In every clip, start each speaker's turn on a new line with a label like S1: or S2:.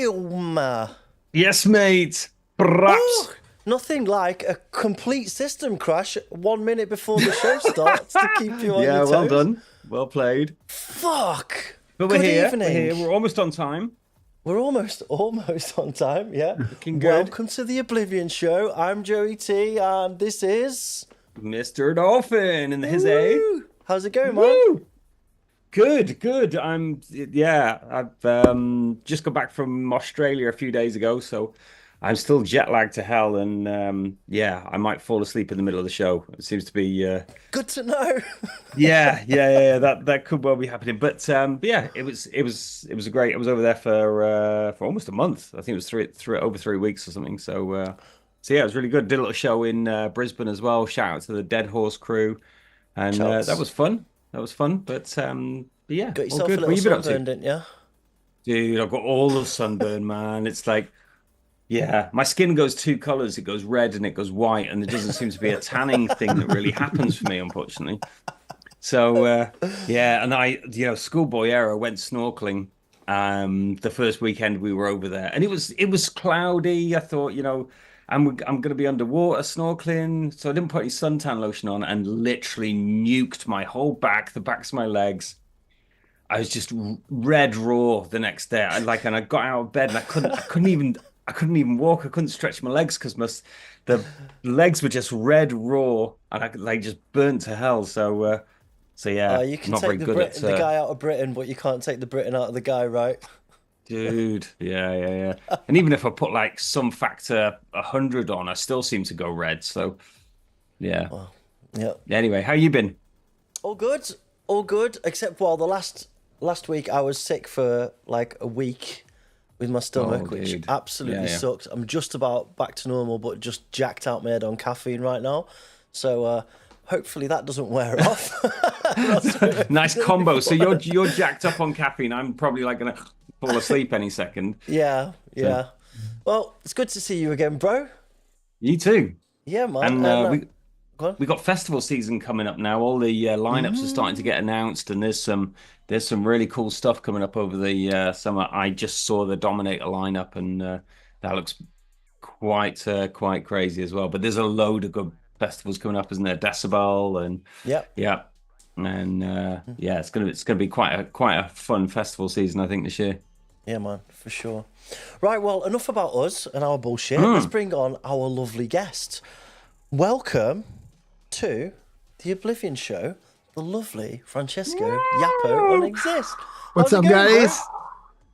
S1: time.
S2: Yes, mate. Perhaps.
S1: Oh, nothing like a complete system crash 1 minute before the show starts to keep you on your toes.
S2: Well done. Well played.
S1: Fuck.
S2: But we're
S1: Good
S2: here.
S1: evening.
S2: We're here. We're almost on time.
S1: We're almost on time, yeah.
S2: Looking good.
S1: Welcome to the Oblivion show. I'm Joey T, and this is
S2: Mr. Dolphin in his A.
S1: How's it going, man?
S2: Woo! Good. I've just got back from Australia a few days ago, so I'm still jet lagged to hell, and I might fall asleep in the middle of the show. It seems to be
S1: good to know.
S2: yeah. That could well be happening. But yeah, it was great. I was over there for almost a month. I think it was over 3 weeks or something. So yeah, it was really good. Did a little show in Brisbane as well. Shout out to the Dead Horse crew, and that was fun. But yeah,
S1: Got yourself
S2: all good.
S1: a little sunburn, didn't you?
S2: Dude, I've got all the sunburn, man. It's like, yeah, my skin goes two colors. It goes red and it goes white, and there doesn't seem to be a tanning thing that really happens for me, unfortunately. So yeah, and schoolboy era, went snorkeling the first weekend we were over there, and it was cloudy. I thought, I'm going to be underwater snorkeling, so I didn't put any suntan lotion on, and literally nuked my whole back, the backs of my legs. I was just red raw the next day. And I got out of bed and I couldn't even walk. I couldn't stretch my legs because the legs were just red raw, and I just burnt to hell. So yeah,
S1: you can
S2: not
S1: take
S2: very good
S1: the guy out of Britain, but you can't take the Britain out of the guy, right?
S2: Dude, yeah. And even if I put some factor 100 on, I still seem to go red. So yeah.
S1: Well, yeah.
S2: Anyway, how you been?
S1: All good. Except the last week I was sick for a week with my stomach, which absolutely sucked. I'm just about back to normal, but just jacked out my head on caffeine right now. So hopefully that doesn't wear off.
S2: Nice combo. So you're jacked up on caffeine. I'm probably gonna fall asleep any second.
S1: Yeah. Well, it's good to see you again, bro.
S2: You too.
S1: Yeah, man.
S2: And we got festival season coming up now. All the lineups are starting to get announced, and there's some really cool stuff coming up over the summer. I just saw the Dominator lineup, and that looks quite crazy as well. But there's a load of good festivals coming up, isn't there? Decibel and and it's gonna be quite a fun festival season, I think, this year.
S1: Yeah, man, for sure. Right, well, enough about us and our bullshit. Let's bring on our lovely guest. Welcome to the Oblivion show, the lovely Francesco JAPPO UNEXIST.
S3: What's up, guys?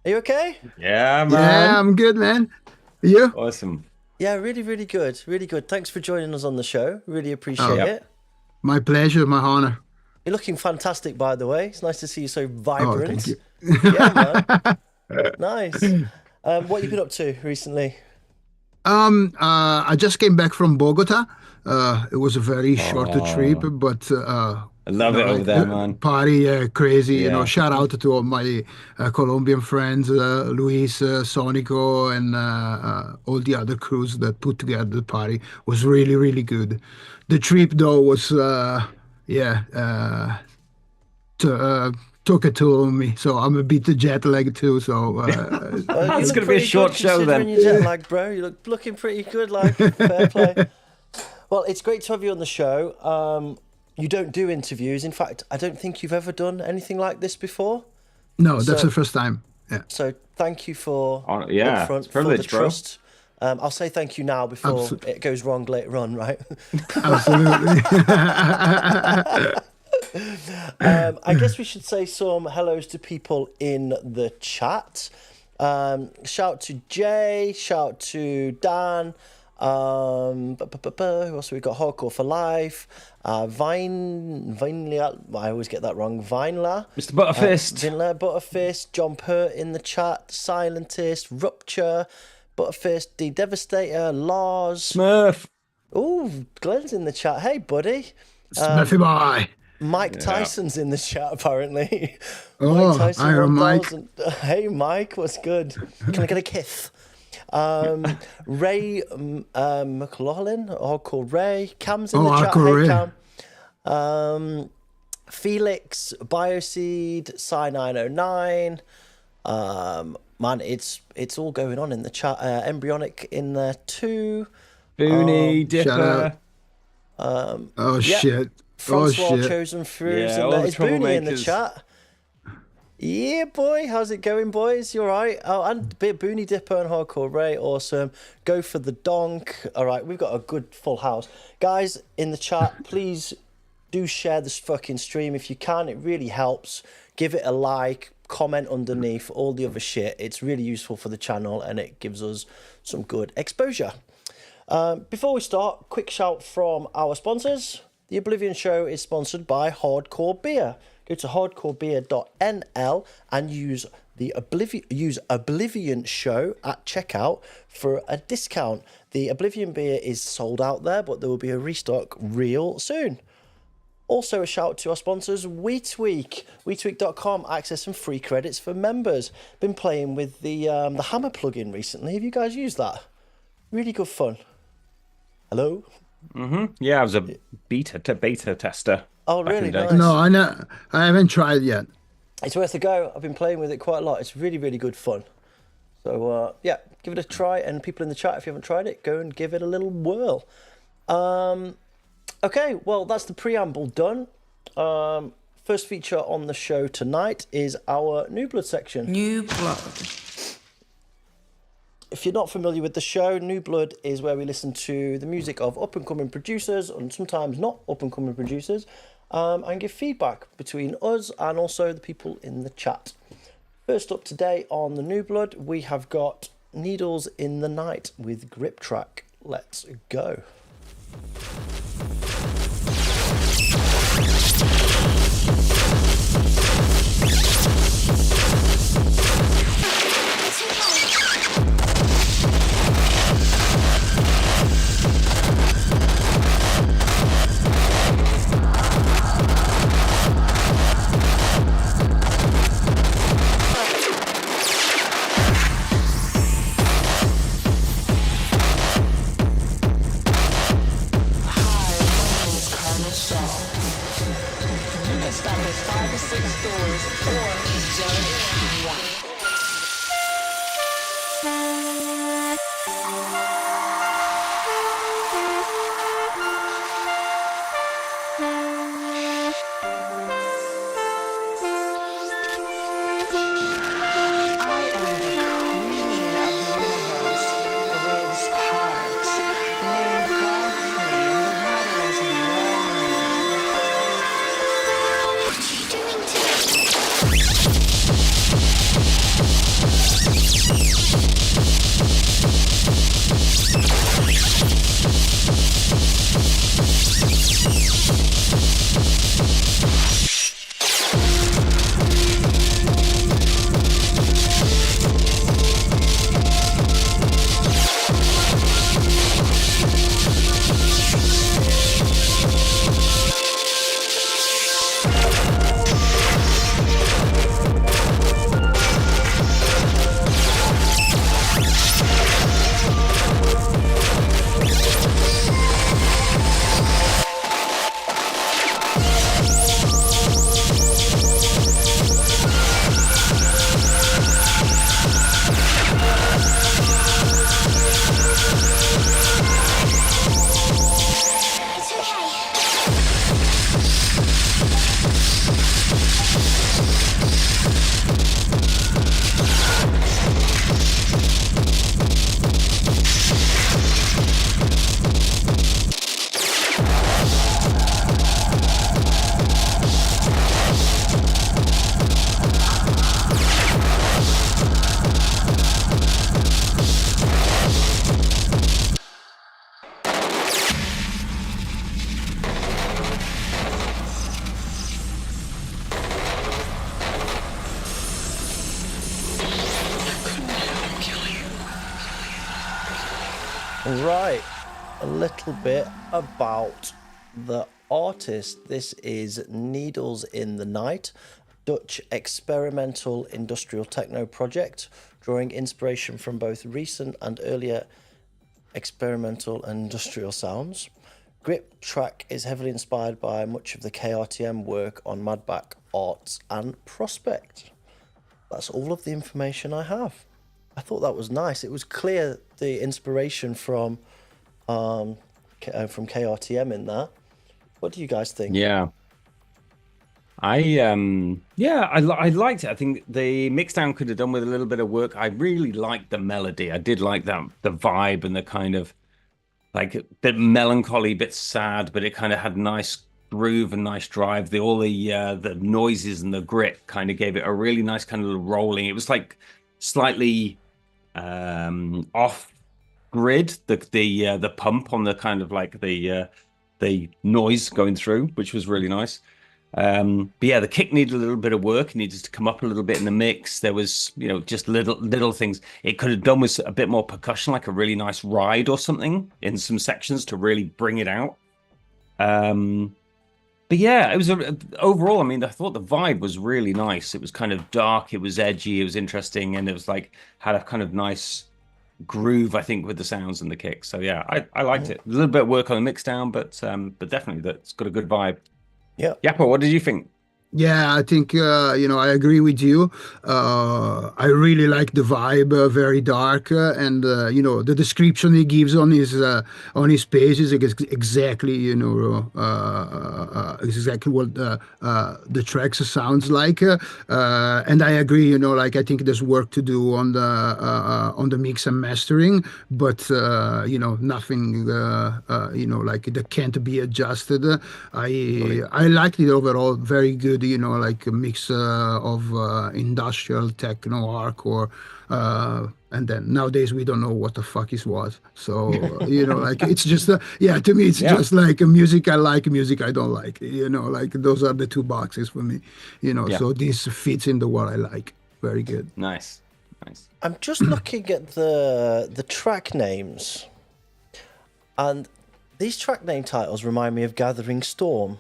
S1: Are you okay?
S2: Yeah, man.
S3: Yeah, I'm good, man. Are you?
S2: Awesome.
S1: Yeah, really, really good. Really good. Thanks for joining us on the show. Really appreciate it.
S3: My pleasure, my honor.
S1: You're looking fantastic, by the way. It's nice to see you so vibrant.
S3: Thank you.
S1: Yeah, man. Nice. What have you been up to recently?
S3: I just came back from Bogota. It was a very short trip, but
S2: I love it over there, man.
S3: Party, crazy. Shout out to all my Colombian friends, Luis, Sonico, and all the other crews that put together the party. It was really, really good. The trip, though, was took a toll on me, so I'm a bit jet lagged too. So
S2: it's going to be a short show then.
S1: You're jet lagged, bro. You're looking pretty good. Fair play. Well, it's great to have you on the show. You don't do interviews. In fact, I don't think you've ever done anything like this before.
S3: No, that's the first time. Yeah.
S1: So thank you for
S2: it's privilege,
S1: for the trust. I'll say thank you now before it goes wrong later on, right?
S3: Absolutely.
S1: I guess we should say some hellos to people in the chat. Shout to Jay, shout to Dan. Who else have we got? Hardcore for Life. VNYLA. I always get that wrong. VNYLA.
S2: Mr. Butterfist.
S1: VNYLA, Butterfist. John Pert in the chat. Scientist. Rupture. Butterfist. D Devastator. Lars.
S2: Smurf.
S1: Ooh, Glenn's in the chat. Hey, buddy.
S3: Smurfy boy.
S1: Mike Tyson's in the chat, apparently.
S3: Oh,
S1: Mike Tyson,
S3: I am Mike.
S1: Hey, Mike, what's good? Can I get a kiss? Ray McLaughlin, or called Ray. Cam's in the chat. Hey, Cam. Felix, Bioseed, Psy909, Man, it's all going on in the chat. Embryonic in there too.
S2: Booney,
S3: Shout
S2: Dipper.
S3: Oh shit.
S1: Francois
S3: shit.
S1: Chosen Fruits
S2: Yeah,
S1: in
S2: all
S1: there.
S2: the
S1: Is Booney in the
S2: troublemakers.
S1: chat? Yeah, boy. How's it going, boys? You all right? Oh, and Booney Dipper and Hardcore Ray. Awesome. Go for the donk. All right, we've got a good full house. Guys, in the chat, please do share this fucking stream if you can. It really helps. Give it a like. Comment underneath. All the other shit. It's really useful for the channel and it gives us some good exposure. Before we start, quick shout from our sponsors. The Oblivion show is sponsored by Hardcore Beer. Go to hardcorebeer.nl and use Oblivion show at checkout for a discount. The Oblivion beer is sold out there, but there will be a restock real soon. Also a shout to our sponsors, WeTweak. WeTweak.com, access some free credits for members. Been playing with the Hammer plugin recently. Have you guys used that? Really good fun. Hello?
S2: Yeah, I was a beta tester.
S1: Oh, really? Nice.
S3: No, I haven't tried yet.
S1: It's worth a go. I've been playing with it quite a lot. It's really, really good fun. So, yeah, give it a try. And people in the chat, if you haven't tried it, go and give it a little whirl. Okay, well, that's the preamble done. First feature on the show tonight is our New Blood section.
S4: New Blood.
S1: If you're not familiar with the show, New Blood is where we listen to the music of up-and-coming producers, and sometimes not up-and-coming producers, and give feedback between us and also the people in the chat. First up today on the New Blood, we have got Needles in the Night with Grip Track. Let's go. Right, a little bit about the artist. This is Needles in the Night, Dutch experimental industrial techno project, drawing inspiration from both recent and earlier experimental and industrial sounds. Grip Track is heavily inspired by much of the KRTM work on Madback, Arts and Prospect. That's all of the information I have. I thought that was nice. It was clear the inspiration from KRTM in that. What do you guys think?
S2: Yeah. I liked it. I think the mixdown could have done with a little bit of work. I really liked the melody. I did like that, the vibe and the kind of like a bit melancholy, bit sad, but it kind of had nice groove and nice drive. The noises and the grit kind of gave it a really nice kind of rolling. It was like slightly off grid, the pump on the kind of like the noise going through, which was really nice. But yeah, the kick needed a little bit of work. It needed to come up a little bit in the mix. There was, just little things it could have done with a bit more percussion, like a really nice ride or something in some sections to really bring it out. But yeah, it was overall. I mean, I thought the vibe was really nice. It was kind of dark. It was edgy. It was interesting, and it was like had a kind of nice groove, I think, with the sounds and the kicks. So yeah, I liked it. A little bit of work on the mixdown, but definitely that's got a good vibe.
S1: Yeah.
S2: Yappo, what did you think?
S3: Yeah, I think I agree with you. I really like the vibe, very dark, and the description he gives on his page is exactly exactly what the tracks sounds like, and I agree. Like I think there's work to do on the mix and mastering, but nothing like that can't be adjusted. I liked it overall, very good. Like a mix of industrial, techno, hardcore, and then nowadays we don't know what the fuck is what. So like it's just to me it's just like a music I like, music I don't like. Like those are the two boxes for me. So this fits into what I like. Very good.
S2: Nice.
S1: I'm just looking at the track names, and these track name titles remind me of Gathering Storm,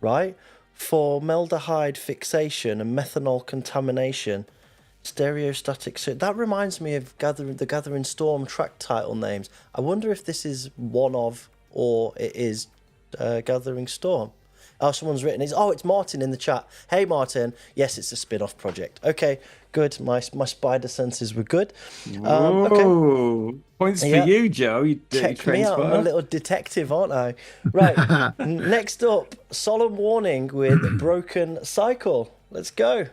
S1: right? Formaldehyde fixation and methanol contamination, stereostatic. So that reminds me of the Gathering Storm track title names. I wonder if this is one of, or it is Gathering Storm. Oh, someone's written. It's Martin in the chat. Hey, Martin. Yes, it's a spin-off project. Okay, good. My spider senses were good.
S2: Okay. Points for you, Joe. You
S1: check me out. I'm a little detective, aren't I? Right. Next up, Solemn Warning with Broken Cycle. Let's go.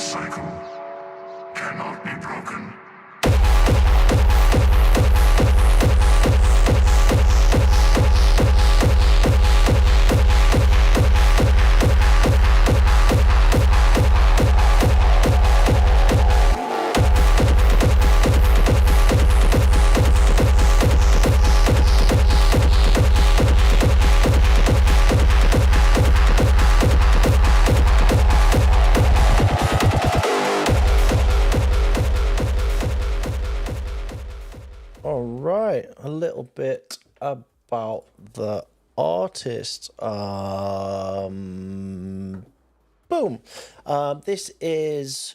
S4: cycle cannot be broken.
S1: A little bit about the artist. Boom. This is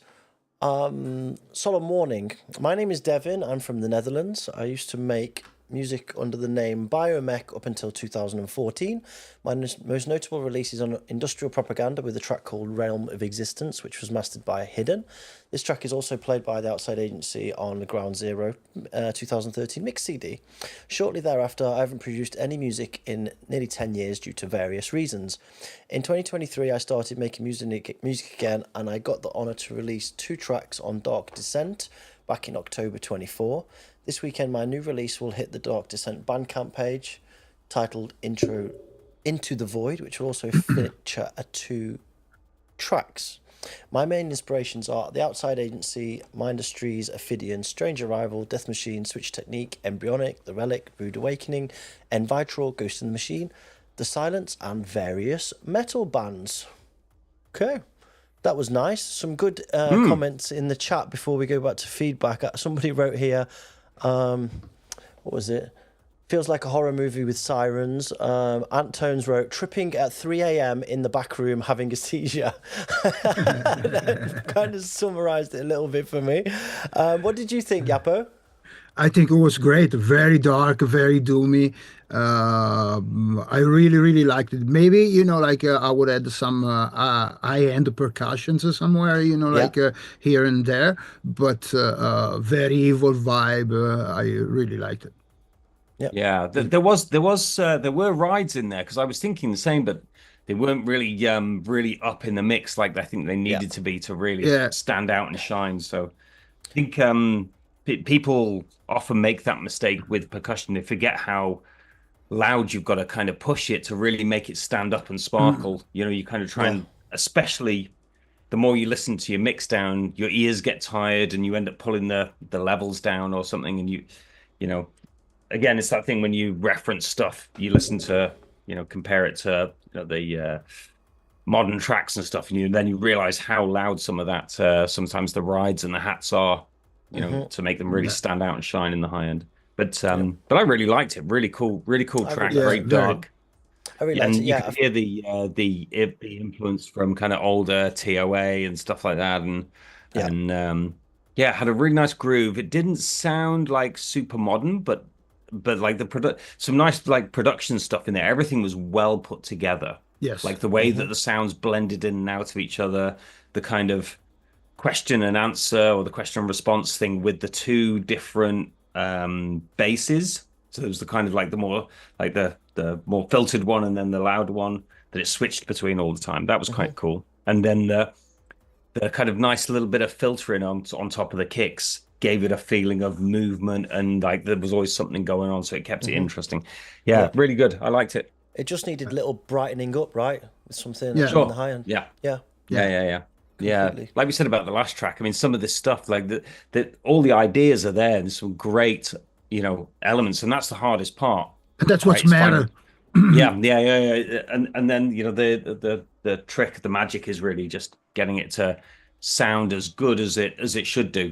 S1: Solemn Warning. My name is Devin. I'm from the Netherlands. I used to make music under the name Biomech up until 2014. My most notable release is on Industrial Propaganda with a track called Realm of Existence, which was mastered by Hidden. This track is also played by the Outside Agency on the Ground Zero 2013 mix CD. Shortly thereafter, I haven't produced any music in nearly 10 years due to various reasons. In 2023, I started making music again, and I got the honour to release 2 tracks on Dark Descent back in October 24. This weekend, my new release will hit the Dark Descent Bandcamp page, titled Intro Into the Void, which will also feature 2 tracks. My main inspirations are The Outside Agency, Mindustries, Ophidian, Strange Arrival, Death Machine, Switch Technique, Embryonic, The Relic, Rude Awakening, Envitral, Ghost in the Machine, The Silence, and various metal bands. Okay. That was nice. Some good comments in the chat before we go back to feedback. Somebody wrote here, what was it? Feels like a horror movie with sirens. Anttones wrote, tripping at 3 a.m. in the back room having a seizure. Kind of summarised it a little bit for me. What did you think, Jappo?
S3: I think it was great. Very dark, very doomy. I really liked it. Maybe, like I would add some high-end percussions somewhere, like here and there. But very evil vibe. I really liked it.
S2: Yeah, there were rides in there because I was thinking the same, but they weren't really up in the mix like I think they needed to be to really stand out and shine. So I think people often make that mistake with percussion. They forget how loud you've got to kind of push it to really make it stand up and sparkle. You kind of try and, especially the more you listen to your mix down, your ears get tired and you end up pulling the levels down or something. And again, it's that thing when you reference stuff, you listen to, compare it to the modern tracks and stuff, and then you realize how loud some of that, sometimes the rides and the hats are, to make them really stand out and shine in the high end. But I really liked it. Really cool track, very dark.
S1: I really liked it.
S2: You can hear the influence from kind of older TOA and stuff like that, and had a really nice groove. It didn't sound like super modern, but like some nice like production stuff in there. Everything was well put together.
S3: Yes.
S2: Like the way that the sounds blended in and out of each other, the kind of question and answer or the question and response thing with the 2 different basses. So there was the kind of like the more like the more filtered one and then the loud one that it switched between all the time. That was quite cool. And then the kind of nice little bit of filtering on top of the kicks gave it a feeling of movement and like there was always something going on, so it kept it interesting. Really good. I liked it.
S1: It just needed a little brightening up, right? With something
S2: sure.
S1: on the high end.
S2: Yeah. Like we said about the last track, I mean, some of this stuff, like that all the ideas are there. There's some great, elements, and that's the hardest part.
S3: And that's what's matter.
S2: Yeah. And then, the trick, the magic is really just getting it to sound as good as it should do,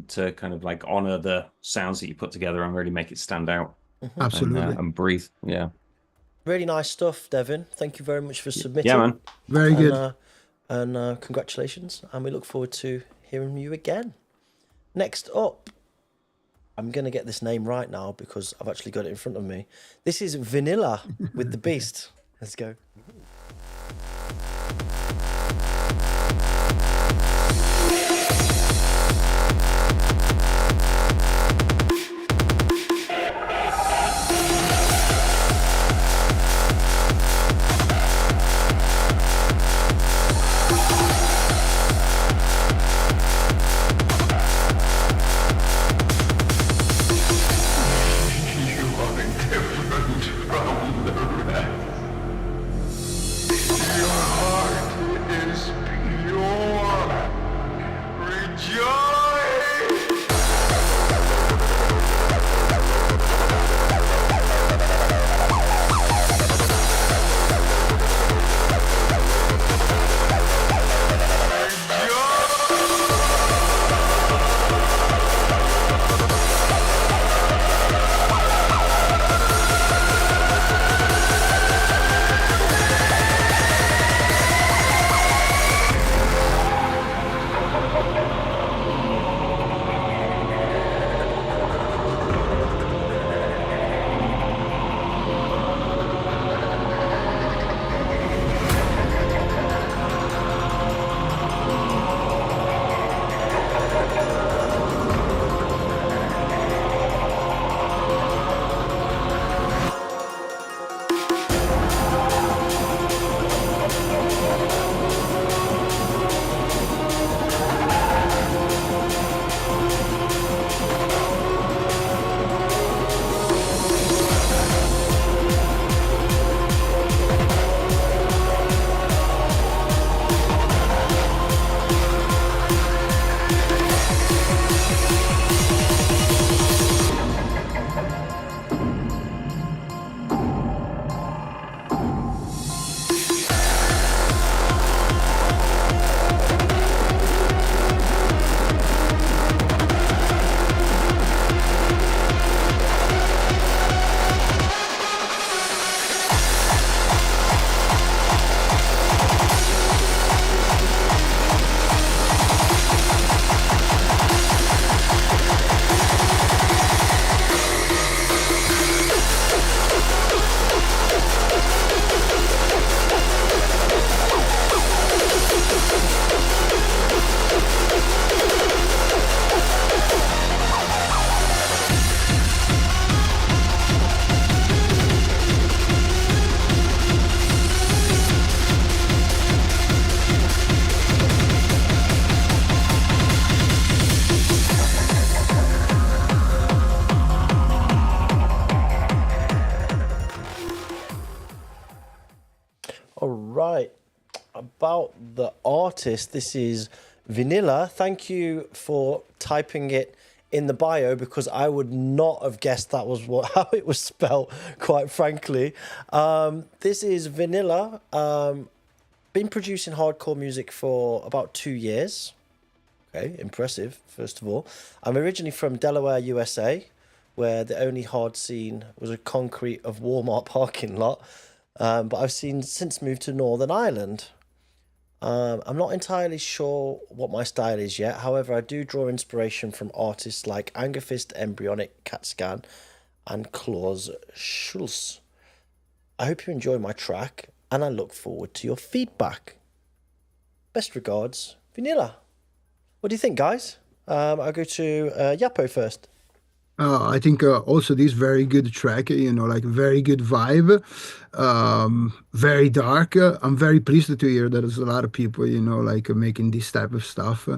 S2: to kind of like honor the sounds that you put together and really make it stand out.
S3: Absolutely.
S2: And breathe. Yeah.
S1: Really nice stuff, Devin. Thank you very much for submitting.
S2: Yeah, man.
S3: Very good.
S1: And congratulations. And we look forward to hearing you again. Next up, I'm going to get this name right now because I've actually got it in front of me. This is VNYLA with The Beast. Let's go. about the artist, this is VNYLA. Thank you for typing it in the bio, because I would not have guessed that was how it was spelled, quite frankly. This is VNYLA. Been producing hardcore music for about 2 years. Okay, impressive, first of all. I'm originally from Delaware, USA, where the only hard scene was a concrete of Walmart parking lot. But I've since moved to Northern Ireland. I'm not entirely sure what my style is yet. However, I do draw inspiration from artists like Angerfist, Embryonic, CatScan, and Klaus Schulz. I hope you enjoy my track, and I look forward to your feedback. Best regards, VNYLA. What do you think, guys? I'll go to JAPPO first.
S3: I think also this very good track, like very good vibe, very dark. I'm very pleased to hear that there's a lot of people, like making this type of stuff.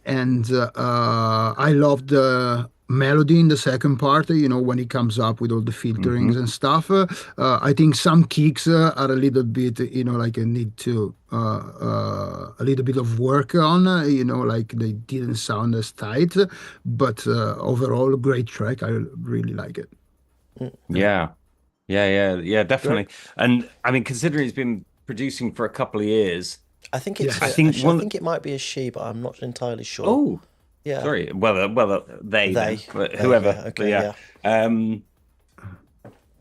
S3: And I love the melody in the second part, when it comes up with all the filterings and stuff. I think some kicks are a little bit, like need to a little bit of work on, like they didn't sound as tight, but overall great track. I really like it.
S2: Yeah, definitely. And I mean, considering he's been producing for a couple of years,
S1: I think it's.
S2: I think
S1: it might be a she, but I'm not entirely sure.
S2: Oh,
S1: yeah.
S2: Sorry. Well, they, but whoever.
S1: Yeah. Okay,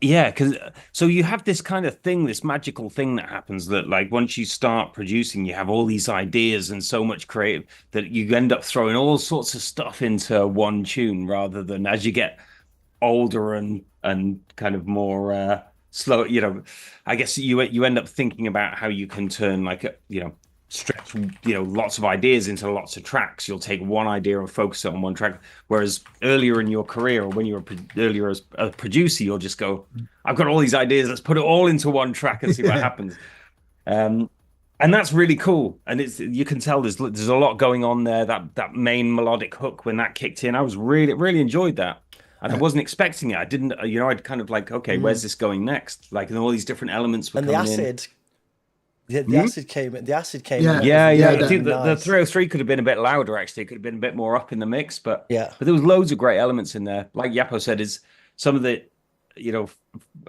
S2: yeah. Because so you have this kind of thing, this magical thing that happens that, like, once you start producing, you have all these ideas and so much creative that you end up throwing all sorts of stuff into one tune, rather than as you get older and kind of more slow. I guess you end up thinking about how you can turn, like, stretch lots of ideas into lots of tracks. You'll take one idea and focus it on one track, whereas earlier in your career, or when you were earlier as a producer, you'll just go, I've got all these ideas, let's put it all into one track and see what happens. And that's really cool. And you can tell there's a lot going on there. That main melodic hook, when that kicked in, I was really enjoyed that. And I wasn't expecting it. I didn't, I'd kind of like, okay, where's this going next? Like, and all these different elements were coming in.
S1: And the acid. The acid came. The acid came.
S2: Yeah. I think the 303 could have been a bit louder. Actually, it could have been a bit more up in the mix. But there was loads of great elements in there. Like JAPPO said, is some of the,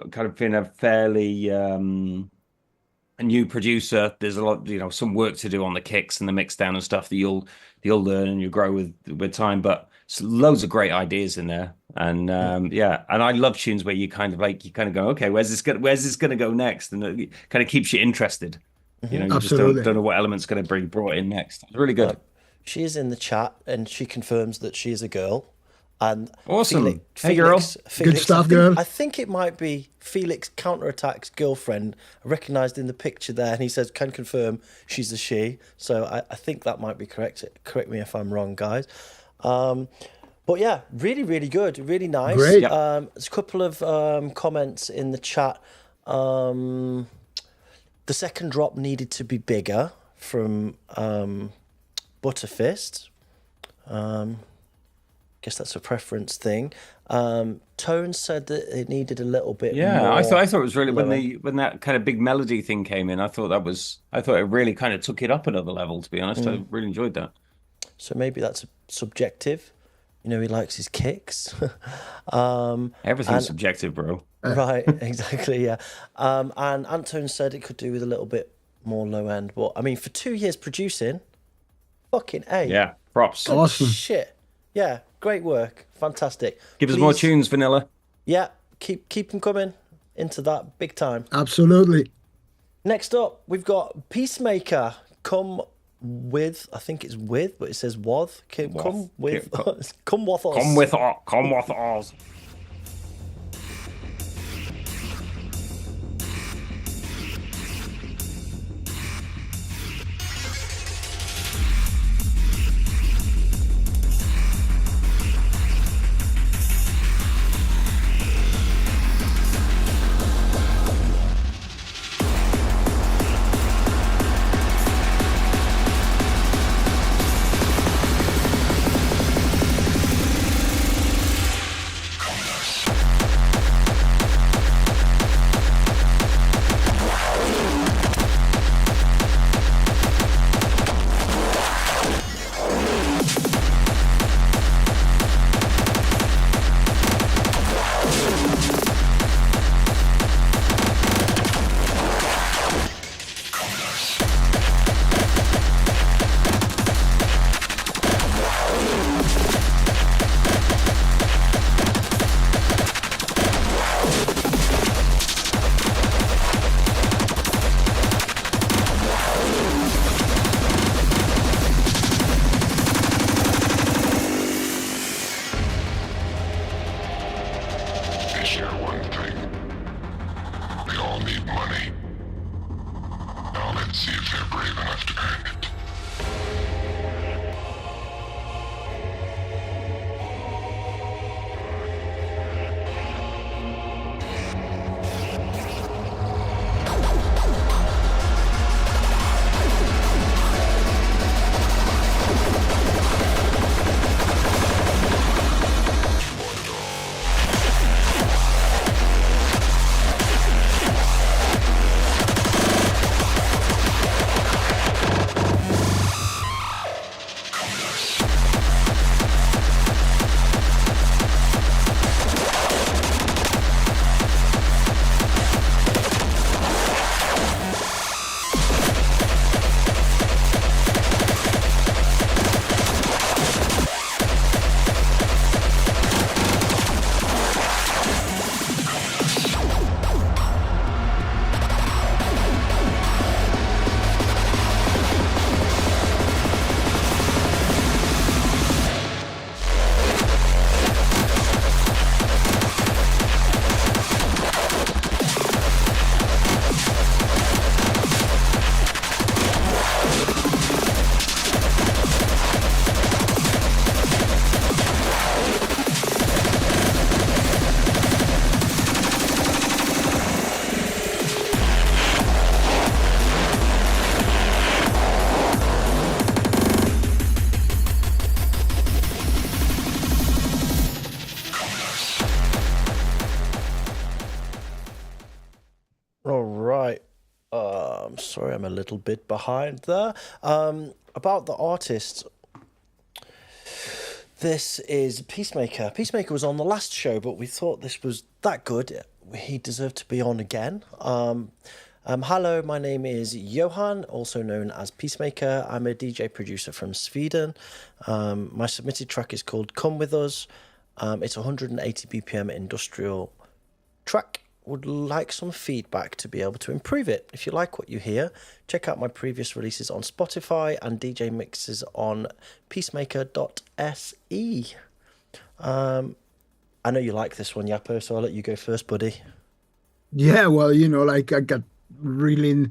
S2: kind of been a fairly a new producer. There's a lot, some work to do on the kicks and the mix down and stuff that you'll learn and you grow with time. But loads of great ideas in there. And and I love tunes where you kind of go, okay, where's this gonna go next, and it kind of keeps you interested. You just don't know what element's going to be brought in next. It's really good.
S1: She is in the chat, and she confirms that she is a girl. And
S2: awesome.
S1: Hey, girl.
S3: Felix, good stuff, girl.
S1: I think it might be Felix Counterattack's girlfriend, recognised in the picture there, and he says, can confirm she's a she. So I think that might be correct. Correct me if I'm wrong, guys. But yeah, really, really good. Really nice.
S3: Great.
S1: There's a couple of comments in the chat. The second drop needed to be bigger, from Butterfist. Guess that's a preference thing. Tone said that it needed a little bit more.
S2: I thought it was really when that kind of big melody thing came in. I thought it really kind of took it up another level. To be honest, I really enjoyed that.
S1: So maybe that's subjective. He likes his kicks.
S2: Everything's subjective, bro.
S1: Right, exactly, yeah. And Antone said it could do with a little bit more low end. But, I mean, for 2 years producing, fucking A.
S2: Yeah, props.
S1: Good
S3: awesome.
S1: Shit. Yeah, great work. Fantastic.
S2: Give us more tunes, VNYLA.
S1: Yeah, keep them coming into that big time.
S3: Absolutely.
S1: Next up, we've got Piecemaker. Come with, I think it's with, but it says wath. Come with us.
S2: Come with us.
S4: Come
S1: sorry, I'm a little bit behind there. About the artist, this is Piecemaker. Piecemaker was on the last show, but we thought this was that good. He deserved to be on again. Hello, my name is Johan, also known as Piecemaker. I'm a DJ producer from Sweden. My submitted track is called Come With Us. It's 180 BPM industrial track. Would like some feedback to be able to improve it. If you like what you hear, check out my previous releases on Spotify and DJ mixes on peacemaker.se. I know you like this one, Yappo, so I'll let you go first, buddy.
S3: Yeah, well, you know, like I got really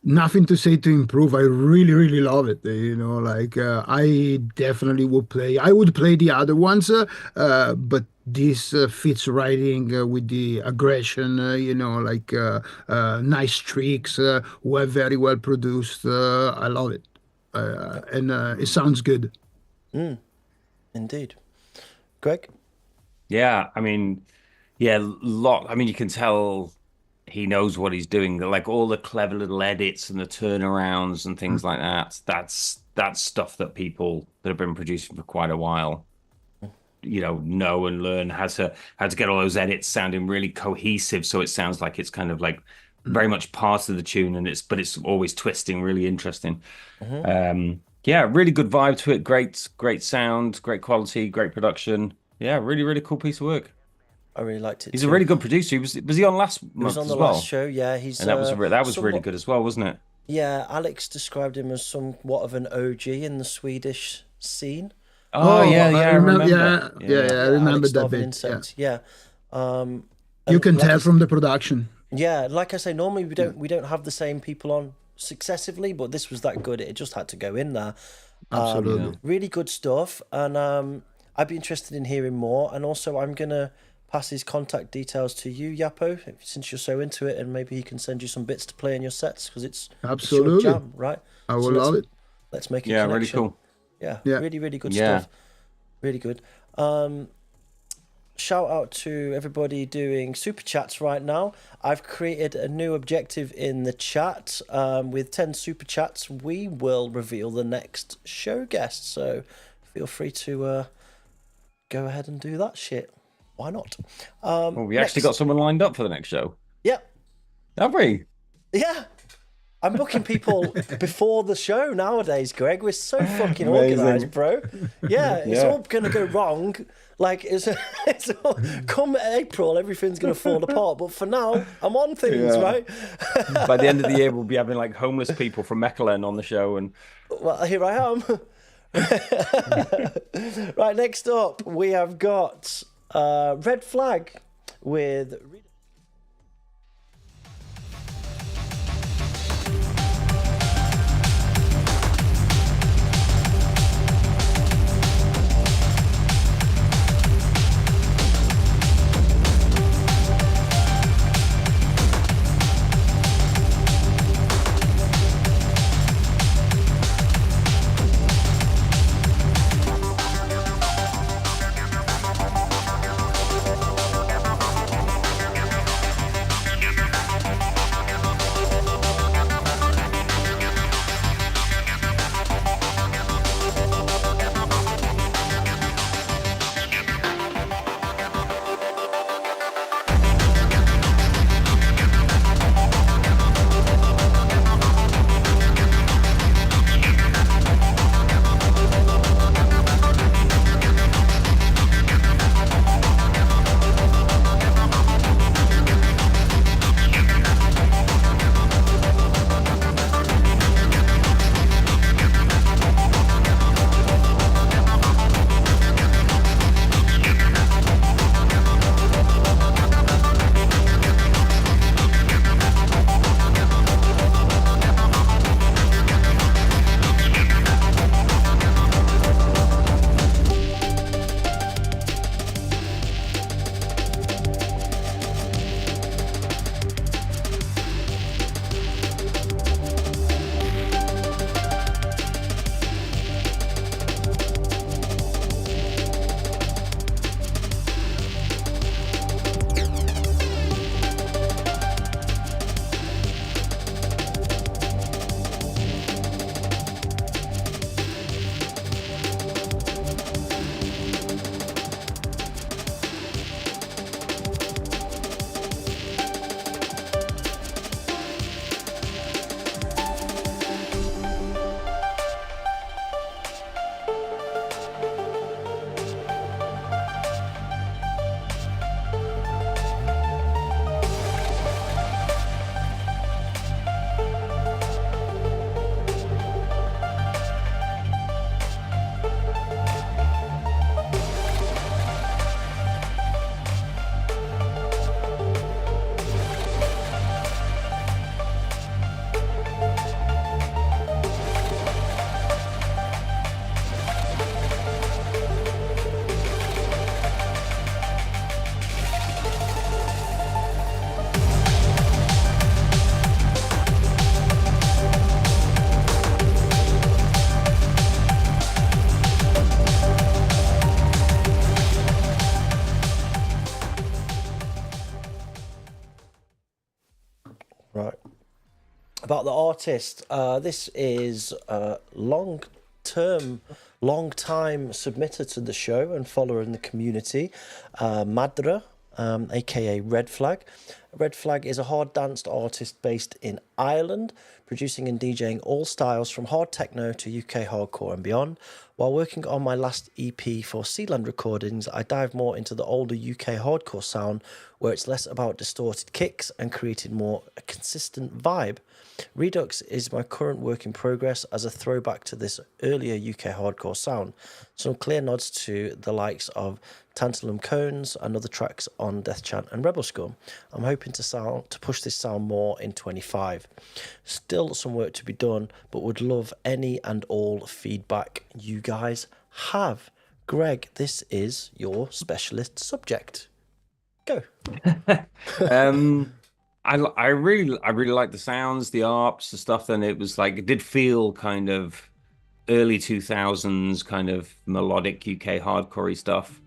S3: nothing to say to improve. I really, really love it. You know, like I definitely would play. I would play the other ones, but this fits right in with the aggression. You know, like nice tricks, were very well produced. I love it, and it sounds good.
S1: Indeed, Greg.
S2: Yeah, I mean, I mean, you can tell he knows what he's doing. Like all the clever little edits and the turnarounds and things like that. That's stuff that people that have been producing for quite a while, you know and learn how to get all those edits sounding really cohesive, so it sounds like it's kind of like very much part of the tune, and it's always twisting, really interesting. Yeah, really good vibe to it. Great sound, great quality, great production. Yeah, really, really cool piece of work.
S1: I really liked it.
S2: He's a really good producer. Was he on last month? He was
S1: on the
S2: as well?
S1: last show. Yeah,
S2: and that was really good as well, wasn't it?
S1: Yeah, Alex described him as somewhat of an OG in the Swedish scene.
S2: Oh yeah, I remember.
S3: Yeah, I remember
S1: Alex
S3: that bit.
S1: Insect.
S3: Yeah.
S1: You
S3: can tell from the production.
S1: Yeah, like I say, normally we don't have the same people on successively, but this was that good. It just had to go in there.
S3: Absolutely.
S1: Really good stuff, and I'd be interested in hearing more. And also, I'm gonna pass his contact details to you, Yappo, since you're so into it, and maybe he can send you some bits to play in your sets, because it's
S3: absolutely
S1: it's your jam, right?
S3: I will love it.
S1: Let's make it.
S2: Yeah, really cool.
S1: Yeah, really, really good stuff. Really good. Shout out to everybody doing super chats right now. I've created a new objective in the chat. With 10 super chats, we will reveal the next show guest. So feel free to go ahead and do that shit. Why not?
S2: Well, we actually got someone lined up for the next show.
S1: Yep.
S2: Have we?
S1: Yeah. I'm booking people before the show nowadays, Greg. We're so fucking
S2: Amazing.
S1: organised, bro. Yeah, it's all going to go wrong. Like, it's all, come April, everything's going to fall apart. But for now, I'm on things, right?
S2: By the end of the year, we'll be having like homeless people from Mechelen on the show. And
S1: well, here I am. Right, next up, we have got Red Flag with... about the artist. This is a long time submitter to the show and follower in the community, Madra, aka Red Flag. Red Flag is a hard danced artist based in Ireland, producing and DJing all styles from hard techno to UK hardcore and beyond. While working on my last EP for Sealand recordings, I dive more into the older UK hardcore sound, where it's less about distorted kicks and creating more a consistent vibe. Redux is my current work in progress as a throwback to this earlier UK hardcore sound. Some clear nods to the likes of Tantalum Cones and other tracks on Death Chant and Rebel Scum. I'm hoping to push this sound more in 25. Still some work to be done, but would love any and all feedback you guys have. Greg, this is your specialist subject. Go.
S2: I really like the sounds, the arps, the stuff. And it was like, it did feel kind of early 2000s kind of melodic UK hardcore stuff.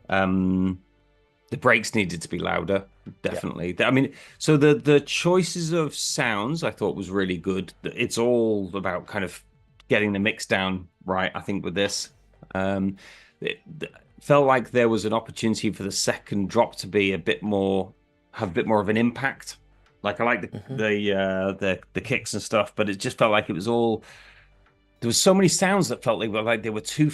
S2: The breaks needed to be louder, definitely. Yeah. I mean, so the choices of sounds I thought was really good. It's all about kind of getting the mix down right, I think, with this. It felt like there was an opportunity for the second drop to be have a bit more of an impact. Like I like the kicks and stuff, but it just felt like it was all. There was so many sounds that felt like they were too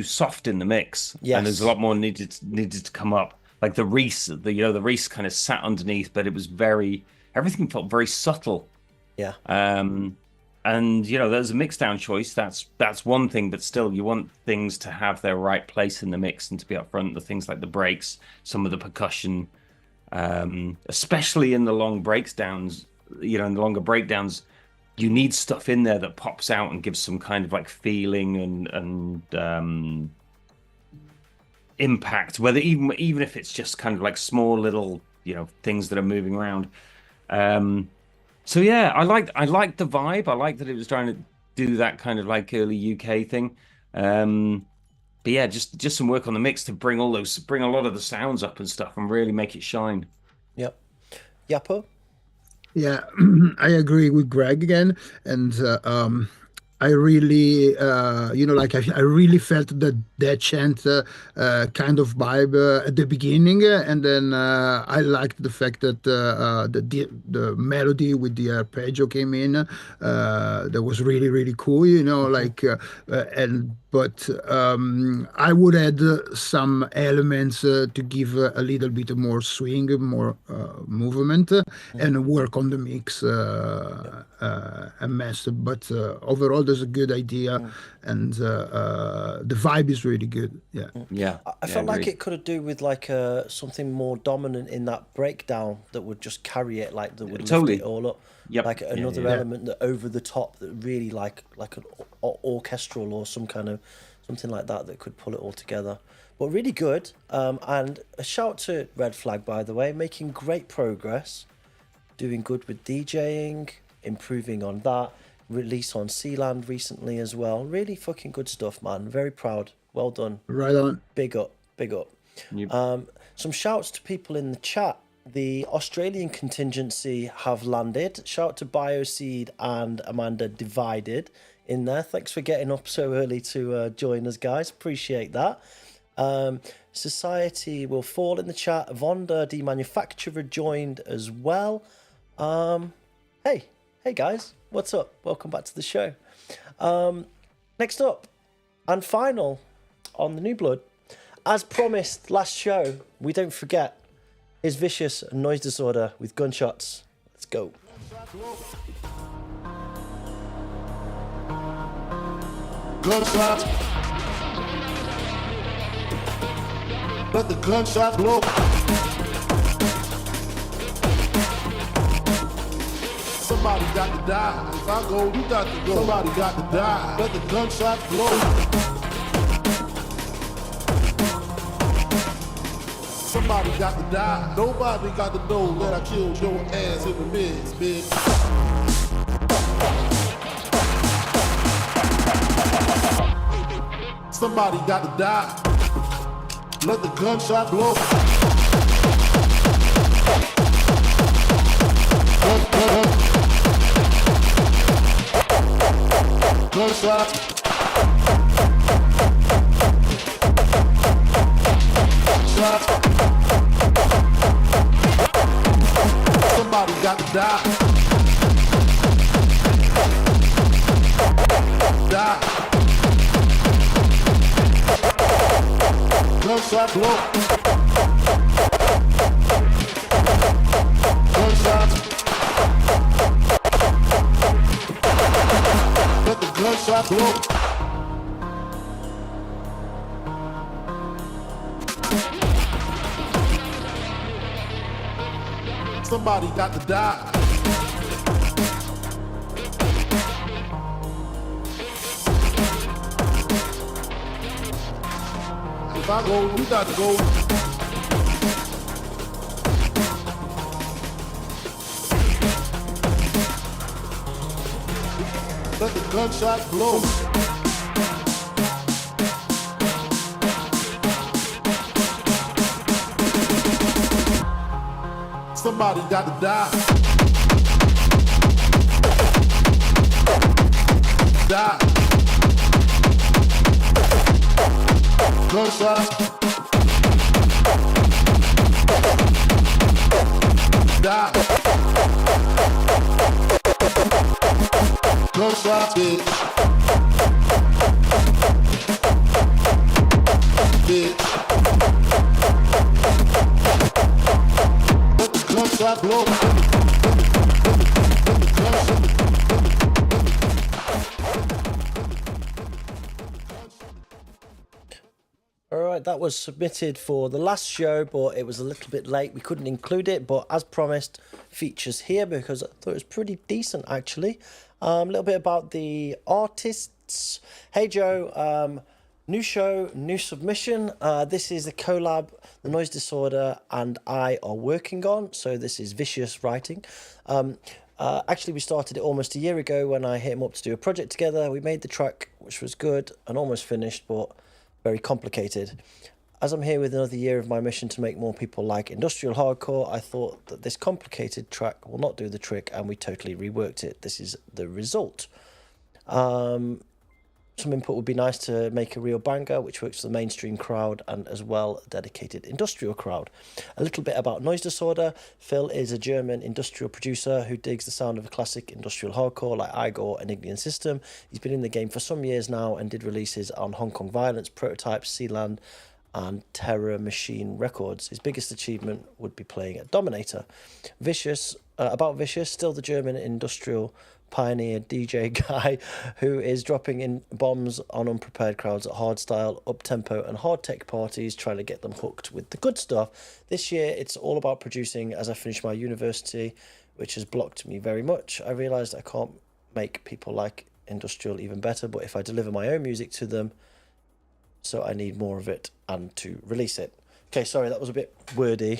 S2: soft in the mix. Yes. And there's a lot more needed to come up. Like the Reese, the Reese kind of sat underneath, but it was everything felt very subtle.
S1: Yeah.
S2: And there's a mix down choice. That's one thing, but still, you want things to have their right place in the mix and to be up front. The things like the breaks, some of the percussion, especially in the long breakdowns. In the longer breakdowns, you need stuff in there that pops out and gives some kind of like feeling and impact. Whether even if it's just kind of like small little things that are moving around. So yeah, I liked the vibe. I liked that it was trying to do that kind of like early UK thing. But yeah, just some work on the mix to bring a lot of the sounds up and stuff and really make it shine.
S1: Yep. Yappo?
S3: Yeah, I agree with Greg again, and I really, I really felt that chant kind of vibe at the beginning, and then I liked the fact that the melody with the arpeggio came in. That was really, really cool, But I would add some elements to give a little bit more swing, more movement, and work on the mix and mess. But overall, there's a good idea, and the vibe is really good.
S2: Yeah.
S1: I felt like it could have do with like something more dominant in that breakdown that would just carry it, like that would lift it all up.
S2: Yep.
S1: Like another element that over the top that really like an orchestral or something like that could pull it all together. But really good. And a shout to Red Flag, by the way, making great progress, doing good with DJing, improving on that. Release on Sealand recently as well. Really fucking good stuff, man. Very proud. Well done.
S3: Right on.
S1: Big up. Yep. Some shouts to people in the chat. The Australian contingency have landed. Shout to Bioseed and Amanda Divided in there. Thanks for getting up so early to join us, guys. Appreciate that. Society will fall in the chat. Vonda, the manufacturer, joined as well. Hey guys, what's up? Welcome back to the show. Next up and final on the New Blood, as promised last show, we don't forget, is Viciouz and Noizedizorder with Gunshots. Let's go.
S5: Gunshots. Let the gunshots blow. Somebody got to die. If I go, you got to go. Somebody got to die. Let the gunshots blow. Somebody got to die. Nobody got to know that I killed your ass in the mix, bitch. Somebody got to die. Let the gunshot blow. Gunshot. Shot. Somebody got to die. Die. Gunshot blow. Gunshot. Let the gunshot blow. Somebody got to die. If I go, you got to go. Let the gunshot blow. Somebody got to die. Die. Gunshot. Die. Gunshot, bitch. Bitch. Let the gunshot blow.
S1: All right, that was submitted for the last show, but it was a little bit late. We couldn't include it, but as promised, features here because I thought it was pretty decent, actually. A little bit about the artists. Hey, Joe, new show, new submission. This is the collab the Noizedizorder and I are working on. So this is Viciouz writing. Actually, we started it almost a year ago when I hit him up to do a project together. We made the track, which was good and almost finished, but very complicated. As I'm here with another year of my mission to make more people like industrial hardcore, I thought that this complicated track will not do the trick, and we totally reworked it. This is the result. Some input would be nice to make a real banger, which works for the mainstream crowd and as well a dedicated industrial crowd. A little bit about Noizedizorder. Phil is a German industrial producer who digs the sound of a classic industrial hardcore like Igor and Ignian System. He's been in the game for some years now and did releases on Hong Kong Violence, Prototype, Sealand, and Terror Machine Records. His biggest achievement would be playing at Dominator. Viciouz, about Viciouz, still the German industrial pioneer DJ guy who is dropping in bombs on unprepared crowds at hardstyle, up-tempo and hard tech parties, trying to get them hooked with the good stuff. This year it's all about producing as I finish my university, which has blocked me very much. I realised I can't make people like industrial even better, but if I deliver my own music to them, so I need more of it and to release it. Okay, sorry, that was a bit wordy,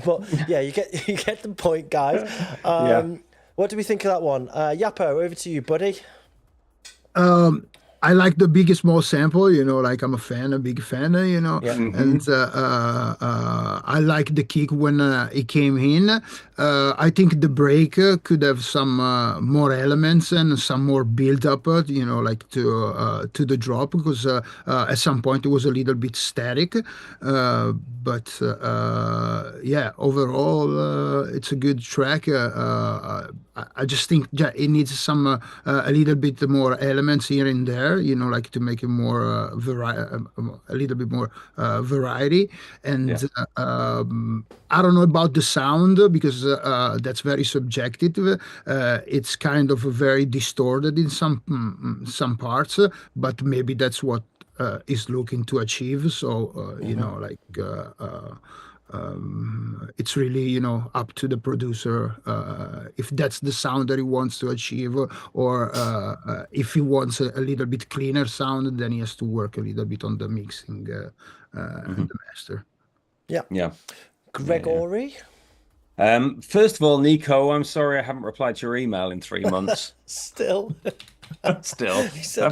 S1: but yeah, you get the point, guys.
S2: Yeah.
S1: What do we think of that one? Yappo, over to you, buddy.
S3: I like the Biggie Small sample, you know, like I'm a big fan, you know,
S1: Yeah.
S3: and I like the kick when it came in. I think the break could have some more elements and some more build up, you know, like to the drop, because at some point it was a little bit static. But yeah, overall, it's a good track. I just think it needs some a little bit more elements here and there, you know, like to make it more a little bit more variety. And I don't know about the sound, because that's very subjective. It's kind of very distorted in some parts, but maybe that's what is looking to achieve. So you know, like it's really, you know, up to the producer if that's the sound that he wants to achieve, or if he wants a little bit cleaner sound, then he has to work a little bit on the mixing and the master.
S1: Yeah. Gregory?
S2: First of all, Nico, I'm sorry I haven't replied to your email in 3 months.
S1: Still.
S2: I've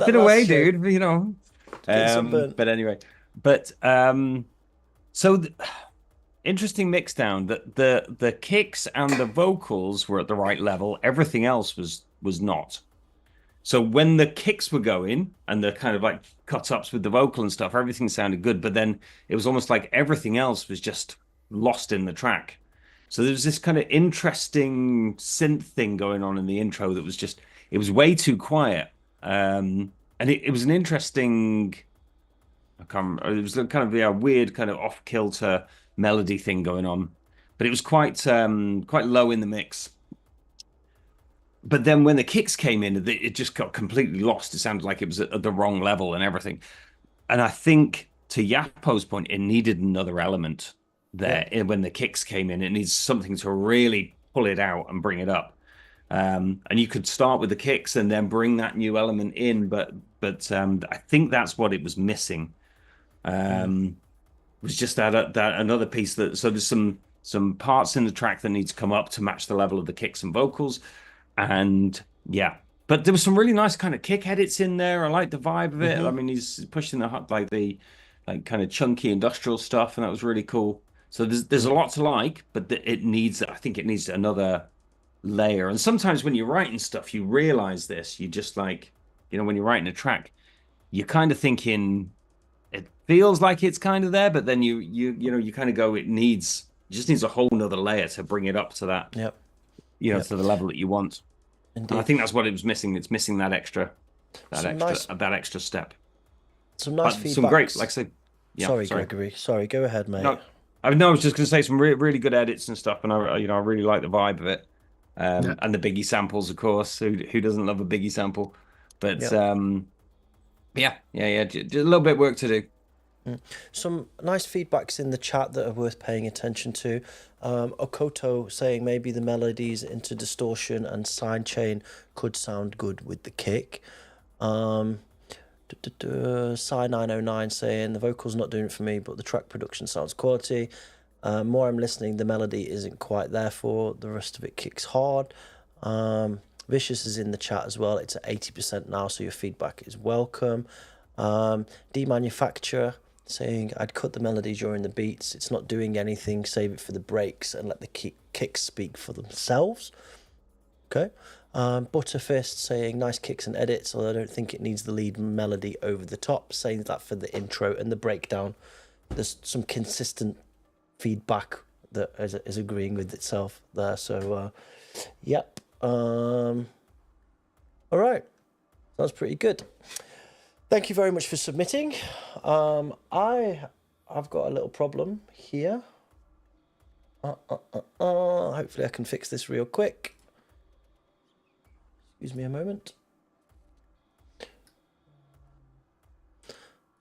S2: been away, dude, you know. But anyway, so interesting mix down. That the kicks and the vocals were at the right level. Everything else was not. So when the kicks were going and the kind of like cut ups with the vocal and stuff, everything sounded good. But then it was almost like everything else was just lost in the track. So there was this kind of interesting synth thing going on in the intro that was just, it was way too quiet. And it was an interesting, I can't remember, it was kind of a weird kind of off kilter melody thing going on, but it was quite low in the mix. But then when the kicks came in, it just got completely lost. It sounded like it was at the wrong level and everything. And I think, to JAPPO's point, it needed another element there. When the kicks came in. It needs something to really pull it out and bring it up. And you could start with the kicks and then bring that new element in. But I think that's what it was missing. Was just that another piece that. So there's some parts in the track that need to come up to match the level of the kicks and vocals. And yeah, but there was some really nice kind of kick edits in there. I like the vibe of it. I mean, he's pushing the kind of chunky industrial stuff, and that was really cool. So there's a lot to like, but I think it needs another layer. And sometimes when you're writing stuff, you realize this. You just like, when you're writing a track, you're kind of thinking it feels like it's kind of there, but then you kind of go, it just needs a whole nother layer to bring it up to that.
S1: Yep.
S2: To the level that you want. Indeed. And I think that's what it was missing. It's missing that extra step.
S1: Some nice feedback.
S2: Some great, like I said. Yeah,
S1: sorry, Gregory. Sorry, go ahead, mate.
S2: No, I was just going to say some really good edits and stuff, and I really like the vibe of it. And the Biggie samples, of course. Who doesn't love a Biggie sample? But just a little bit of work to do.
S1: Some nice feedbacks in the chat that are worth paying attention to. Okoto saying maybe the melodies into distortion and sidechain could sound good with the kick. Psy909 saying the vocals not doing it for me, but the track production sounds quality. More I'm listening, the melody isn't quite there for the rest of it kicks hard. Viciouz is in the chat as well. It's at 80% now, so your feedback is welcome. Demanufacturer saying I'd cut the melody during the beats. It's not doing anything. Save it for the breaks and let the kicks speak for themselves. Okay. Butterfist saying nice kicks and edits, although I don't think it needs the lead melody over the top. Saying that for the intro and the breakdown. There's some consistent feedback that is agreeing with itself there. So, yep. All right. That's pretty good. Thank you very much for submitting. I've got a little problem here. Hopefully I can fix this real quick. Excuse me a moment.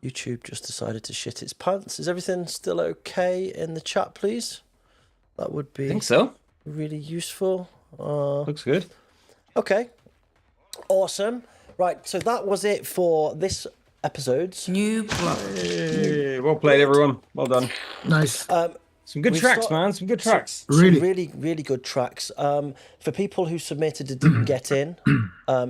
S1: YouTube just decided to shit its pants. Is everything still okay in the chat, please? That would be,
S2: I think so.
S1: Really useful.
S2: Looks good.
S1: Okay. Awesome. Right, so that was it for this episode's New Blood.
S2: Hey, well played, everyone. Well done.
S3: Nice.
S2: Some good tracks, man. Some good tracks.
S1: Really, really good tracks. For people who submitted and didn't get in,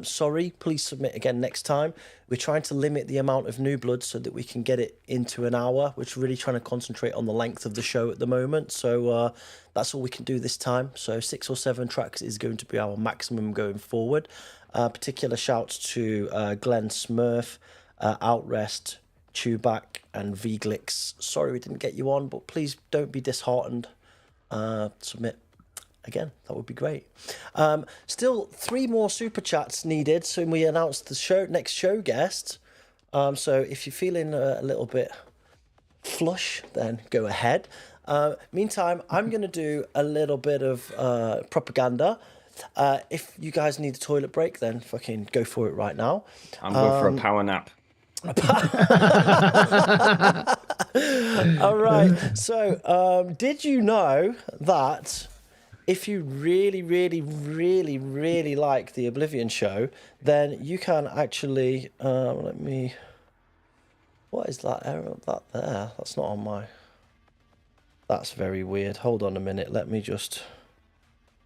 S1: sorry, please submit again next time. We're trying to limit the amount of new blood so that we can get it into an hour. We're really trying to concentrate on the length of the show at the moment. So that's all we can do this time. So 6 or 7 tracks is going to be our maximum going forward. Particular shouts to Glenn Smurf, Outrest, Chewback, and VNYLA. Sorry we didn't get you on, but please don't be disheartened. Submit again. That would be great. Still 3 more super chats needed, so we announced the next show guest. So if you're feeling a little bit flush, then go ahead. Meantime, I'm going to do a little bit of propaganda. If you guys need a toilet break, then fucking go for it right now.
S2: I'm going for a power nap.
S1: All right. So, did you know that if you really, really, really, really like the Oblivion show, then you can actually what is that error? That there? That's not on my. That's very weird. Hold on a minute. Let me just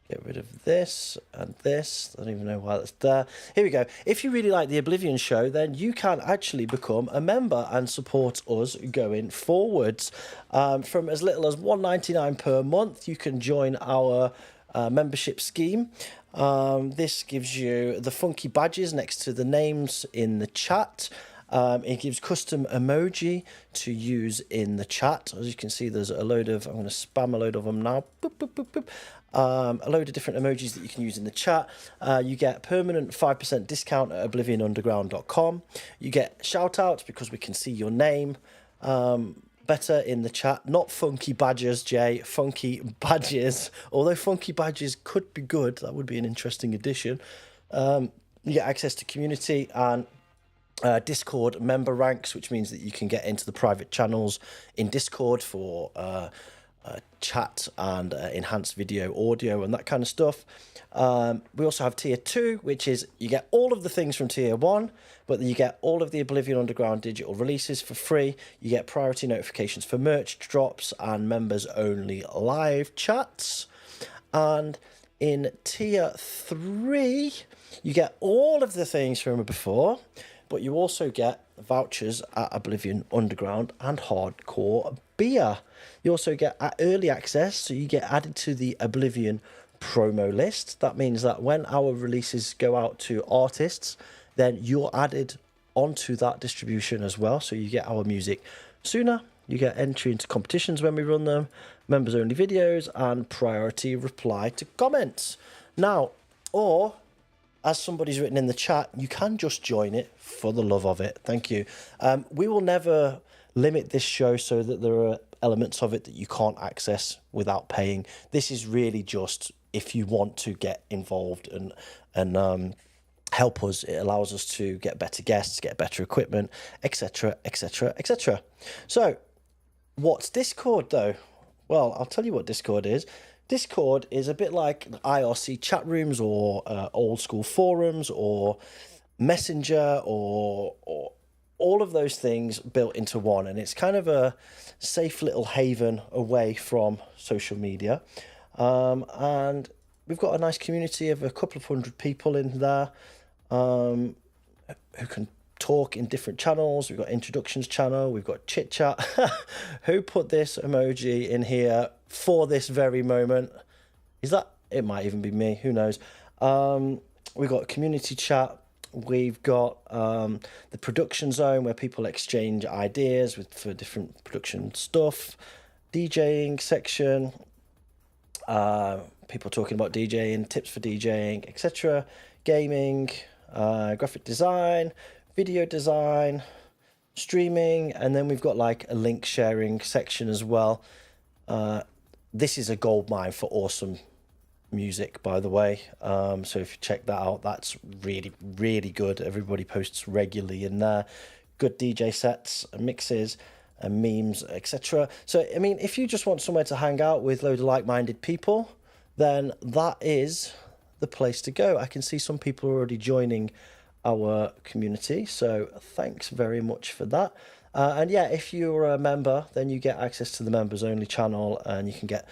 S1: get rid of this and this. I don't even know why that's there. Here we go. If you really like the Oblivion show, then you can actually become a member and support us going forwards. From as little as $1.99 per month, you can join our membership scheme. This gives you the funky badges next to the names in the chat. It gives custom emoji to use in the chat. As you can see, there's a load of, I'm going to spam a load of them now. Boop, boop, boop, boop. A load of different emojis that you can use in the chat. You get permanent 5% discount at oblivionunderground.com. You get shout outs because we can see your name better in the chat. Not funky badges, Jay. Funky badges. Although funky badges could be good. That would be an interesting addition. You get access to community and Discord member ranks, which means that you can get into the private channels in Discord for chat and enhanced video, audio, and that kind of stuff. We also have tier 2, which is you get all of the things from tier 1, but you get all of the Oblivion Underground digital releases for free. You get priority notifications for merch drops and members only live chats. And in tier 3, you get all of the things from before, but you also get vouchers at Oblivion Underground and hardcore beer. You also get early access, so you get added to the Oblivion promo list. That means that when our releases go out to artists, then you're added onto that distribution as well. So you get our music sooner, you get entry into competitions when we run them, members only videos, and priority reply to comments. Now, or as somebody's written in the chat, you can just join it for the love of it. Thank you. We will never limit this show so that there are elements of it that you can't access without paying. This is really just if you want to get involved and help us. It allows us to get better guests, get better equipment, etc., etc., etc. So, what's Discord though? Well, I'll tell you what Discord is. Discord is a bit like IRC chat rooms or old school forums or Messenger or all of those things built into one. And it's kind of a safe little haven away from social media. And we've got a nice community of a couple of hundred people in there who can talk in different channels. We've got introductions channel, we've got chit chat. Who put this emoji in here for this very moment? Is that, it might even be me, who knows. We've got community chat, we've got the production zone where people exchange ideas for different production stuff, DJing section, people talking about DJing, tips for DJing, etc. Gaming, graphic design, video design, streaming, and then we've got like a link sharing section as well. This is a goldmine for awesome music, by the way. So if you check that out, that's really, really good. Everybody posts regularly in there. Good DJ sets and mixes and memes, etc. So, I mean, if you just want somewhere to hang out with loads of like-minded people, then that is the place to go. I can see some people are already joining our community, so thanks very much for that. And yeah, if you're a member, then you get access to the members only channel, and you can get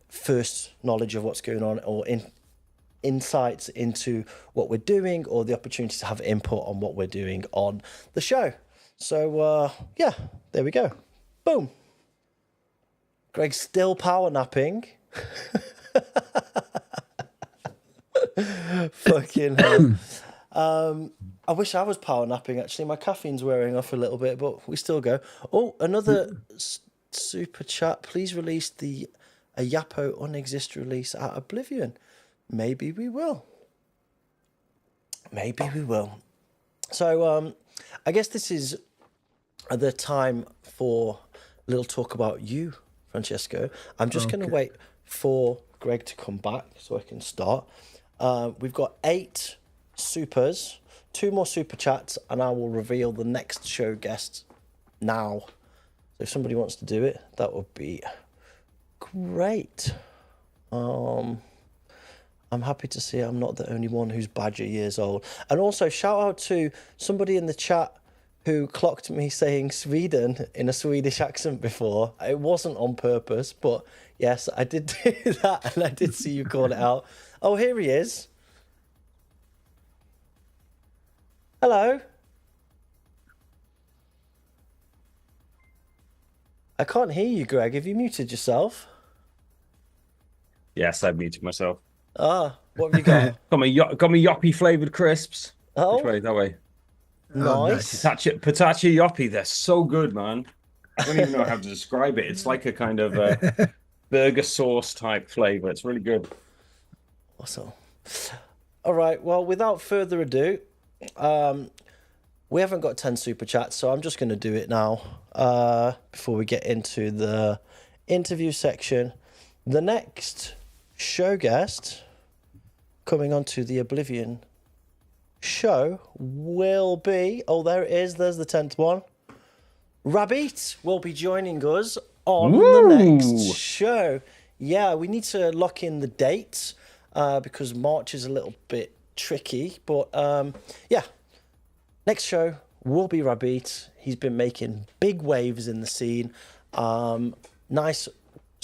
S1: first knowledge of what's going on, or insights into what we're doing, or the opportunity to have input on what we're doing on the show. So yeah, there we go. Boom. Greg's still power napping. Fucking hell. I wish I was power napping, actually. My caffeine's wearing off a little bit, but we still go. Oh, another super chat. Please release a JAPPO UNEXIST release at Oblivion. Maybe we will. Maybe we will. So I guess this is the time for a little talk about you, Francesco. I'm just going to wait for Greg to come back so I can start. We've got 8 supers, 2 more super chats, and I will reveal the next show guest now. So if somebody wants to do it, that would be great. I'm happy to see I'm not the only one who's Badger years old. And also shout out to somebody in the chat who clocked me saying Sweden in a Swedish accent before. It wasn't on purpose, but yes, I did do that, and I did see you call it out. Oh, here he is. Hello. I can't hear you, Greg. Have you muted yourself?
S2: Yes, I muted myself.
S1: Ah, what have you got?
S2: got me yoppy flavored crisps.
S1: Oh,
S2: Which way? That way.
S1: nice.
S2: Patachi yoppy. They're so good, man. I don't even know how to describe it. It's like a kind of burger sauce type flavor. It's really good.
S1: Awesome. All right. Well, without further ado, we haven't got 10 super chats, so I'm just going to do it now before we get into the interview section. The next show guest coming onto the Oblivion show will be... Oh, there it is. There's the 10th one. Rabbit will be joining us on the next show. Yeah, we need to lock in the dates because March is a little bit tricky. But yeah, next show will be Rabbit. He's been making big waves in the scene. Nice,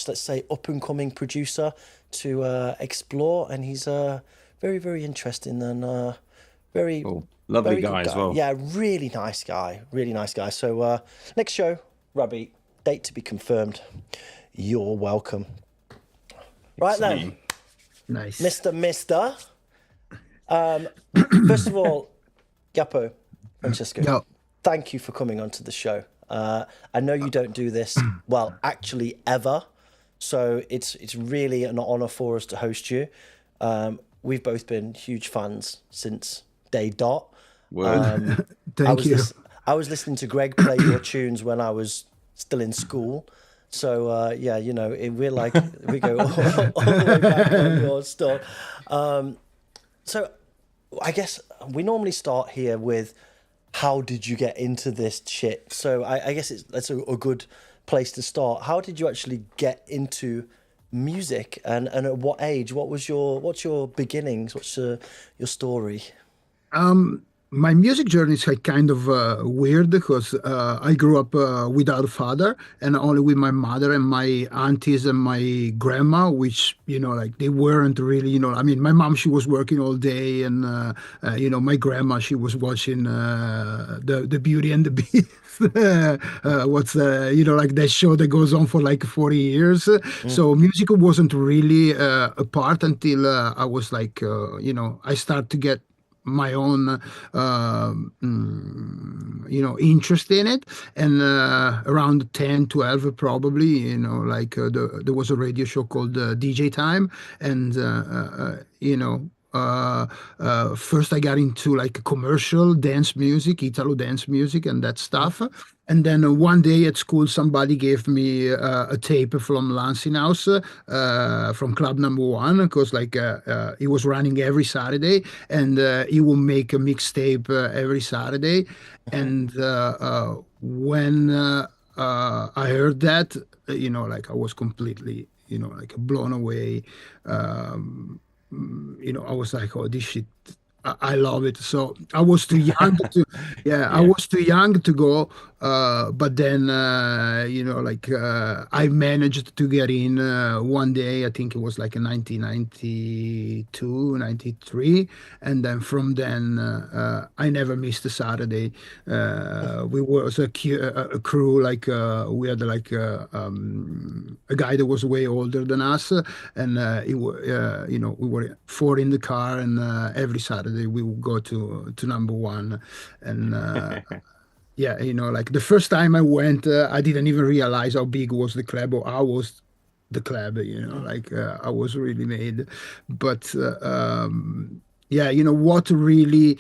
S1: let's say, up-and-coming producer to explore. And he's very, very interesting and very...
S2: Cool. Lovely guy as well.
S1: Yeah, really nice guy. Really nice guy. So next show, Rabbit, date to be confirmed. You're welcome. Right then.
S3: Nice.
S1: Mister. First of all, JAPPO, Francesco, thank you for coming onto the show. I know you don't do this, well, actually ever. So it's really an honor for us to host you. We've both been huge fans since day dot.
S3: Thank you.
S1: I was listening to Greg play your tunes when I was still in school. So, yeah, you know, we're like, we go all the way back on your stuff. So I guess we normally start here with how did you get into this shit? So I guess that's a good place to start. How did you actually get into music and at what age? What's your beginnings? What's your story?
S3: My music journey is like kind of weird because I grew up without a father and only with my mother and my aunties and my grandma, which, you know, like they weren't really, you know, I mean, my mom, she was working all day and, you know, my grandma, she was watching the Beauty and the Beast. You know, like that show that goes on for like 40 years. So music wasn't really a part until I was like, you know, I started to get my own you know, interest in it, and around 10 12 probably, you know, like there was a radio show called DJ Time, and you know, first I got into like commercial dance music, Italo dance music and that stuff. And then one day at school, somebody gave me a tape from Lancinhouse, from Club Number One, because like he was running every Saturday, and he will make a mixtape every Saturday. And when I heard that, you know, like I was completely, you know, like blown away. You know, I was like, oh, this shit, I love it. So I was too young to, I was too young to go. But then, you know, like I managed to get in one day. I think it was like in 1992, 93. And then from then, I never missed a Saturday. We were a crew, like we had like a guy that was way older than us. And, you know, we were 4 in the car, and every Saturday we would go to number one. And yeah, you know, like the first time I went, I didn't even realize how big was the club, or I was the club, you know, like I was really made. But yeah, you know, what really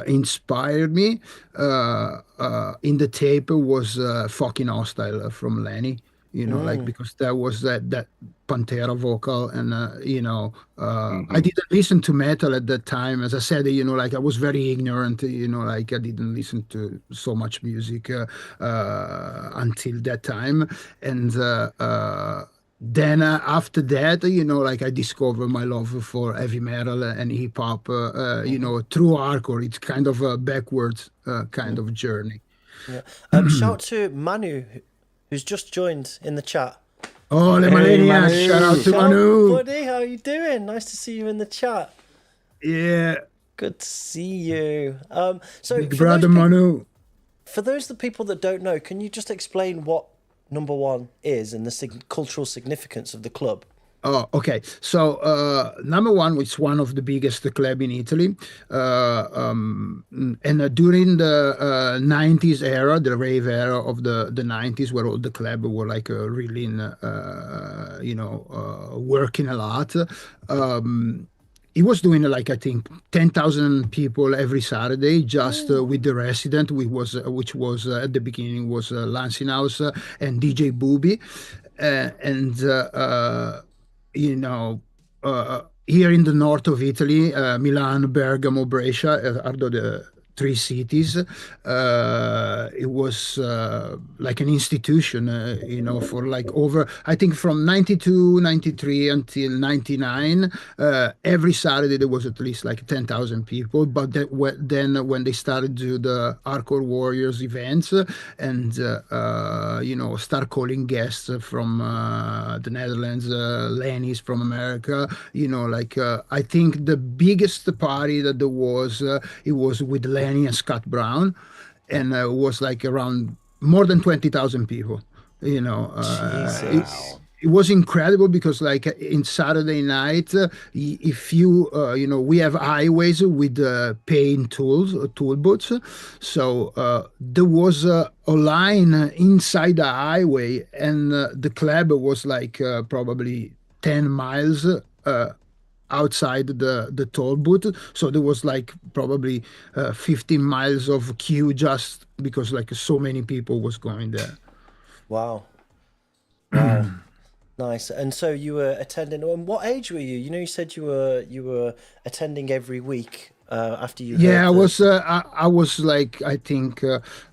S3: inspired me in the tape was Fucking Hostile from Lenny. You know, like, because that was that Pantera vocal, and you know, I didn't listen to metal at that time. As I said, you know, like I was very ignorant. You know, like I didn't listen to so much music until that time, and then after that, you know, like I discovered my love for heavy metal and hip hop. You know, through hardcore. It's kind of a backwards kind of journey.
S1: Yeah. Shout to Manu, who's just joined in the chat.
S3: Oh, Millenium! Shout out to Manu.
S1: Buddy, how you doing? Nice to see you in the chat.
S3: Yeah.
S1: Good to see you. So
S3: Big brother Manu.
S1: For those the people that don't know, can you just explain what number one is and the cultural significance of the club?
S3: Oh, okay. So number one, it's one of the biggest club in Italy, and during the 90s era, the rave era of the 90s, where all the club were like really, working a lot. He was doing like I think 10,000 people every Saturday just with the resident, which was at the beginning was Lancinhouse and DJ Booby, and. Here in the north of Italy, Milan, Bergamo, Brescia are the three cities. It was like an institution, for like over, I think from 92, 93 until 99, every Saturday there was at least like 10,000 people. But then when they started to do the Hardcore Warriors events and, start calling guests from the Netherlands, Lenny's from America, I think the biggest party that there was, it was with Lenny and Scott Brown, and it was like around more than 20,000 people. It was incredible because like in Saturday night, if you we have highways with paint tool booths, so there was a line inside the highway, and the club was like probably 10 miles outside the toll booth, so there was like probably 15 miles of queue just because like so many people was going there.
S1: Wow. Nice. And so you were attending, and what age were you? You said you were attending every week after you
S3: I was like, I think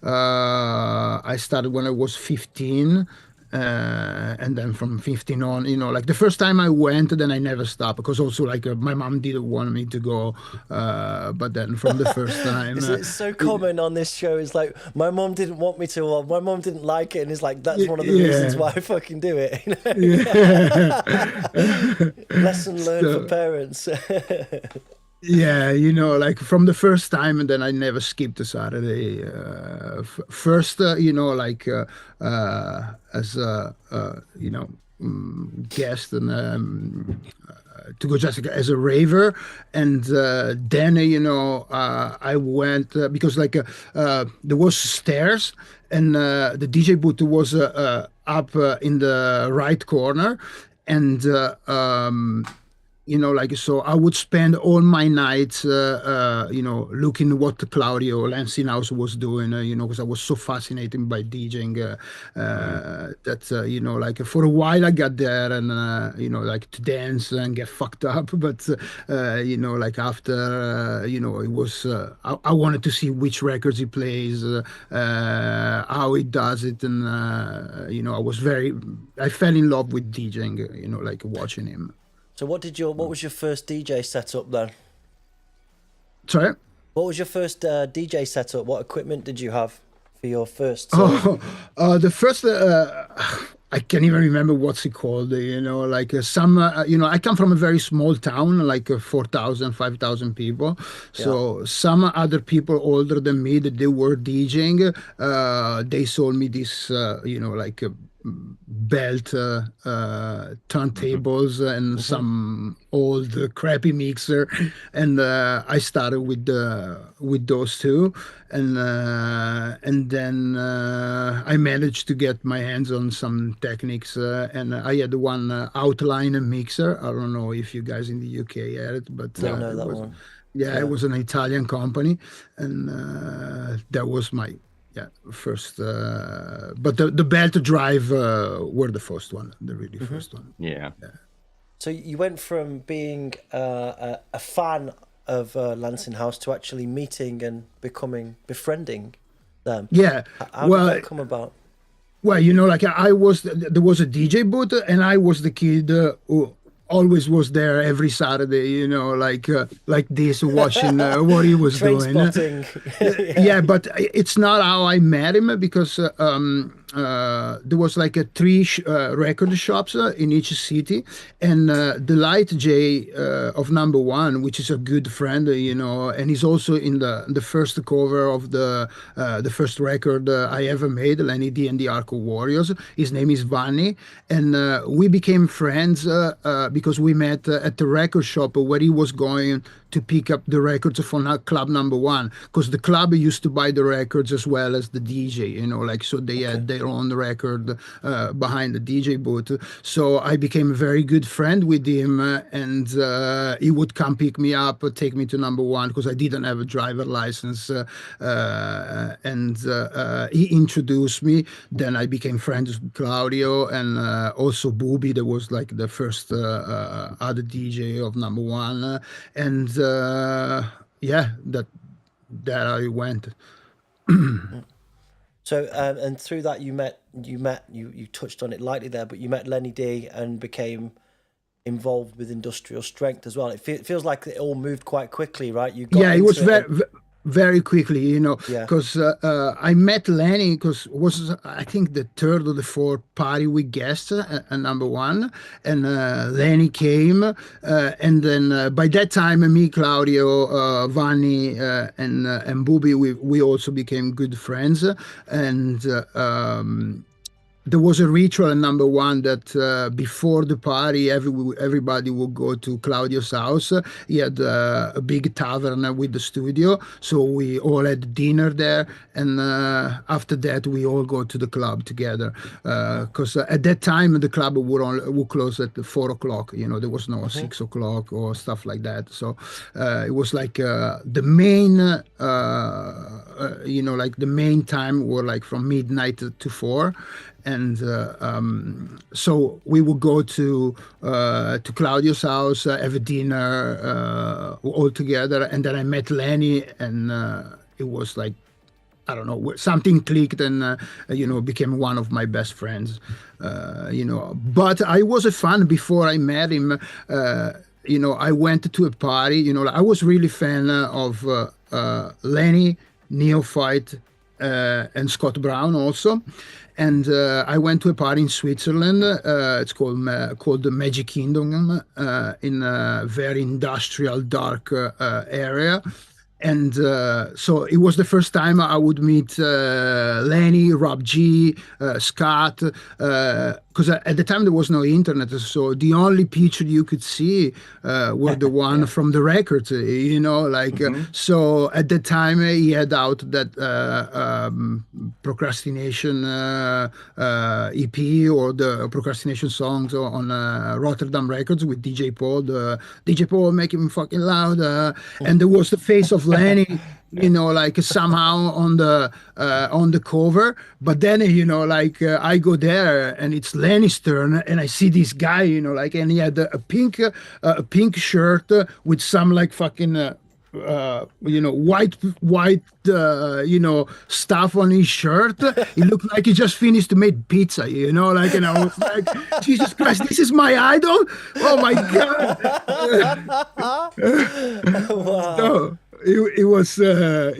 S3: I started when I was 15. And then from 15 on, like the first time I went, then I never stopped because also like my mom didn't want me to go. But then from the first time,
S1: it's so common on this show. It's like my mom didn't want me to, or my mom didn't like it, and it's like that's one of the reasons why I fucking do it. Lesson learned for parents.
S3: Yeah, like from the first time, and then I never skipped a Saturday. First, as a, guest and to go just as a raver, and then I went because like there was stairs, and the DJ booth was up in the right corner, and so I would spend all my nights, looking what Claudio Lancinhouse was doing, because I was so fascinated by DJing that, for a while I got there and, to dance and get fucked up. But, after, it was, I wanted to see which records he plays, how he does it. And, I fell in love with DJing, watching him.
S1: So what was your first DJ setup then?
S3: Sorry?
S1: What was your first DJ setup? What equipment did you have for your first?
S3: The first, I can't even remember what's it called, some, I come from a very small town, like 4,000, 5,000 people. So some other people older than me that they were DJing, they sold me this, belt turntables and some old crappy mixer, and I started with those two, and then I managed to get my hands on some Technics, and I had one outline mixer. I don't know if you guys in the UK had it, but
S1: don't know that one.
S3: Yeah, it was an Italian company, and that was my first, but the belt drive were the first one, the really first one.
S2: Yeah.
S1: So you went from being a fan of Lancinhouse to actually meeting and befriending them.
S3: Yeah.
S1: How did that come about?
S3: Well, there was a DJ booth, and I was the kid who always was there every Saturday, like this, watching what he was doing.
S1: Spotting.
S3: Yeah, but it's not how I met him, because there was like three record shops in each city, and the Light J of Number One, which is a good friend, and he's also in the first cover of the first record I ever made, Lenny D and the Arc of Warriors. His name is Vanni, and we became friends because we met at the record shop where he was going to pick up the records for Club Number One, because the club used to buy the records as well as the DJ, so they had their own record behind the DJ booth. So I became a very good friend with him, and he would come pick me up, take me to Number One, because I didn't have a driver license, and he introduced me. Then I became friends with Claudio, and also Booby, that was like the first other DJ of Number One, and that I went.
S1: So and through that you touched on it lightly there, but you met Lenny D and became involved with Industrial Strength as well. It feels like it all moved quite quickly, right? You got
S3: it was very quickly, because I met Lenny because was I think the third or the fourth party we guessed at Number One, and Lenny came, and then by that time me, Claudio, Vanni, and Booby, we also became good friends, and there was a ritual at Number One that before the party, everybody would go to Claudio's house. He had a big tavern with the studio, so we all had dinner there, and after that we all go to the club together. Because at that time the club would close at 4 o'clock. There was no 6 o'clock or stuff like that. So it was like the main, like the main time were like from midnight to 4. And so we would go to Claudio's house, have a dinner all together, and then I met Lenny, and it was like, I don't know, something clicked, and became one of my best friends. But I was a fan before I met him. I went to a party. I was really fan of Lenny, Neophyte, and Scott Brown also. And I went to a party in Switzerland. It's called the Magic Kingdom, in a very industrial, dark area. And so it was the first time I would meet Lenny, Rob G, Scott, because at the time there was no internet, so the only picture you could see were the one from the records, so at the time he had out that Procrastination EP, or the Procrastination songs on Rotterdam Records with DJ Paul, DJ Paul making me fucking loud, and there was the face of Lenny, somehow on the cover. But then, I go there and it's Lenny's turn, and I see this guy, and he had a pink shirt with some like fucking white stuff on his shirt. It looked like he just finished to make pizza, and I was like, Jesus Christ, this is my idol. Oh my God.
S1: Wow.
S3: So, it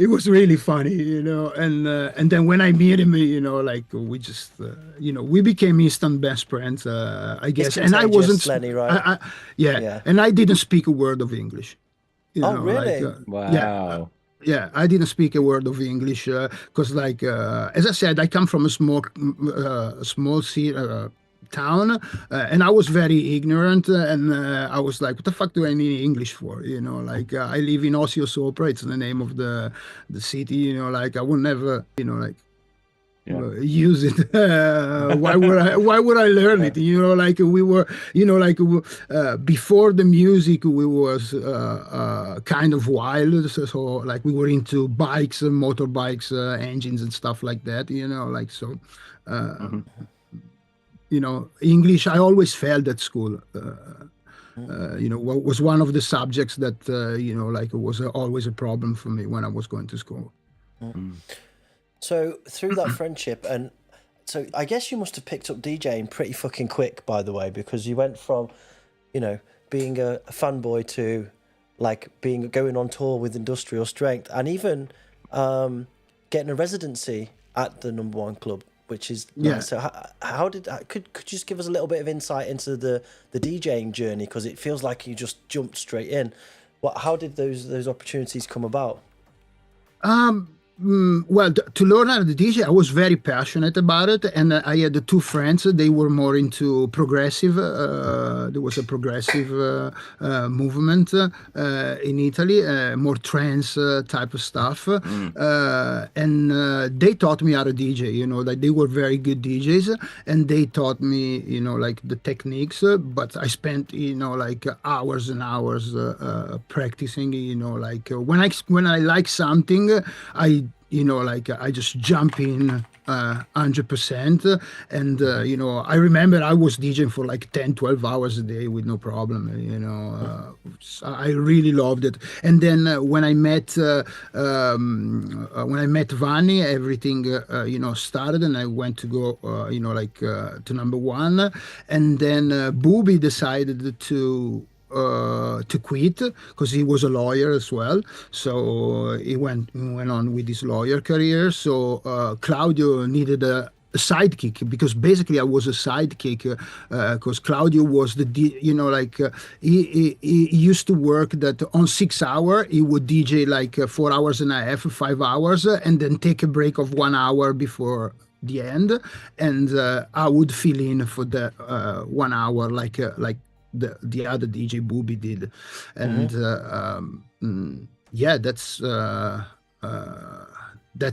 S3: was really funny, and then when I met him, we just we became instant best friends, I guess. And I wasn't
S1: Lenny, right?
S3: And I didn't speak a word of English.
S1: Really?
S2: Wow.
S3: Yeah, I didn't speak a word of English because, as I said, I come from a small town, and I was very ignorant, and I was like, what the fuck do I need English for? I live in Osio Sopra, it's the name of the city, I will never use it. Why would I learn it? We were before the music, we was kind of wild, so we were into bikes and motorbikes, engines and stuff like that, English, I always failed at school. Was one of the subjects that, was always a problem for me when I was going to school.
S1: So through that friendship, and so I guess you must have picked up DJing pretty fucking quick, by the way, because you went from, being a fanboy to going on tour with Industrial Strength, and even getting a residency at the Number One club which is nice. So how did could you just give us a little bit of insight into the DJing journey, because it feels like you just jumped straight in. How did those opportunities come about?
S3: Well, to learn how to DJ, I was very passionate about it, and I had two friends. They were more into progressive. There was a progressive movement in Italy, more trance type of stuff, and they taught me how to DJ. You know, like they were very good DJs, and they taught me, you know, like the techniques. But I spent, you know, like hours and hours practicing. You know, like when I like something, you know, like I just jump in 100%. And, you know, I remember I was DJing for like 10, 12 hours a day with no problem, you know. I really loved it. And then when I met Vanni, everything, you know, started, and I went to go, you know, like to number one. And then Booby decided to quit, because he was a lawyer as well, so he went on with his lawyer career. So Claudio needed a sidekick, because basically I was a sidekick, because Claudio was you know, like he used to work that on 6 hours he would DJ like 4 hours and a half, 5 hours, and then take a break of 1 hour before the end, and I would fill in for the 1 hour, like the other DJ Booby did. And yeah, that's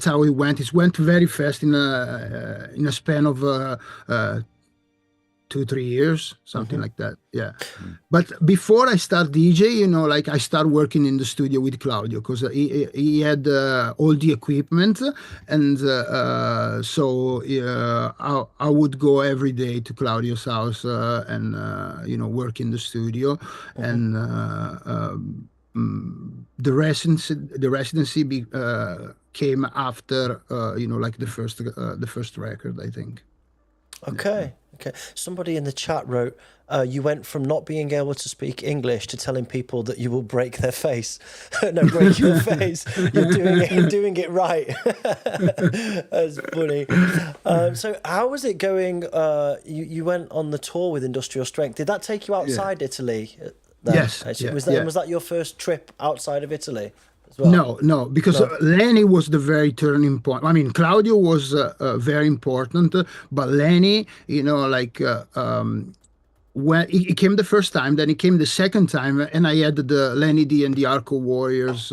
S3: how it went. It went very fast in a span of 2-3 years, something like that. Yeah. But before I start DJ, you know, like I start working in the studio with Claudio, because he had all the equipment, and so I would go every day to Claudio's house and you know, work in the studio. And the residency came after you know, like the first record, I think.
S1: Okay. Somebody in the chat wrote, you went from not being able to speak English to telling people that you will break their face. No, break your face. You're doing it right. That's funny. So how was it going? You went on the tour with Industrial Strength. Did that take you outside Italy? Then?
S3: Yes.
S1: Was that your first trip outside of Italy? Well?
S3: No, because Lenny was the very turning point. I mean, Claudio was very important, but Lenny, you know, like when he came the first time, then he came the second time, and I had the Lenny D and the Arco Warriors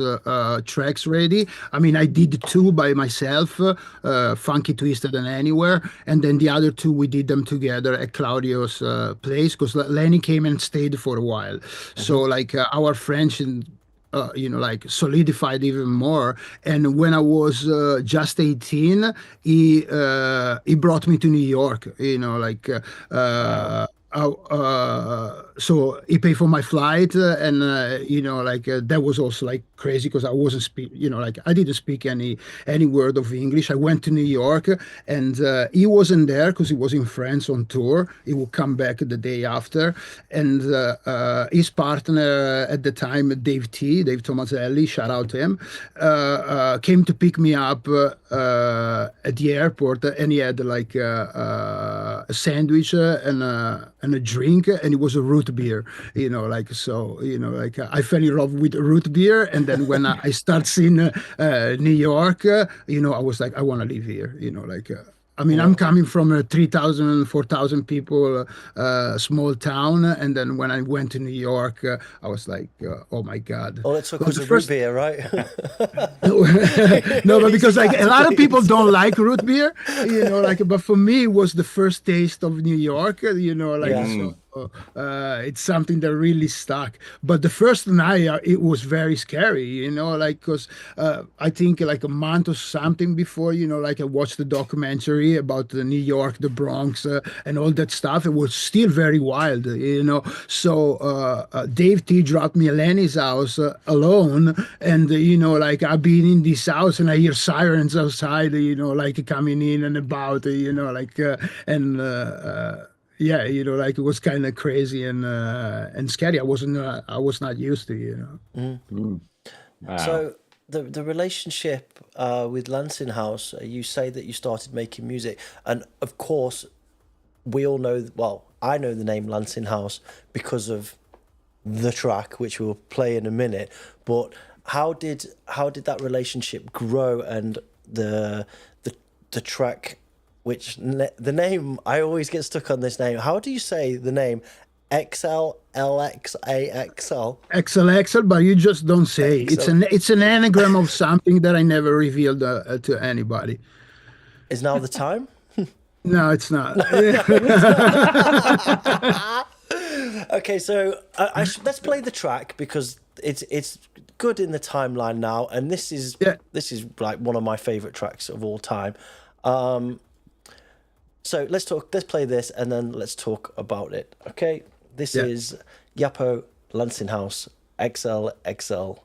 S3: tracks ready. I mean, I did 2 by myself, Funky, Twisted, and Anywhere, and then the other 2 we did them together at Claudio's place, because Lenny came and stayed for a while. So like our friendship, you know, like solidified even more. And when I was just 18, he brought me to New York, you know, like so he paid for my flight, and you know, like that was also like crazy, because I wasn't you know, like I didn't speak any word of English. I went to New York, and he wasn't there because he was in France on tour. He would come back the day after, and his partner at the time, Dave Tomaselli, shout out to him, came to pick me up at the airport, and he had like a sandwich and a drink, and it was a root beer, you know, like, so, you know, like I fell in love with root beer. And then when I start seeing New York, you know, I was like, I want to live here, you know, like, I mean, I'm coming from a 3,000, 4,000 people small town, and then when I went to New York, I was like, oh my God.
S1: All it took was a root beer, right?
S3: No, but because like a lot of people don't like root beer, you know, like, but for me, it was the first taste of New York, you know, like, so, it's something that really stuck. But the first night, it was very scary, you know, like, because I think like a month or something before, you know, like I watched the documentary about New York, the Bronx, and all that stuff. It was still very wild, you know. So Dave T dropped me at Lenny's house alone, and you know, like I've been in this house and I hear sirens outside, you know, like coming in and about, you know, like and yeah, you know, like it was kind of crazy and scary. I was not used to, you know.
S1: Wow. So the relationship with Lancinhouse. You say that you started making music, and of course, we all know. Well, I know the name Lancinhouse because of the track, which we'll play in a minute. But how did that relationship grow, and the track, which the name, I always get stuck on this name. How do you say the name? EXLXAXL.
S3: EXLXAXL, but you just don't say. It's an anagram of something that I never revealed to anybody.
S1: Is now the time?
S3: No, it's not.
S1: Okay, so let's play the track because it's good in the timeline now, and this is like one of my favorite tracks of all time. So let's play this, and then let's talk about it. Okay, this is JAPPO Lancinhouse EXLXAXL.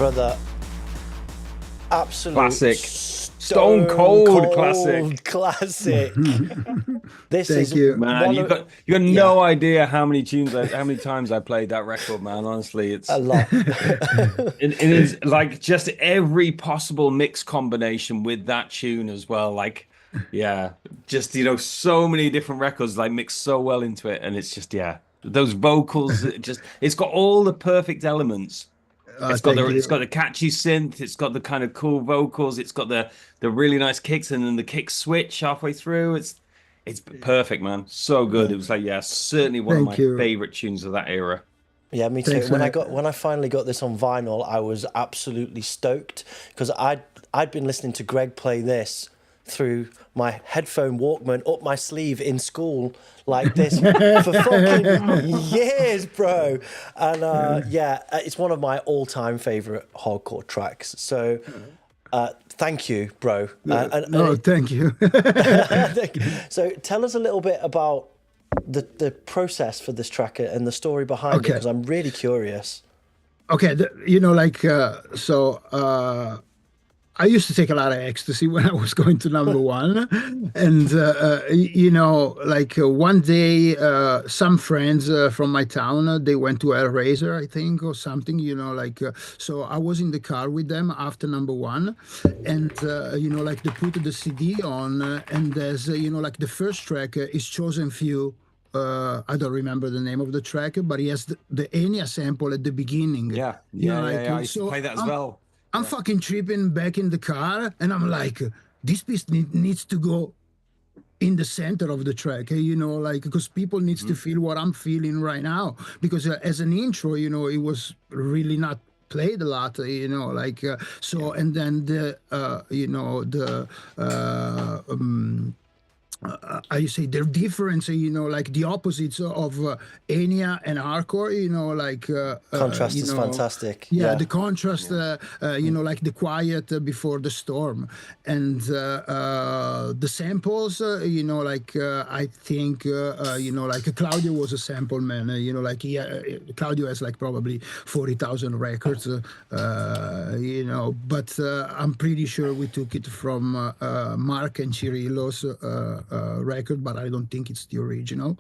S1: Brother, absolute
S2: classic. Stone cold
S1: classic. This
S3: Thank
S1: is
S3: you.
S2: Man, you got no idea how many times I played that record, man. Honestly, it's
S1: a lot.
S2: it is like just every possible mix combination with that tune as well. Like, yeah, just so many different records like mix so well into it, and it's just those vocals. It's got all the perfect elements. It's got the catchy synth. It's got the kind of cool vocals. It's got the really nice kicks, and then the kick switch halfway through. It's perfect, man. So good. It was like, certainly one of my favorite tunes of that era.
S1: Yeah, me too. When I finally got this on vinyl, I was absolutely stoked because I'd been listening to Greg play this through my headphone Walkman up my sleeve in school like this for fucking years, bro. And it's one of my all-time favorite hardcore tracks. So thank you, bro.
S3: Thank you.
S1: So tell us a little bit about the process for this track and the story behind it, because I'm really curious.
S3: Okay, I used to take a lot of ecstasy when I was going to number one. And, one day, some friends from my town, they went to Hellraiser, I think, or something, so I was in the car with them after number one. And, they put the CD on, and there's, the first track is Chosen Few. I don't remember the name of the track, but he has the Enya sample at the beginning.
S2: I used to play that as well.
S3: I'm fucking tripping back in the car, and I'm like, this piece needs to go in the center of the track, because people needs to feel what I'm feeling right now. Because as an intro, it was really not played a lot, and then I say the difference, the opposites of Enya and hardcore,
S1: contrast is fantastic.
S3: The contrast, the quiet before the storm, and the samples, I think, Claudio was a sample man, Claudio has probably 40,000 records, but I'm pretty sure we took it from Mark and Cirillo's record, but I don't think it's the original.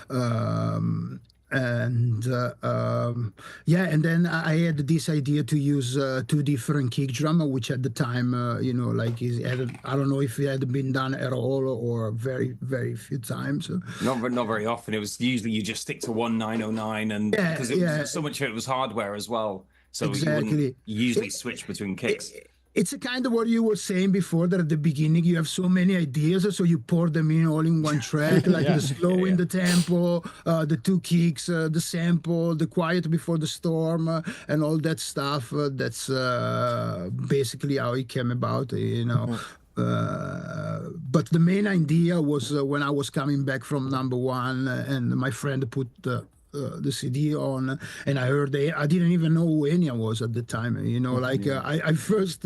S3: And then I had this idea to use two different kick drum, which at the time, I don't know if it had been done at all or very, very few times.
S2: Not very often. It was usually you just stick to 1909, and because so much of it was hardware as well, so you wouldn't usually switch between kicks.
S3: It's a kind of what you were saying before, that at the beginning you have so many ideas, so you pour them in all in one track, the slow in the tempo, the two kicks, the sample, the quiet before the storm, and all that stuff. That's basically how it came about, But the main idea was when I was coming back from number one, and my friend put the CD on, and I heard I didn't even know who Enya was at the time. I first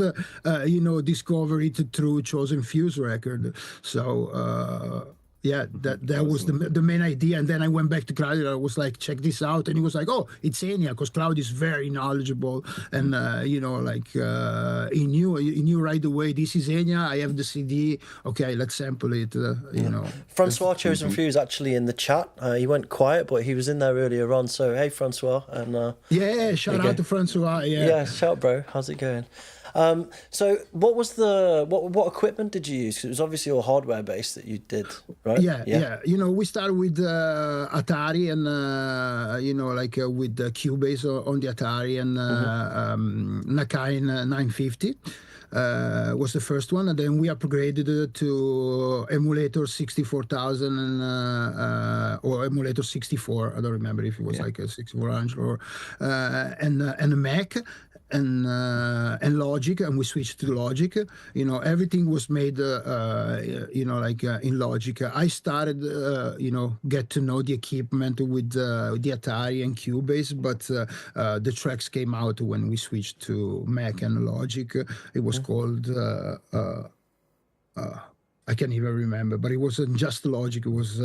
S3: discovered it through Chosen Few's record. So that was the main idea. And then I went back to Claudio. I was like, check this out, and he was like, oh, it's Enya, because Claudio is very knowledgeable, and he knew right away, this is Enya. I have the CD. Okay, let's sample it.
S1: Francois Chosen Few is actually in the chat. He went quiet, but he was in there earlier on. So hey, Francois, and
S3: shout out to Francois.
S1: Shout, bro. How's it going? So what was what equipment did you use? 'Cause it was obviously all hardware based that you did, right?
S3: Yeah. We started with Atari, and with the Cubase on the Atari, and Nakai 950 was the first one, and then we upgraded to emulator 64,000 or emulator 64. I don't remember if it was like a 6400 or and a Mac. And Logic, and we switched to Logic. Everything was made, in Logic. I started, get to know the equipment with the Atari and Cubase, but the tracks came out when we switched to Mac and Logic. It was called. I can't even remember, but it wasn't just Logic. It was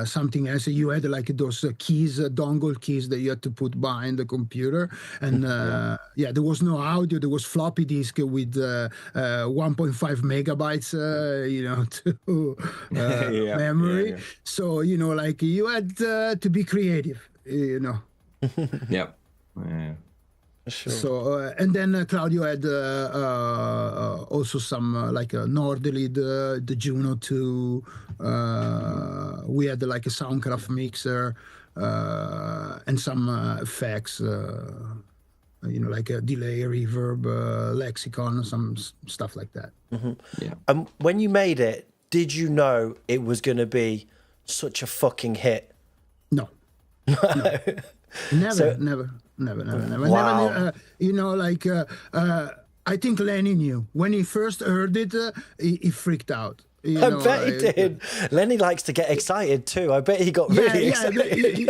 S3: something else. You had those keys, dongle keys that you had to put behind the computer. And there was no audio. There was floppy disk with 1.5 megabytes, memory.
S2: Yeah.
S3: So, you had to be creative,
S2: Yeah. Yeah.
S3: Sure. So and then Claudio had also some Norderly, the Juno 2. We had a Soundcraft mixer and some effects, like a delay, reverb, lexicon, some stuff like that.
S1: When you made it, did you know it was going to be such a fucking hit?
S3: No. Never.
S1: Wow.
S3: You know, like I think Lenny knew when he first heard it. He freaked out. You know,
S1: I bet he did. Lenny likes to get excited too. I bet he got really excited.
S3: You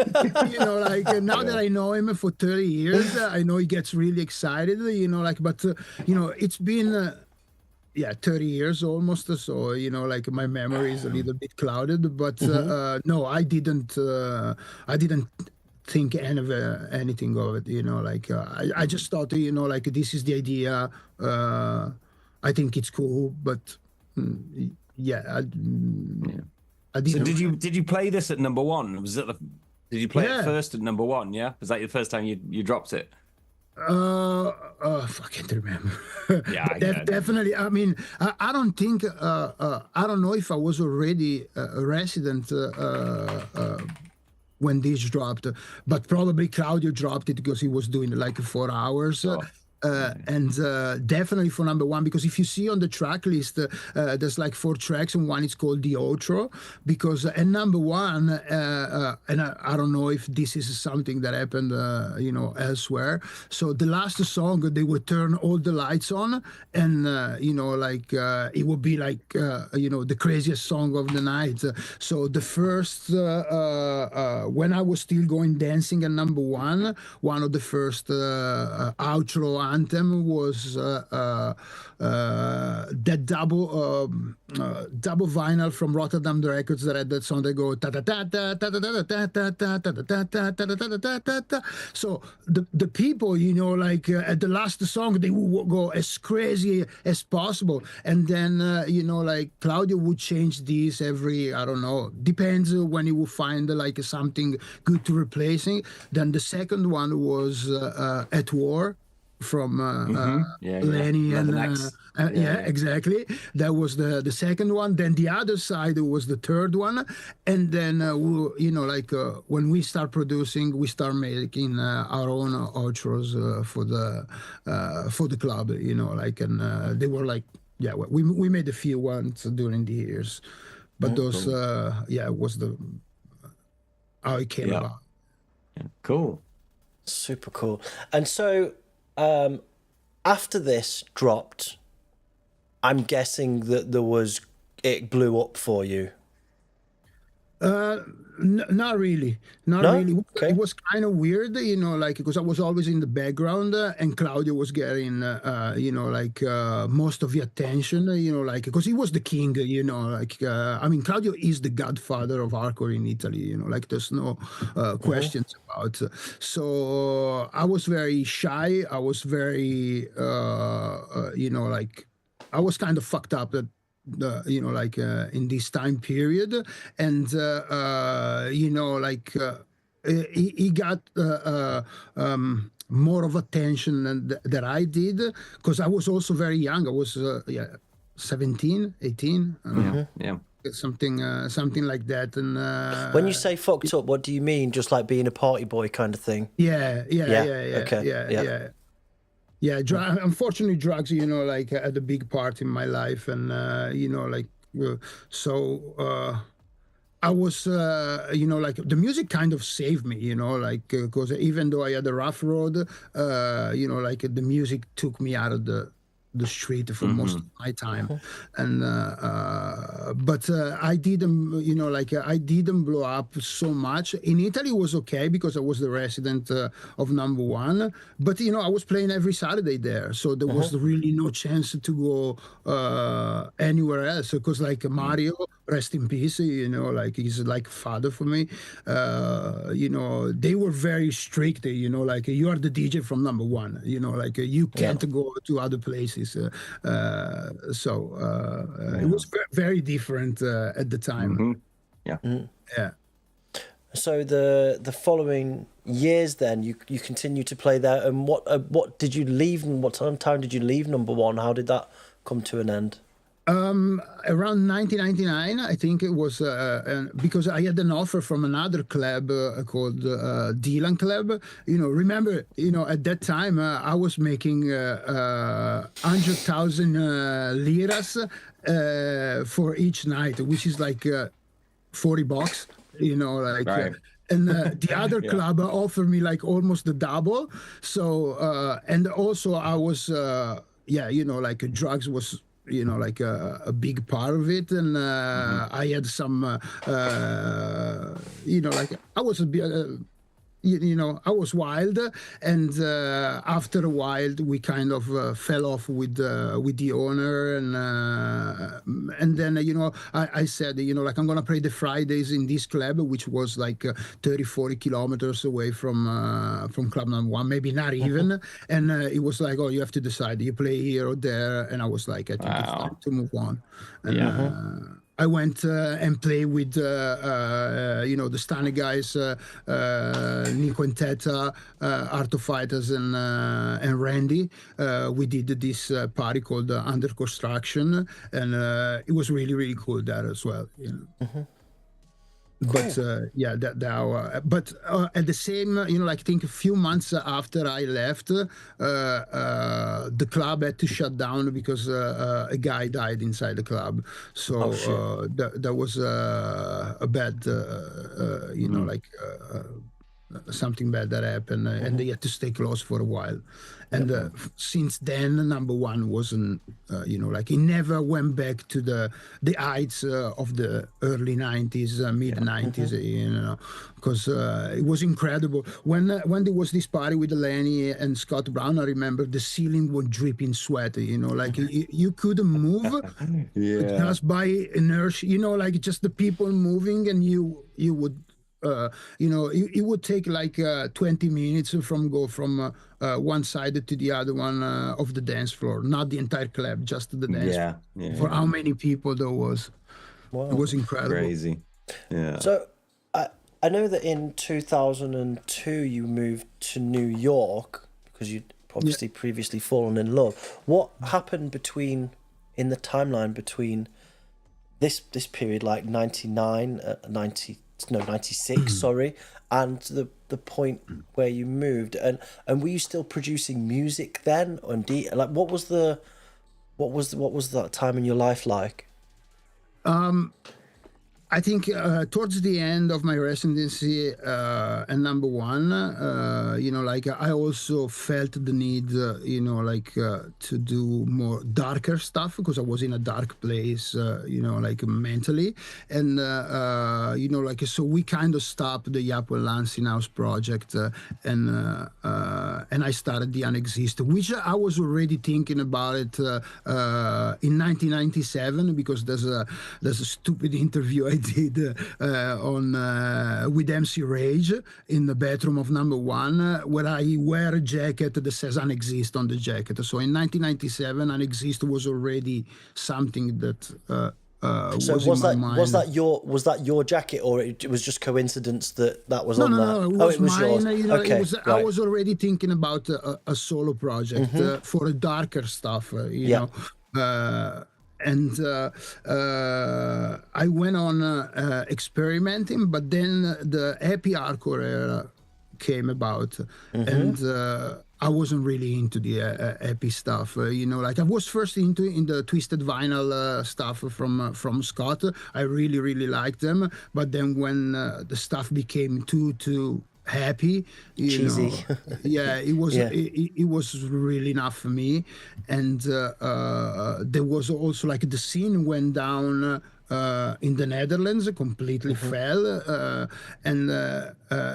S3: know, like now that I know him for 30 years, I know he gets really excited. You know, like, but you know, it's been 30 years almost. So you know, like my memory is a little bit clouded. But no, I didn't think anything of it. You know, like I just thought, you know, like this is the idea. I think it's cool, but. I didn't.
S2: So did you play this at number one? Was it did you play it first at number one? Yeah, was that your first time you dropped it?
S3: I can't remember.
S2: Yeah,
S3: definitely. I mean, I don't think. I don't know if I was already a resident when this dropped, but probably Claudio dropped it because he was doing like 4 hours.
S2: Oh.
S3: And definitely for number one, because if you see on the track list, there's like 4 tracks, and one is called the outro. Because at number one, and I don't know if this is something that happened, you know, elsewhere. So the last song, they would turn all the lights on, and you know, like it would be like you know, the craziest song of the night. So the first, when I was still going dancing at number one of the first outro anthem was that double vinyl from Rotterdam Records that had that song that go ta ta ta ta ta ta ta ta ta ta ta ta ta ta. So the people, you know, like at the last song, they would go as crazy as possible, and then you know, like Claudio would change these every, I don't know, depends when he would find like something good to replacing. Then the second one was At War from Lenny and exactly. That was the second one. Then the other side was the third one, and then you know, like when we start producing, we start making our own outros for the club. You know, like, and they were like, we made a few ones during the years, but those was the how it came about.
S2: Yeah, cool,
S1: super cool. And so. After this dropped, I'm guessing that it blew up for you.
S3: Not really.
S1: Okay.
S3: It was kind of weird, you know, like, because I was always in the background, and Claudio was getting, you know, like most of the attention, you know, like, because he was the king, you know, like, I mean, Claudio is the godfather of hardcore in Italy, you know, like, there's no questions about. So I was very shy. I was very, you know, like, I was kind of fucked up that. You know, like in this time period, and you know, like he got more of attention that I did, because I was also very young. I was 17, 18. Something like that. And
S1: when you say fucked up, what do you mean? Just like being a party boy kind of thing?
S3: Yeah. Unfortunately, drugs, you know, like had a big part in my life, and you know, like so I was, you know, like the music kind of saved me, you know, like because even though I had a rough road, you know, like the music took me out of the street for most of my time, and but I didn't, you know, like I didn't blow up so much. In Italy it was okay because I was the resident of number one, but you know, I was playing every Saturday there, so there was really no chance to go anywhere else, because like Mario, rest in peace, you know, like he's like father for me, you know, they were very strict, you know, like you are the DJ from number one, you know, like you can't go to other places. So it was very different at the time.
S1: So the following years, then you continue to play there, and what did you leave, and what time did you leave number one? How did that come to an end?
S3: Around 1999, I think it was, because I had an offer from another club called Dylan Club. You know, remember, you know, at that time I was making 100,000 liras for each night, which is like $40, you know, like.
S2: Right.
S3: And the other club offered me like almost the double. So and also I was you know, like drugs was, you know, like a big part of it, and I had some you know, like I was a bit you know, I was wild, and after a while we kind of fell off with the owner, and then you know, I said, you know, like I'm gonna play the Fridays in this club, which was like 30-40 kilometers away from club number one, maybe not even, and it was like, oh, you have to decide, you play here or there, and I was like, I think it's time to move on, and I went and played with, you know, the Stunner guys, Nico and Teta, Art of Fighters, and Randy. We did this party called Under Construction, and it was really, really cool there as well. You know. But yeah, but at the same, you know, like I think a few months after I left, the club had to shut down because a guy died inside the club. So that was a bad, you know, like something bad that happened, and they had to stay closed for a while. And since then, number one wasn't, you know, like he never went back to the heights of the early 90s, mid 90s, you know, because it was incredible. When there was this party with Lenny and Scott Brown, I remember the ceiling was dripping sweat, you know, like you couldn't move just by inertia, you know, like just the people moving, and you would, you know, it would take like 20 minutes from one side to the other one of the dance floor, not the entire club, just the dance floor. For how many people there was. Wow. It was incredible.
S2: Crazy. Yeah.
S1: So I know that in 2002 you moved to New York because you'd obviously previously fallen in love. What happened in the timeline between this period, like 96, sorry, and the point where you moved, and were you still producing music then? And like what was that time in your life like?
S3: I think towards the end of my residency and number one, you know, like I also felt the need, you know, like to do more darker stuff because I was in a dark place, you know, like mentally. And, you know, like, so we kind of stopped the JAPPO Lancinhouse project and I started the UNEXIST, which I was already thinking about it in 1997 because there's a stupid interview I did with MC Rage in the bedroom of number one, where I wear a jacket that says UNEXIST on the jacket. So in 1997, UNEXIST was already something that was in my mind.
S1: Was that your jacket, or it was just coincidence that was on that?
S3: No, it was mine.
S1: Yours.
S3: You know,
S1: okay,
S3: I was already thinking about a solo project for a darker stuff. You know. And I went on experimenting, but then the happy hardcore era came about, and I wasn't really into the happy stuff. You know, like I was first in the twisted vinyl stuff from Scott. I really liked them, but then when the stuff became too happy, cheesy, it was really enough for me. And there was also like the scene went down in the Netherlands, completely fell, and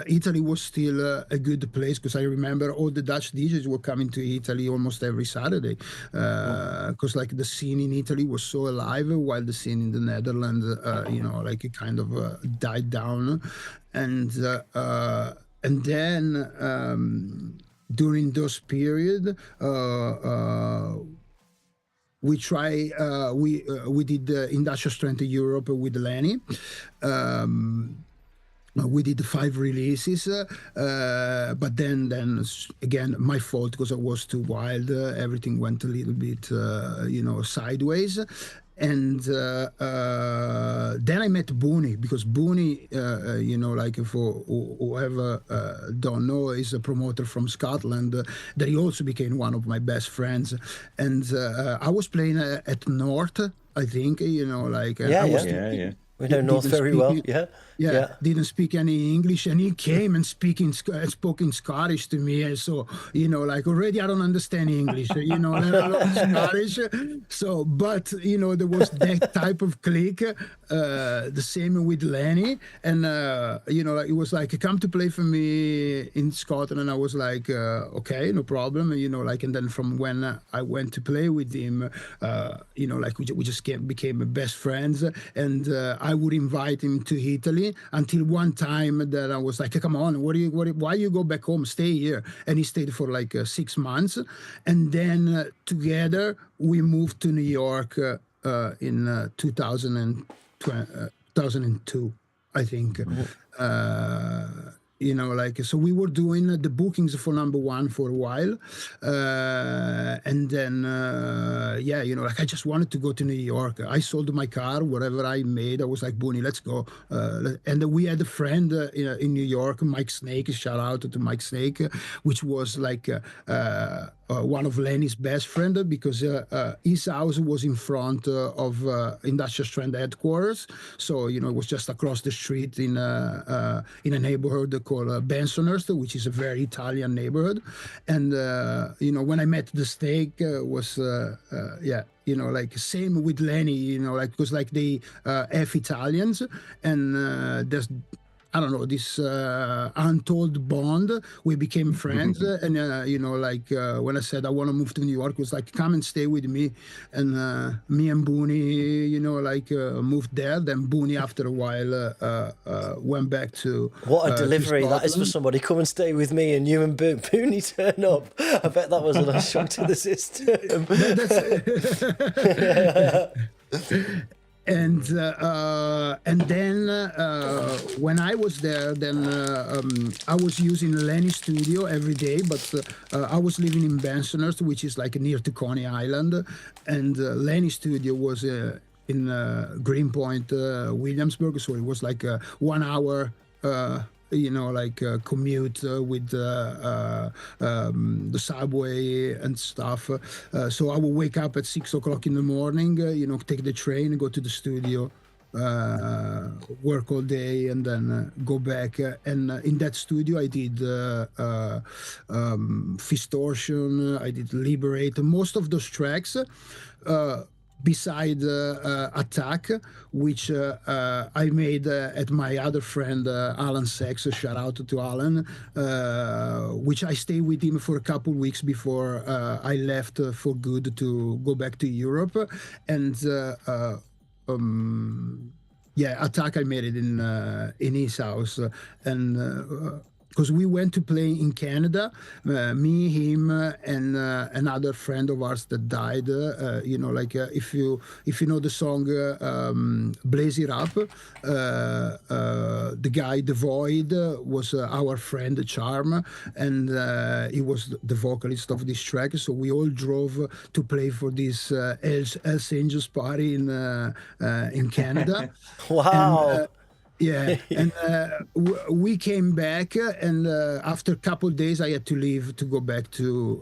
S3: Italy was still a good place because I remember all the Dutch DJs were coming to Italy almost every Saturday because like the scene in Italy was so alive while the scene in the Netherlands you know, like it kind of died down. And then during those period we did Industrial Strength Europe with Lenny. We did 5 releases, but then again, my fault because I was too wild. Everything went a little bit, you know, sideways. And then I met Booney, because Booney, you know, like for whoever don't know, is a promoter from Scotland that he also became one of my best friends. And I was playing at North I think, you know, like
S1: Yeah,
S3: I was
S2: yeah.
S1: We know North very well. Yeah.
S3: Didn't speak any English, and he came and spoke in Scottish to me. And so, you know, like already I don't understand English, you know, let alone Scottish. So, but you know, there was that type of click. The same with Lenny, and you know, like, it was like, come to play for me in Scotland, and I was like, okay, no problem, you know, like, and then from when I went to play with him, you know, like we just became best friends, and I would invite him to Italy until one time that I was like, come on, why you go back home? Stay here. And he stayed for like 6 months. And then together we moved to New York in 2002, I think. You know, like, so we were doing the bookings for number one for a while. And then, yeah, you know, like I just wanted to go to New York. I sold my car, whatever I made. I was like, Booney, let's go. And we had a friend in New York, Mike Snake, shout out to Mike Snake, which was like one of Lenny's best friend, because his house was in front of Industrial Strength headquarters. So, you know, it was just across the street in a neighborhood called Bensonhurst, which is a very Italian neighborhood. And, you know, when I met the Snake, was, yeah, you know, like same with Lenny, you know, like, because like they F Italians, and there's, I don't know, this untold bond. We became friends, and you know, like when I said I want to move to New York, it was like, come and stay with me, and me and Booney, you know, like moved there. Then Booney, after a while, went back to.
S1: What a delivery that is for somebody! Come and stay with me, and you and Booney turn up. I bet that was a nice shock to the system. And then when I was there, then I was using Lenny studio every day, but I was living in Bensonhurst, which is like near to Coney Island, and Lenny studio was in Greenpoint, Williamsburg, so it was like 1 hour. You know, like commute with the subway and stuff. So I would wake up at 6 o'clock in the morning, you know, take the train, go to the studio, work all day, and then go back. And in that studio, I did Fistortion, I did Liberate. Most of those tracks, beside Attack, which I made at my other friend Alan Sex, shout out to Alan, which I stayed with him for a couple weeks before I left for good to go back to Europe. And yeah, Attack, I made it in his house, and because we went to play in Canada, me, him, and another friend of ours that died. You know, like if you know the song "Blaze It Up," the guy, The Void, was our friend Charm, and he was the vocalist of this track. So we all drove to play for this Hells Angels party in Canada. Wow.
S3: And, yeah, and we came back, and after a couple of days, I had to leave to go back to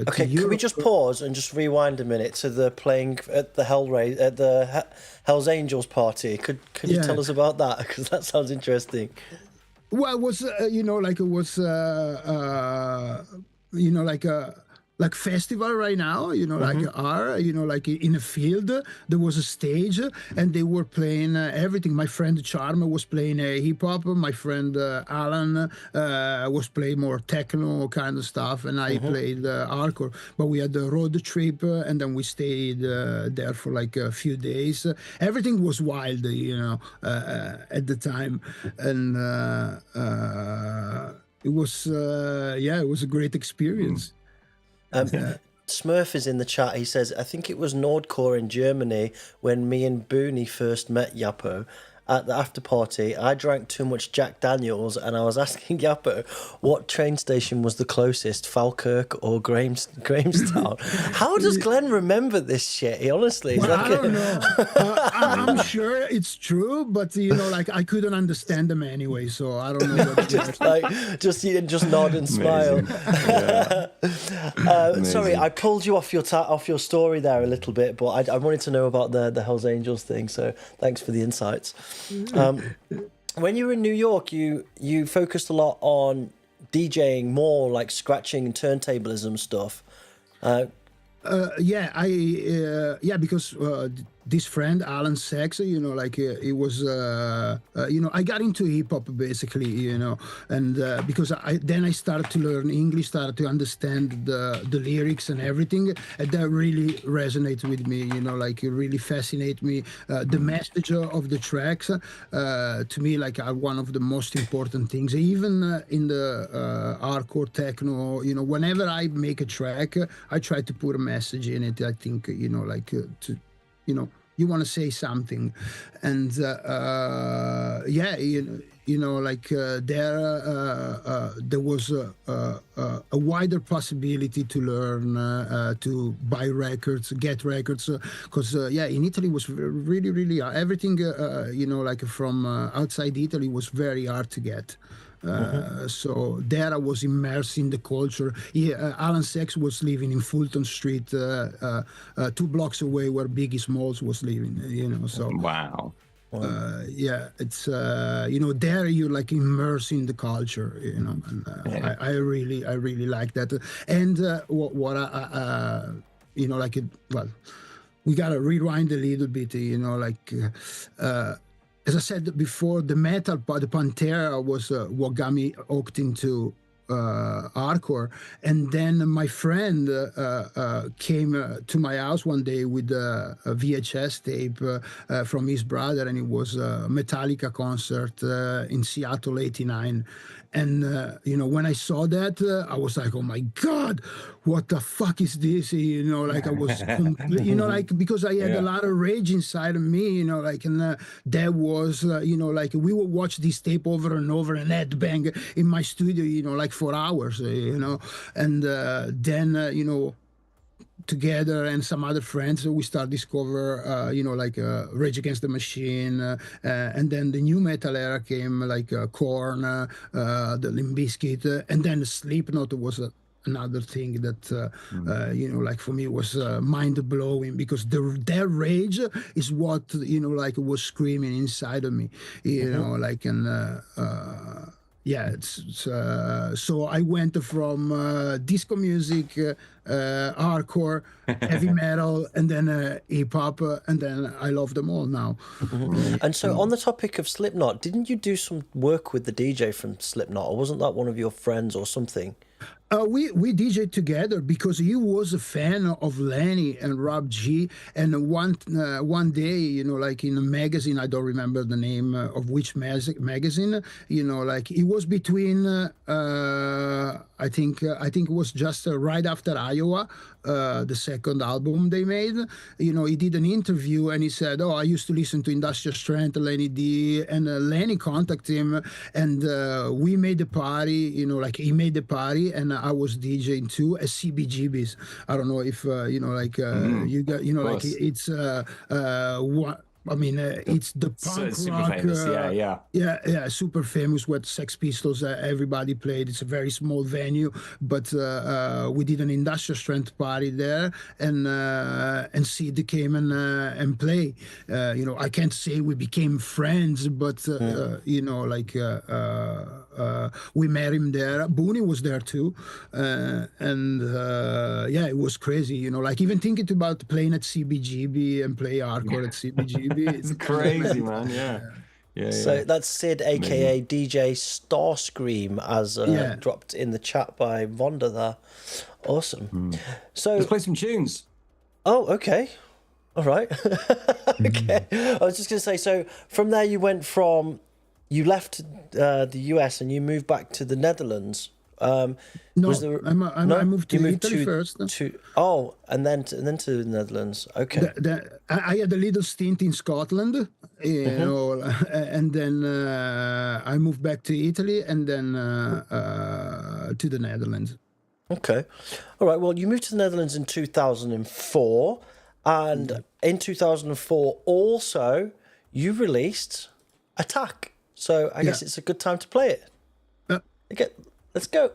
S1: Okay,
S3: Europe.
S1: can we just pause and just rewind a minute to the playing at the Hell's Angels party? Could you tell us about that? Because that sounds interesting.
S3: Well, it was you know, like it was you know, like festival right now, you know, like you know, like in a field, there was a stage, and they were playing everything. My friend Charm was playing hip hop. My friend Alan was playing more techno kind of stuff, and I played hardcore. But we had a road trip, and then we stayed there for like a few days. Everything was wild, you know, at the time, and it was yeah, it was a great experience.
S1: Smurf is in the chat. He says, I think it was Nordcore in Germany when me and Booney first met JAPPO. at the after party, I drank too much Jack Daniels, and I was asking Yappo what train station was the closest, Falkirk or Grahamstown. How does Glenn remember this shit? He honestly,
S3: well, I don't know. I'm sure it's true, but I couldn't understand them anyway, so I don't know. What
S1: just nod and smile. Sorry, I pulled you off your story there a little bit, but I wanted to know about the Hells Angels thing. So thanks for the insights. When you were in New York, you focused a lot on DJing, more like scratching and turntablism stuff.
S3: Because this friend Alan Sachs, it was I got into hip hop basically, and because I started to learn English, started to understand the lyrics and everything, and that really resonated with me, it really fascinated me. The message of the tracks to me are one of the most important things, even in the hardcore techno. Whenever I make a track, I try to put a message in it. I think you want to say something, and there was a wider possibility to learn, to buy records, get records, because in Italy was really, really everything from outside Italy was very hard to get. So there I was immersed in the culture. Alan Sachs was living in Fulton Street, 2 blocks away where Biggie Smalls was living. So
S2: wow.
S3: It's there you're immersed in the culture. And I really like that. And we gotta rewind a little bit. As I said before, the metal part, the Pantera was what got me hooked into hardcore. And then my friend came to my house one day with a VHS tape from his brother, and it was a Metallica concert in Seattle, 89. And, when I saw that, I was like, oh my God, what the fuck is this? I was, because I had a lot of rage inside of me, and there was, we would watch this tape over and over and headbang in my studio, for hours, and then, together and some other friends, we start discover Rage Against the Machine, and then the new metal era came, Korn, the Limp Bizkit, and then Slipknot was another thing that for me was mind-blowing, because their rage is what was screaming inside of me, so I went from disco music, hardcore, heavy metal, and then hip hop, and then I love them all now.
S1: And so, on the topic of Slipknot, didn't you do some work with the DJ from Slipknot, or wasn't that one of your friends or something?
S3: We DJed together because he was a fan of Lenny and Rob G. And one day, in a magazine, I don't remember the name of which magazine, it was between, I think it was just right after Iowa, the second album they made. He did an interview and he said, I used to listen to Industrial Strength, Lenny D, and Lenny contacted him, and we made the party, he made the party, and I was DJing too at CBGB's. I don't know if you got, it's what. I mean, it's the punk
S2: super
S3: rock,
S2: famous.
S3: Super famous with Sex Pistols. Everybody played. It's a very small venue, but we did an Industrial Strength party there, and Sid came and play. I can't say we became friends, but we met him there. Booney was there too, and it was crazy. Even thinking about playing at CBGB and play hardcore at CBGB.
S2: It's crazy, man. Yeah.
S1: So that's Sid, aka DJ Starscream, as dropped in the chat by Vonda there. Awesome. So
S2: let's play some tunes.
S1: Oh, okay. All right. Okay. I was just going to say, so from there you left the US and you moved back to the Netherlands.
S3: No,
S1: was there,
S3: I moved to Italy first.
S1: And then to the Netherlands. Okay.
S3: I had a little stint in Scotland, you know, and then I moved back to Italy, and then to the Netherlands.
S1: Okay. All right. Well, you moved to the Netherlands in 2004, and in 2004 also you released Attack. So I guess it's a good time to play it. Okay, let's go.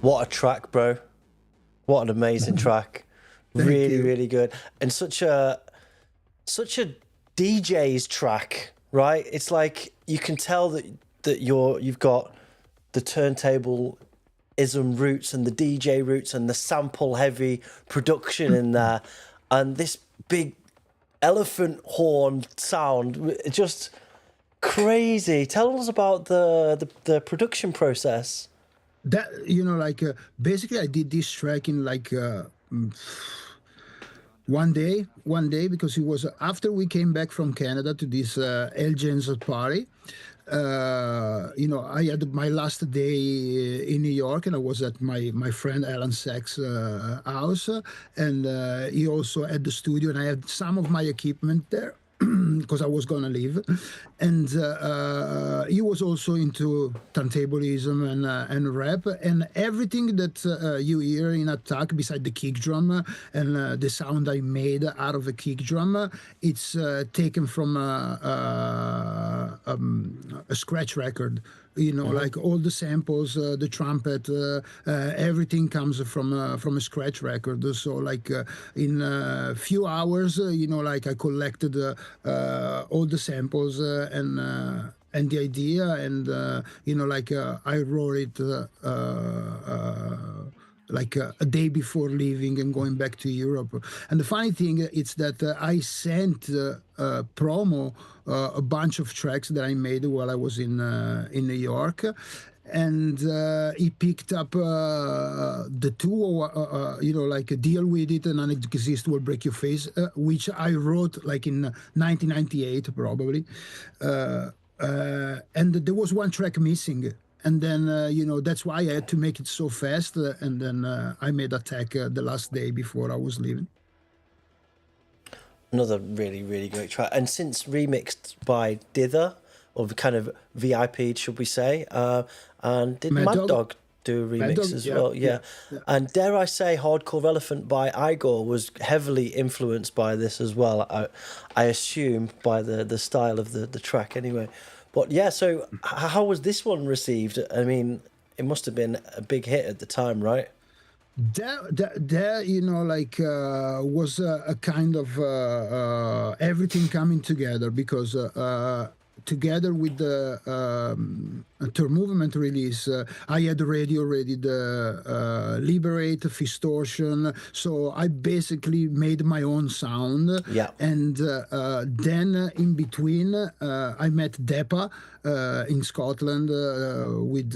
S1: What a track, bro. What an amazing track. Really, really good. And such a DJ's track, right? It's like you can tell that that you've got the turntablism roots and the DJ roots and the sample heavy production in there, and this big elephant horn sound, just crazy. Tell us about the production process.
S3: That, you know, like basically I did this track in like one day, because it was after we came back from Canada to this Elgens party. You know, I had my last day in New York, and I was at my friend Alan Sachs' house, and he also had the studio, and I had some of my equipment there because I was gonna leave, and he was also into turntablism and rap, and everything that you hear in Attack, beside the kick drum and the sound I made out of a kick drum, it's taken from a scratch record. You know, like all the samples, the trumpet, everything comes from a scratch record. So like in a few hours, you know, like I collected all the samples and the idea, and you know, like I wrote it like a day before leaving and going back to Europe. And the funny thing is that I sent promo a bunch of tracks that I made while I was in New York, and he picked up the two, you know, like Deal With It and UNEXIST Will Break Your Face, which I wrote like in 1998 probably, and there was one track missing. And then, you know, that's why I had to make it so fast. And then I made Attack the last day before I was leaving.
S1: Another really, really great track. And since remixed by Dither, or kind of VIP'd, should we say, and did Mad Dog do a remix as well? Yeah. And dare I say, Hardcore Elephant by Igor was heavily influenced by this as well, I assume, by the style of the track anyway. But yeah, so how was this one received? I mean, it must have been a big hit at the time, right?
S3: That you know, like was a kind of everything coming together, because together with the Tour Movement release, I had already the Liberate, Fistortion, so I basically made my own sound.
S1: Yeah.
S3: And then in between, I met Deppa in Scotland with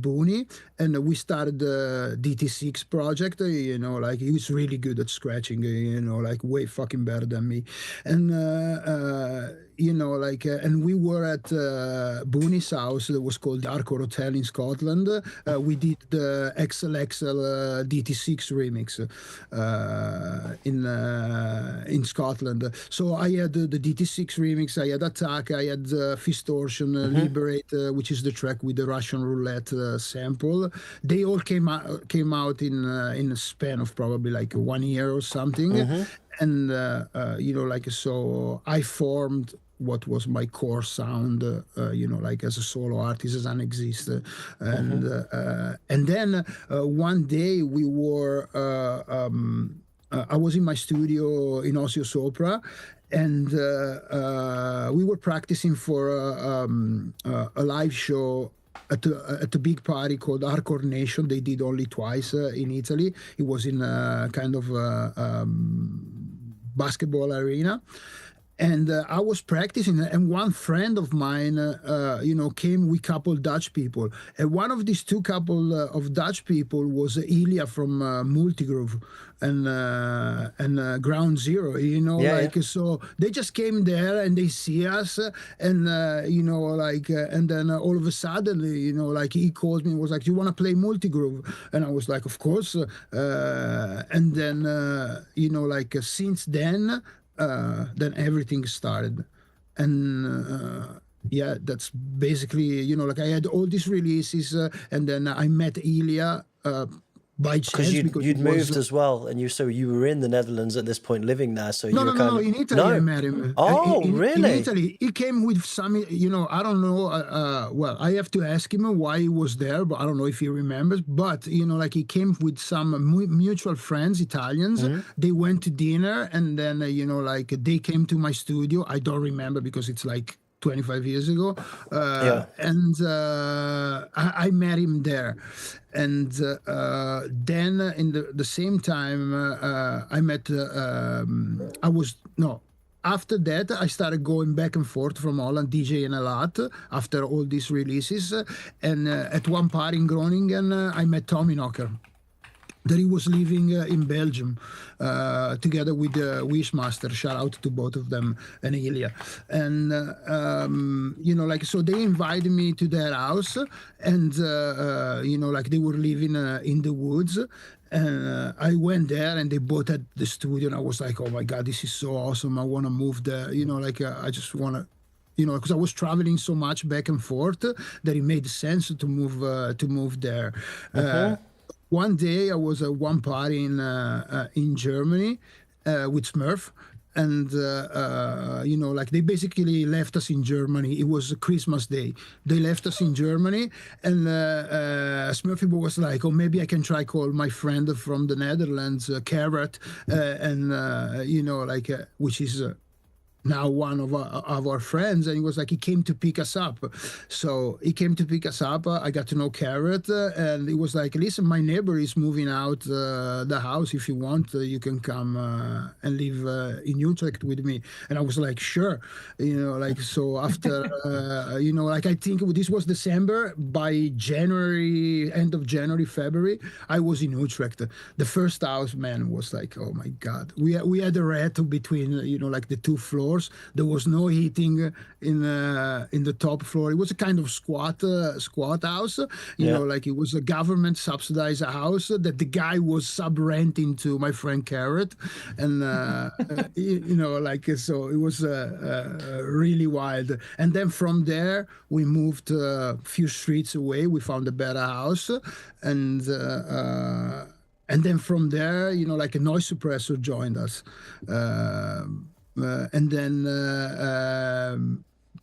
S3: Booney, and we started the DT6 project. You know, like he was really good at scratching, you know, like way fucking better than me. And you know, like, and we were at Booney's house that was called Hardcore Hotel in Scotland. We did the EXLXAXL DT6 remix in Scotland. So I had the DT6 remix, I had Attack, I had Fistortion, Liberate, which is the track with the Russian roulette sample. They all came out in a span of probably like 1 year or something. And you know, like, so I formed what was my core sound, you know, like as a solo artist, as UNEXIST. And then one day we were, I was in my studio in Osio Sopra, and we were practicing for a live show at a big party called Hardcore Nation. They did only twice in Italy. It was in a kind of basketball arena. And I was practicing, and one friend of mine, you know, came with a couple Dutch people. And one of these two couple of Dutch people was Ilya from Multigroove and Ground Zero, you know, so they just came there and they see us, and, you know, like, and then all of a sudden, you know, like he called me and was like, "Do you want to play Multigroove?" And I was like, "Of course." And then, you know, like since then everything started. And yeah, that's basically, you know, like I had all these releases, and then I met Ilya by chance,
S1: because you'd moved as well, and you were in the Netherlands at this point, living there. So
S3: no, in Italy I met him.
S1: Oh, really?
S3: In Italy, he came with some, you know, I don't know. Well, I have to ask him why he was there, but I don't know if he remembers. But you know, like he came with some mutual friends, Italians. They went to dinner, and then you know, like they came to my studio. I don't remember because it's like 25 years ago, and I met him there. And then in the same time, I met, after that, I started going back and forth from Holland, DJing a lot after all these releases. And at one party in Groningen, I met Tommy Knocker. That he was living in Belgium together with Wishmaster. Shout out to both of them and Ilya. And so they invited me to their house, and they were living in the woods. And I went there, and they both had the studio, and I was like, oh my god, this is so awesome! I want to move there. I just want to. Because I was traveling so much back and forth that it made sense to move there. One day I was at one party in Germany with Smurf, and they basically left us in Germany. It was Christmas Day. They left us in Germany, and Smurfy was like, "Oh, maybe I can try call my friend from the Netherlands, Carrot, which is." Now one of our friends, and he was like, he came to pick us up. So he came to pick us up. I got to know Carrot, and he was like, listen, my neighbor is moving out the house. If you want, you can come and live in Utrecht with me. And I was like, sure. So after, I think this was December. By January, end of January, February, I was in Utrecht. The first house, man, was like, oh my God. We had a rat between, the two floors. There was no heating in the top floor. It was a kind of squat house. It was a government subsidized house that the guy was sub-renting to my friend Carrot, and so it was really wild. And then from there we moved a few streets away. We found a better house, and then from there, a noise suppressor joined us. And then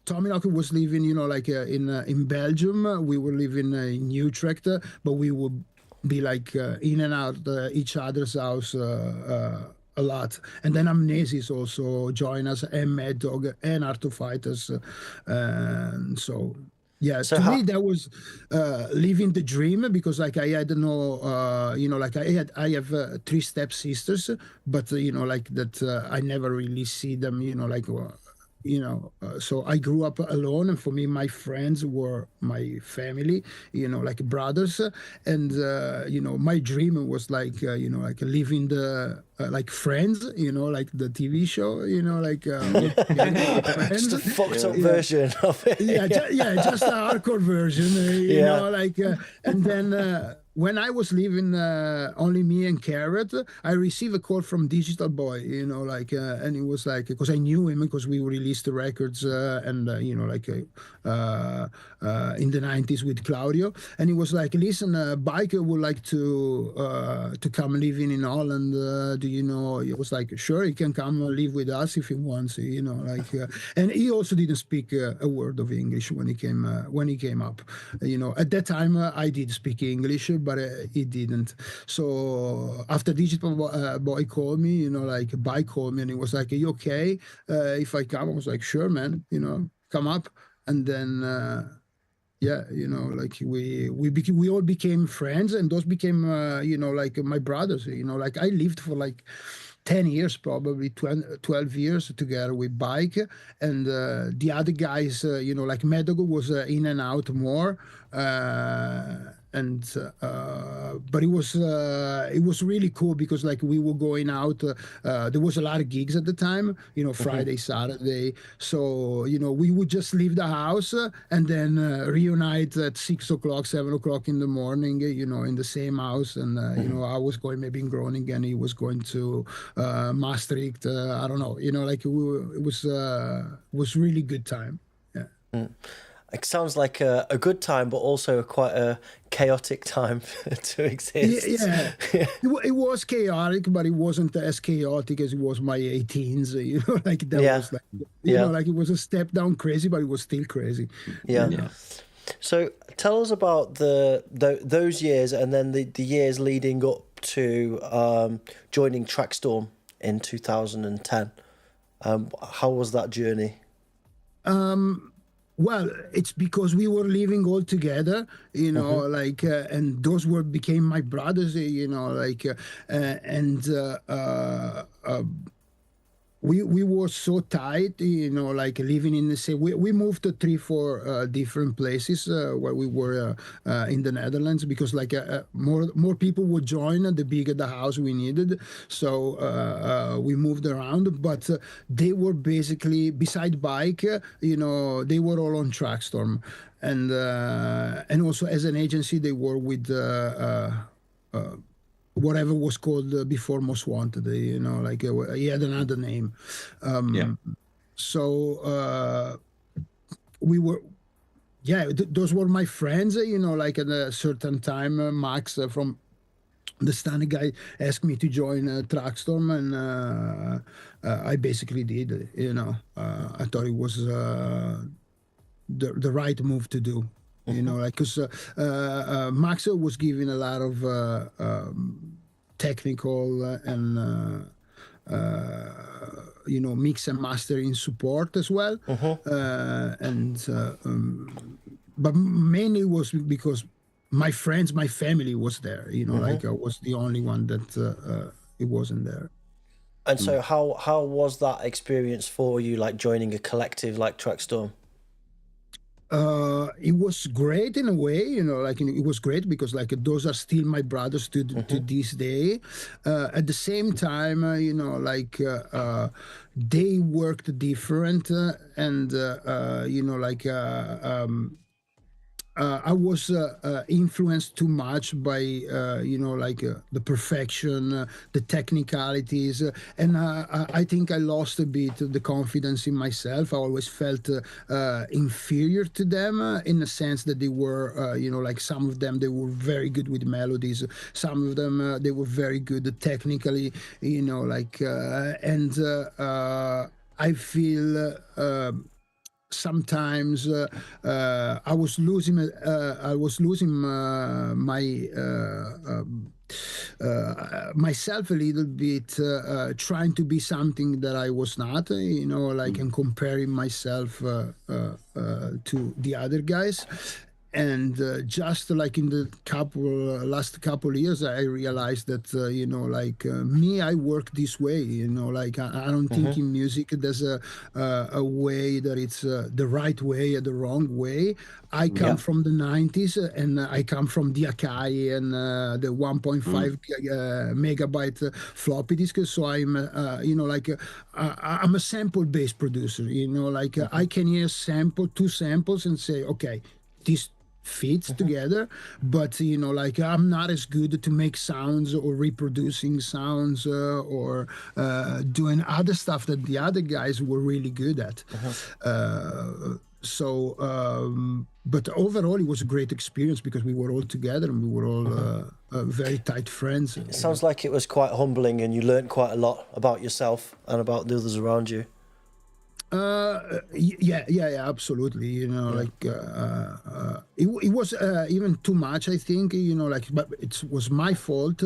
S3: Tommy Knocker was living, in Belgium. We were living in Utrecht, but we would be in and out each other's house a lot. And then Amnesis also joined us, and Mad Dog, and Art of Fighters. Yeah, so to me that was living the dream, because I had no, I have 3 stepsisters, but I never really see them, so I grew up alone, and for me, my friends were my family, brothers, and my dream was living the Friends, the TV show,
S1: just a fucked up version of it.
S3: Just a hardcore version, and then. When I was leaving, only me and Carrot, I received a call from Digital Boy, and it was because I knew him, because we released the records, and in the 90s with Claudio, and he was like, listen, Biker would like to come living in Holland. Do you know? He was like, sure, he can come live with us if he wants, and he also didn't speak a word of English when he came up. At that time, I did speak English, but he didn't. So after Digital Boy called me, Bike called me, and he was like, are you okay if I come? I was like, sure, man, come up. And then we all became friends, and those became my brothers. I lived for 10 years, probably 12 years together with Bike, and the other guys, Medogo was in and out more. But it was really cool, because we were going out. There was a lot of gigs at the time, Friday, Saturday. So we would just leave the house and then reunite at 6 o'clock, 7 o'clock in the morning, in the same house. And I was going maybe in Groningen, he was going to Maastricht. I don't know. It was really good time. Yeah.
S1: It sounds like a good time, but also quite a chaotic time to exist.
S3: Yeah. It was chaotic, but it wasn't as chaotic as it was my 18s. Was it was a step down crazy, but it was still crazy.
S1: Yeah. So tell us about those years, and then the years leading up to joining TRAXTORM in 2010. How was that journey?
S3: Well, it's because we were living all together, you know, like, and those became my brothers, you know, like, we were so tight, you know, like living in the same. We moved to 3-4 different places where we were in the Netherlands, because like more people would join, the bigger the house we needed. So we moved around, but they were basically beside bike, you know, they were all on TRAXTORM, and also as an agency they were with. Whatever was called before Most Wanted, you know, like he had another name. So we were, those were my friends, you know, like at a certain time, Max from the Stanley guy asked me to join TRAXTORM, and I basically did, you know. I thought it was the right move to do. You know, like, because Max was giving a lot of technical and you know, mix and mastering support as well, but mainly was because my friends, my family was there. You know, like I was the only one that it wasn't there.
S1: And so, how was that experience for you? Like joining a collective like TRAXTORM?
S3: It was great in a way, you know, like it was great because like those are still my brothers to this day. At the same time, you know, like they worked different, and you know, like I was influenced too much by, you know, like the perfection, the technicalities, and I think I lost a bit the confidence in myself. I always felt inferior to them in the sense that they were, you know, like some of them, they were very good with melodies. Some of them, they were very good technically, you know, like, and I feel... sometimes I was losing myself a little bit, trying to be something that I was not, you know, like, and comparing myself to the other guys. And just like in the last couple of years, I realized that, you know, like me, I work this way, you know, like I don't think in music there's a way that it's the right way or the wrong way. I come from the 90s, and I come from the Akai and the 1.5 megabyte floppy disk. So I'm, you know, like I'm a sample-based producer, you know, like I can hear two samples and say, okay, this fits together, but you know, like I'm not as good to make sounds or reproducing sounds or doing other stuff that the other guys were really good at. But overall it was a great experience because we were all together and we were all very tight friends.
S1: It sounds like it was quite humbling, and you learned quite a lot about yourself and about the others around you.
S3: Yeah, absolutely. You know, like it was even too much, I think. You know, like, but it was my fault.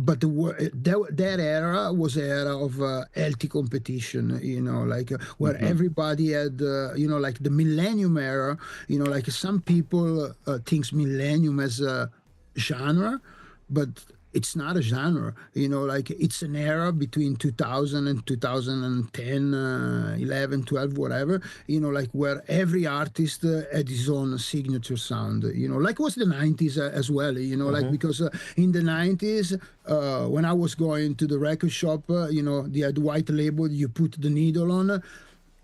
S3: But that era was an era of healthy competition, you know, like where everybody had, you know, like the Millennium era, you know, like some people thinks Millennium as a genre, but it's not a genre, you know, like it's an era between 2000 and 2010, 11, 12, whatever, you know, like where every artist had his own signature sound, you know, like it was the 90s as well, you know, like because in the 90s, when I was going to the record shop, you know, they had white label, you put the needle on,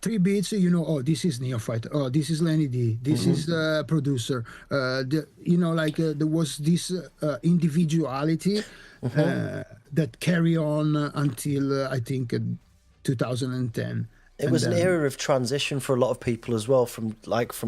S3: 3 beats, you know, oh, this is Neophyte, oh, this is Lenny D, this is the producer, you know, like there was this individuality that carry on until I think 2010.
S1: It was an era of transition for a lot of people as well, from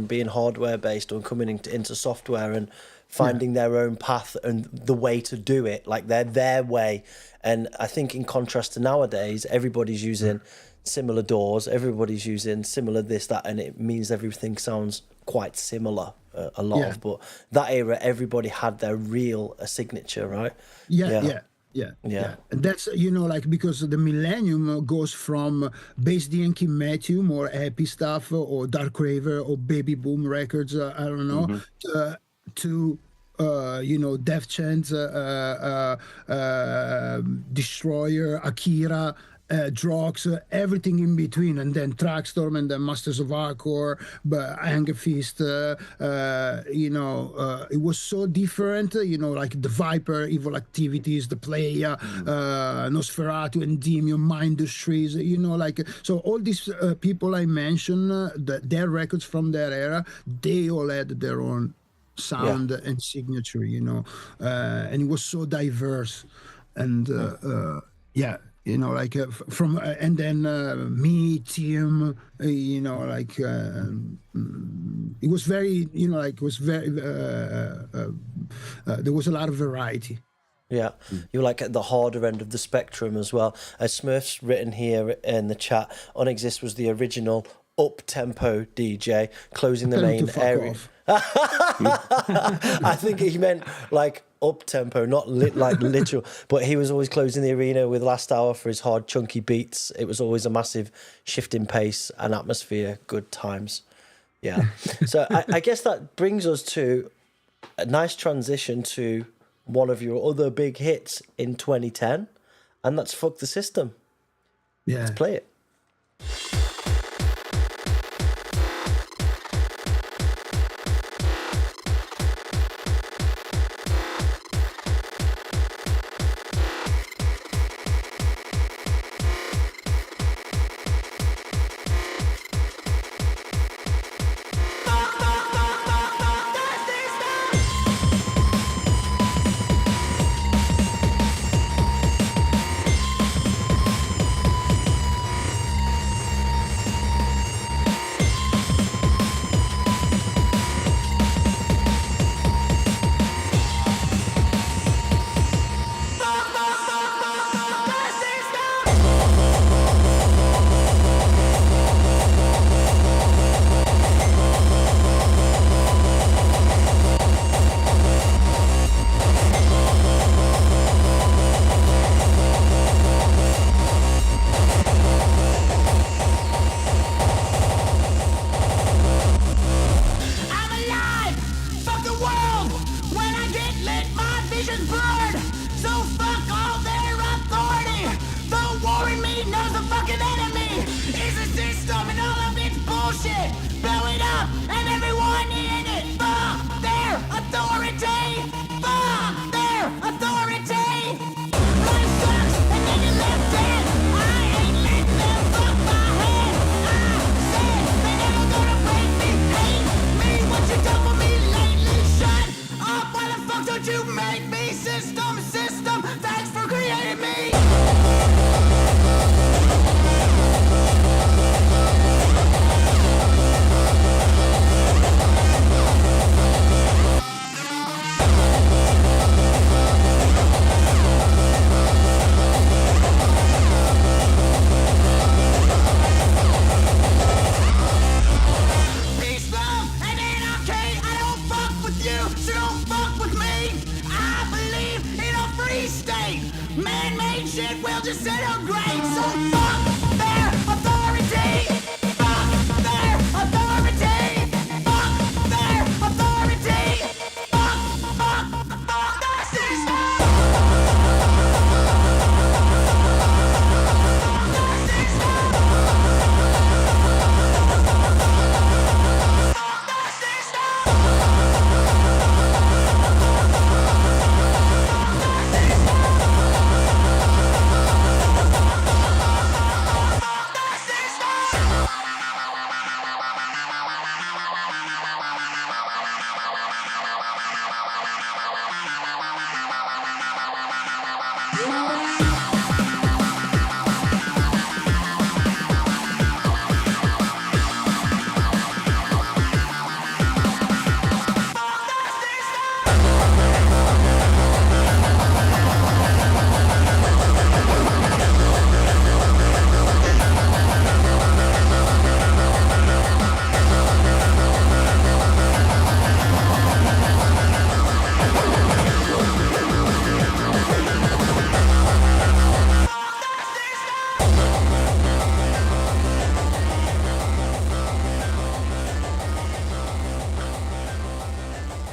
S1: being hardware based and coming into software and finding their own path and the way to do it, like their way. And I think in contrast to nowadays, everybody's using similar doors, everybody's using similar this, that, and it means everything sounds quite similar, but that era, everybody had their real signature, right?
S3: Yeah. Yeah. And that's, like, because the Millenium goes from bass Yankee Matthew, more happy stuff, or Dark Raver, or Baby Boom Records, I don't know, to Def Chance, Destroyer, Akira, Drox, everything in between, and then TRAXTORM, and then Masters of Hardcore, but Anger Fist, it was so different, like the Viper, Evil Activities, the Playa, Nosferatu, Endymion, Mindustries, so all these people I mentioned, their records from that era, they all had their own sound and signature, and it was so diverse, and from and then me, Tim, it was very, it was very there was a lot of variety.
S1: Yeah, you were like at the harder end of the spectrum as well. Smurf's written here in the chat, UNEXIST was the original up-tempo DJ, closing the main area. I think he meant like up-tempo, not like literal, but he was always closing the arena with Last Hour for his hard, chunky beats. It was always a massive shift in pace and atmosphere, good times. Yeah. So I guess that brings us to a nice transition to one of your other big hits in 2010, and that's Fuck the System. Yeah. Let's play it.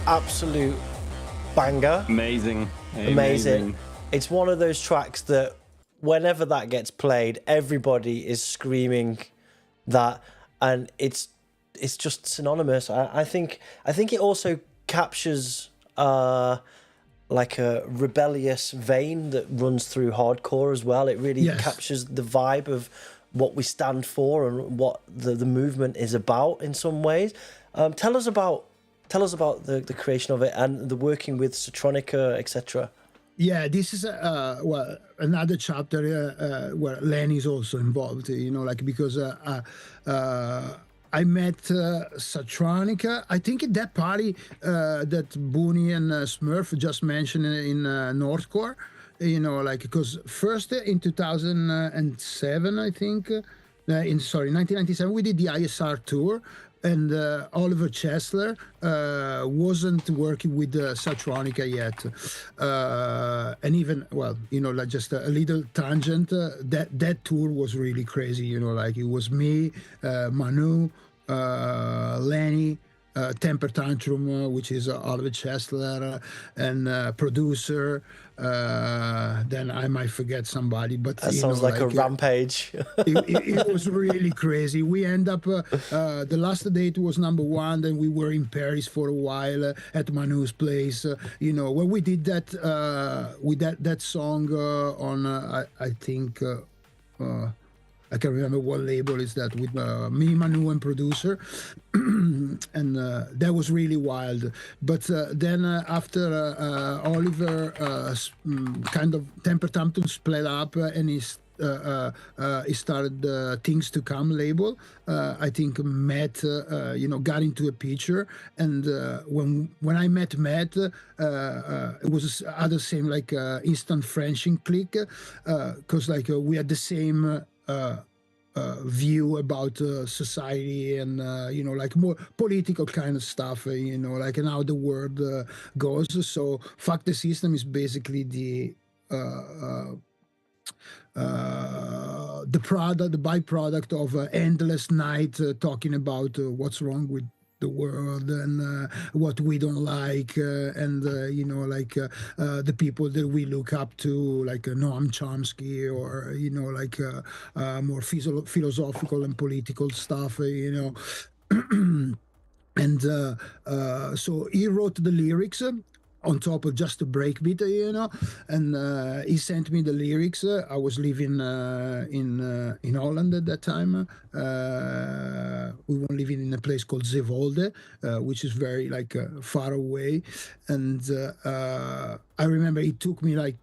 S1: absolute banger.
S2: Amazing.
S1: It's one of those tracks that whenever that gets played, everybody is screaming that, and it's just synonymous. I think it also captures like a rebellious vein that runs through hardcore as well. It really captures the vibe of what we stand for and what the movement is about in some ways. Tell us about the creation of it and the working with Satronica, etc.
S3: Yeah, this is well, another chapter where Lenny is also involved, you know, like, because I met Satronica, I think at that party that Booney and Smurf just mentioned in Northcore, you know, like, because first in 2007, I think, 1997, we did the ISR tour, and Oliver Chesler wasn't working with Satronica yet. And even, well, you know, like, just a little tangent, that tour was really crazy, you know, like, it was me, Manu, Lenny, Temper Tantrum, which is Oliver Chesler, and producer. Then I might forget somebody, but
S1: that sounds like a rampage.
S3: it was really crazy. We end up the last date was #1, then we were in Paris for a while at Manu's place. You know, when we did that with that song on I think. I can't remember what label is that, with me, Manu, and producer, and that was really wild. But then after Oliver kind of Temper Tantrum split up and he started Things to Come label, I think Matt, you know, got into a picture, and when I met Matt, it was other same like instant Frenching click, because like we had the same. View about society and you know, like more political kind of stuff, you know, like, and how the world goes. So Fuck the System is basically the byproduct of endless night talking about what's wrong with the world and what we don't like, and you know, like the people that we look up to, like Noam Chomsky, or you know, like more philosophical and political stuff, you know. And so he wrote the lyrics on top of just a breakbeat, you know, and he sent me the lyrics. I was living in Holland at that time. We were living in a place called Zeewolde, which is very like far away. And I remember it took me like,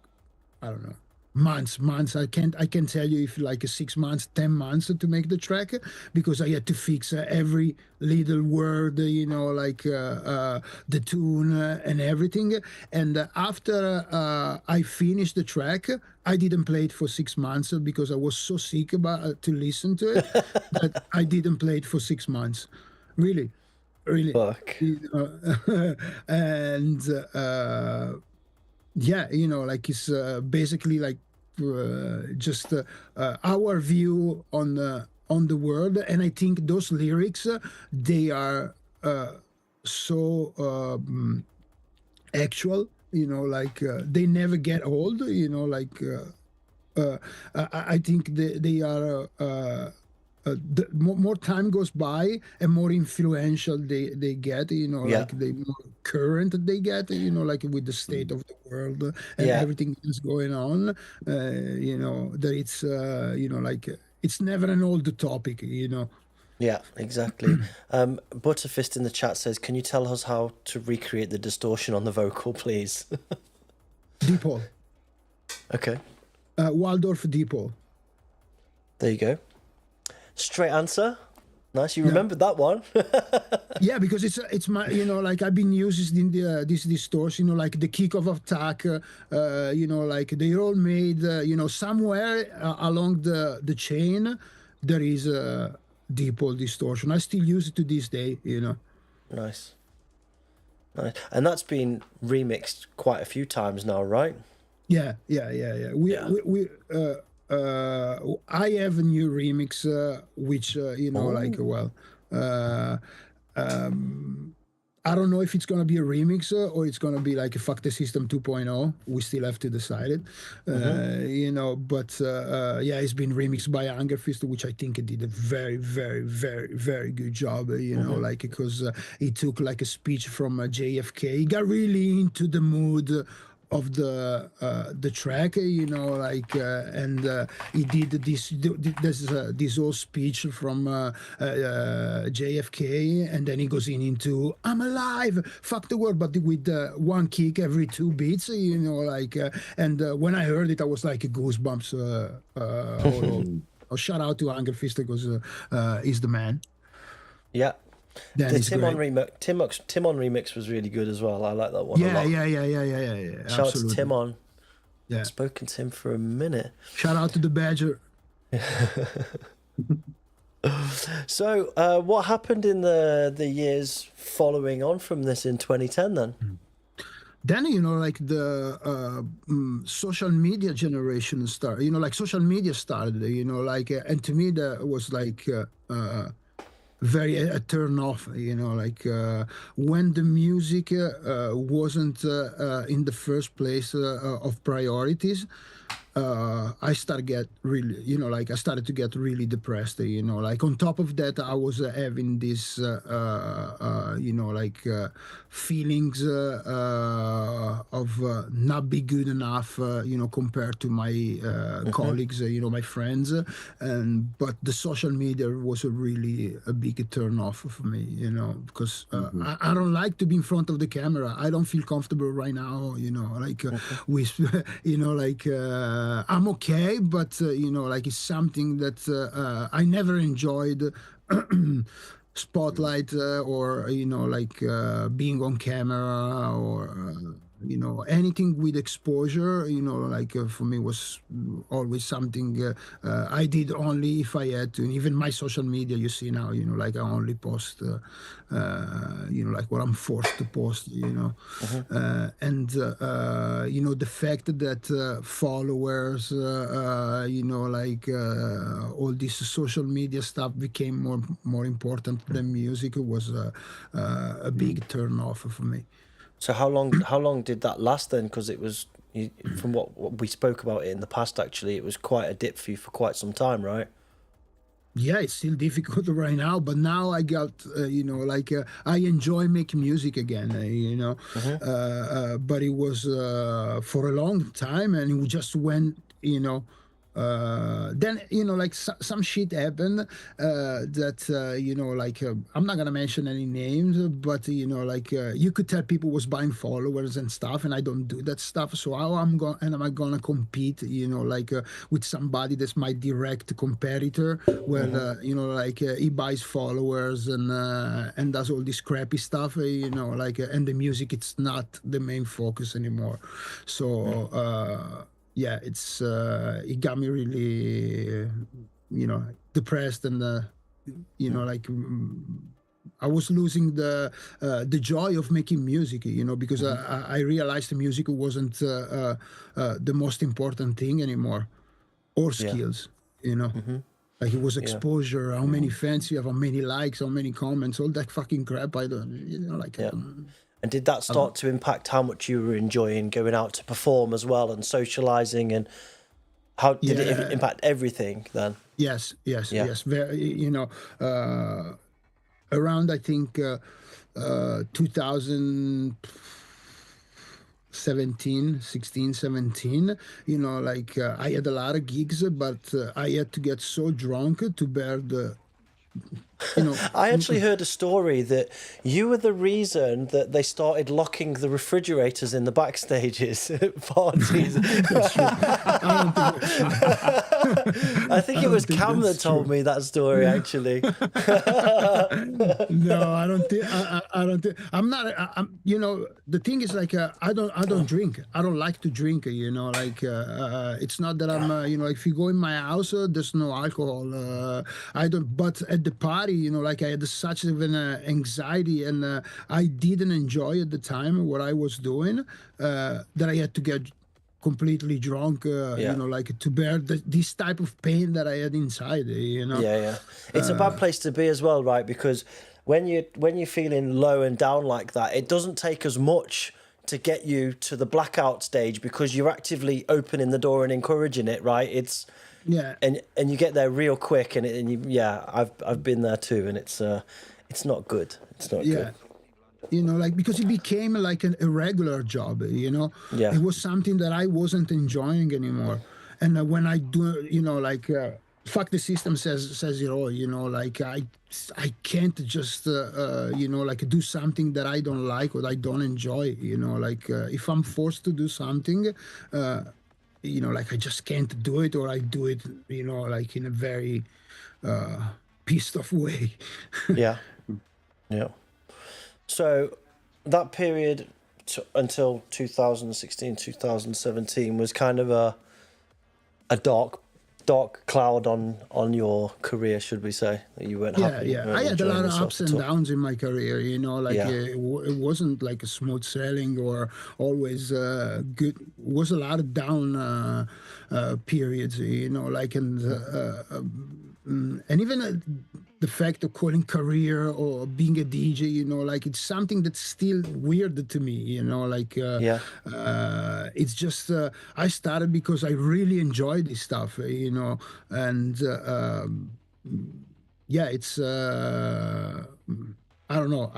S3: I don't know, months. I can't tell you if like 6 months, 10 months to make the track, because I had to fix every little word, you know, like the tune and everything. And after I finished the track, I didn't play it for 6 months because I was so sick about to listen to it that I didn't play it for 6 months. Really.
S1: Fuck.
S3: You know? And yeah, you know, like, it's basically like just our view on the world. And I think those lyrics, they are so actual, you know, like they never get old, you know, like I think they are the more time goes by and more influential they get, you know, like the more current they get, you know, like with the state of the world and everything that's going on, you know, that it's, you know, like it's never an old topic, you know.
S1: Yeah, exactly. Butterfist in the chat says, can you tell us how to recreate the distortion on the vocal, please?
S3: Deepole.
S1: Okay.
S3: Waldorf Deepole.
S1: There you go. Straight answer. Nice, you remembered that one.
S3: Yeah, because it's my, you know, like I've been using this distortion, you know, like the kick of attack, you know, like they're all made, you know, somewhere along the chain there is a Deepole distortion. I still use it to this day, you know.
S1: Nice. And that's been remixed quite a few times now, right?
S3: Yeah. I have a new remix, which you know, like, well, I don't know if it's gonna be a remix or it's gonna be like a Fuck the System 2.0. We still have to decide it, you know. But yeah, it's been remixed by Angerfist, which I think it did a very, very, very, very good job. You know, like because he took like a speech from JFK. He got really into the mood of the track, you know, like and he did this whole speech from JFK, and then he goes into "I'm alive, fuck the world," but with one kick every 2 beats, you know, like and when I heard it, I was like goosebumps. Shout out to Angerfist because he's the man.
S1: Yeah.
S3: The
S1: Tim on remix was really good as well. I like that one.
S3: Yeah.
S1: Shout out to Tim on.
S3: Yeah.
S1: I've spoken to him for a minute.
S3: Shout out to the Badger.
S1: So, what happened in the years following on from this in 2010 then?
S3: Then, you know, like the social media generation started, you know, like social media started, you know, like, and to me that was like very a turn off, you know, like when the music wasn't in the first place of priorities. I started to get really, you know, like I started to get really depressed, you know, like on top of that, I was having this, you know, like feelings of not be good enough, you know, compared to my colleagues, you know, my friends, but the social media was really a big turn off for me, you know, because I don't like to be in front of the camera. I don't feel comfortable right now, you know, like with, you know, like I'm okay, but you know, like it's something that I never enjoyed. Spotlight or you know, like being on camera or you know, anything with exposure, you know, like for me was always something I did only if I had to. And even my social media, you see now, you know, like I only post, you know, like what I'm forced to post, you know. And, you know, the fact that followers, you know, like all this social media stuff became more important than music was a big turn off for me.
S1: So how long did that last then? Because it was, from what we spoke about it in the past, actually, it was quite a dip for you for quite some time, right?
S3: Yeah, it's still difficult right now, but now I got, you know, like I enjoy making music again, you know, but it was for a long time, and it just went, you know, then, you know, like some shit happened that, you know, like I'm not gonna mention any names, but, you know, like you could tell people was buying followers and stuff, and I don't do that stuff. So how am I gonna compete, you know, like with somebody that's my direct competitor, where, you know, like he buys followers and does all this crappy stuff, you know, like, and the music, it's not the main focus anymore. So, yeah, it's it got me really, you know, depressed, and you know, like I was losing the joy of making music, you know, because I realized the music wasn't the most important thing anymore, or skills, you know. Like it was exposure, how many fans you have, how many likes, how many comments, all that fucking crap. I don't, you know, like.
S1: And did that start to impact how much you were enjoying going out to perform as well and socializing, and how did it impact everything then?
S3: Yes. Very, you know, around I think 16, 17, you know, like I had a lot of gigs, but I had to get so drunk to bear the, you know.
S1: I actually heard a story that you were the reason that they started locking the refrigerators in the backstages at parties. I think it was Cam that told me that story, actually.
S3: No, I don't think. I don't think. I'm not. You know, the thing is, like, I don't drink. I don't like to drink. You know, like, it's not that I'm. You know, if you go in my house, there's no alcohol. I don't. But at the party, you know, like I had such an anxiety, and I didn't enjoy at the time what I was doing, that I had to get completely drunk, you know, like to bear this type of pain that I had inside, you know.
S1: It's a bad place to be as well, right? Because when you're feeling low and down like that, it doesn't take as much to get you to the blackout stage because you're actively opening the door and encouraging it, right? It's and you get there real quick, and I've been there too, and it's not good. It's not good.
S3: You know, like, because it became like a regular job, you know.
S1: Yeah.
S3: It was something that I wasn't enjoying anymore. And when I do, you know, like, fuck the system says it all, you know, like, I can't just, you know, like, do something that I don't like or I don't enjoy, you know, like, if I'm forced to do something, you know, like, I just can't do it, or I do it, you know, like, in a very pissed off way.
S1: Yeah. So that period until 2016, 2017 was kind of a dark cloud on your career, should we say? That you weren't happy.
S3: Yeah. I had a lot of ups and downs in my career, you know, like it wasn't like a smooth sailing or always good. It was a lot of down periods, you know, like, and even the fact of calling career or being a DJ, you know, like, it's something that's still weird to me, you know, like, it's just, I started because I really enjoy this stuff, you know, and, it's, I don't know,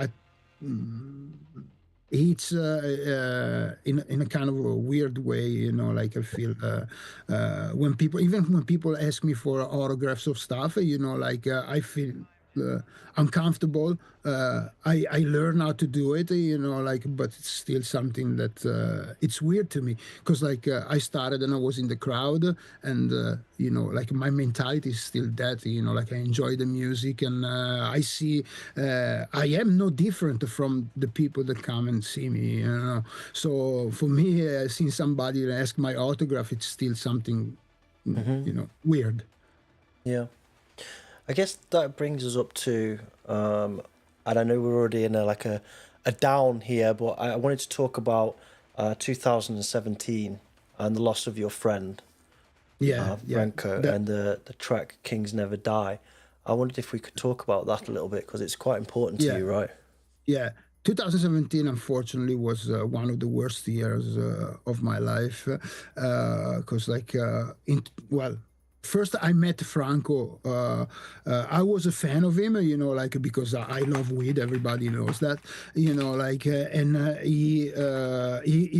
S3: it's in a kind of a weird way, you know, like, I feel when people ask me for autographs of stuff, you know, like, I feel uncomfortable. I learn how to do it, you know, like, but it's still something that it's weird to me, because like I started and I was in the crowd, and you know, like, my mentality is still that, you know, like, I enjoy the music, and I see I am no different from the people that come and see me, you know. So for me, seeing somebody ask my autograph, it's still something, you know, weird.
S1: Yeah. I guess that brings us up to, and I know we're already in a down here, but I wanted to talk about 2017 and the loss of your friend, Franco, and the track Kings Never Die. I wondered if we could talk about that a little bit, because it's quite important to you, right?
S3: Yeah. 2017, unfortunately, was one of the worst years of my life, because first, I met Franco. I was a fan of him, you know, like, because I love weed. Everybody knows that, you know, like, and he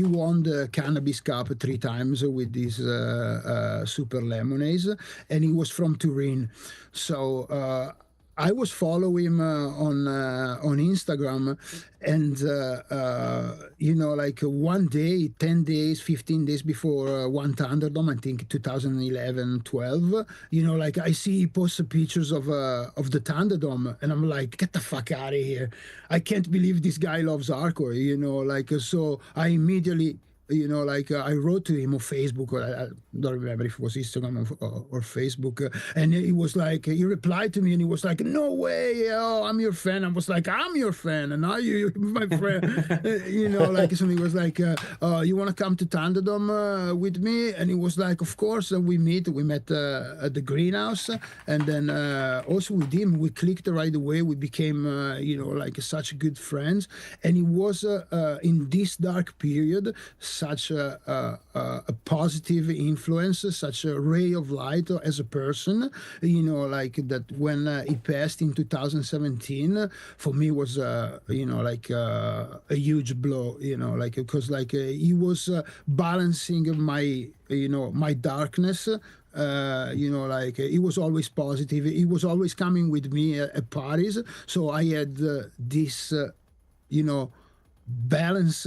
S3: won the Cannabis Cup 3 times with these Super Lemonades, and he was from Turin. So I was following him on Instagram, and you know, like, one day, 10 days, 15 days before one Thunderdome, I think 2011, 12, you know, like, I see he posts pictures of the Thunderdome, and I'm like, get the fuck out of here! I can't believe this guy loves hardcore, you know, like, so I immediately, you know, like, I wrote to him on Facebook, or I don't remember if it was Instagram or Facebook, and he was like, he replied to me, and he was like, no way, I'm your fan. I was like, I'm your fan, and now you're my friend. You know, like, so he was like, you want to come to Thunderdome with me? And he was like, of course. And we met at the greenhouse, and then also with him, we clicked right away. We became, you know, like, such good friends, and he was in this dark period such a positive influence, such a ray of light as a person, you know, like, that when he passed in 2017, for me was, you know, like, a huge blow, you know, like, because, like, he was balancing my, you know, my darkness. You know, like, he was always positive. He was always coming with me at parties. So I had this, you know, balance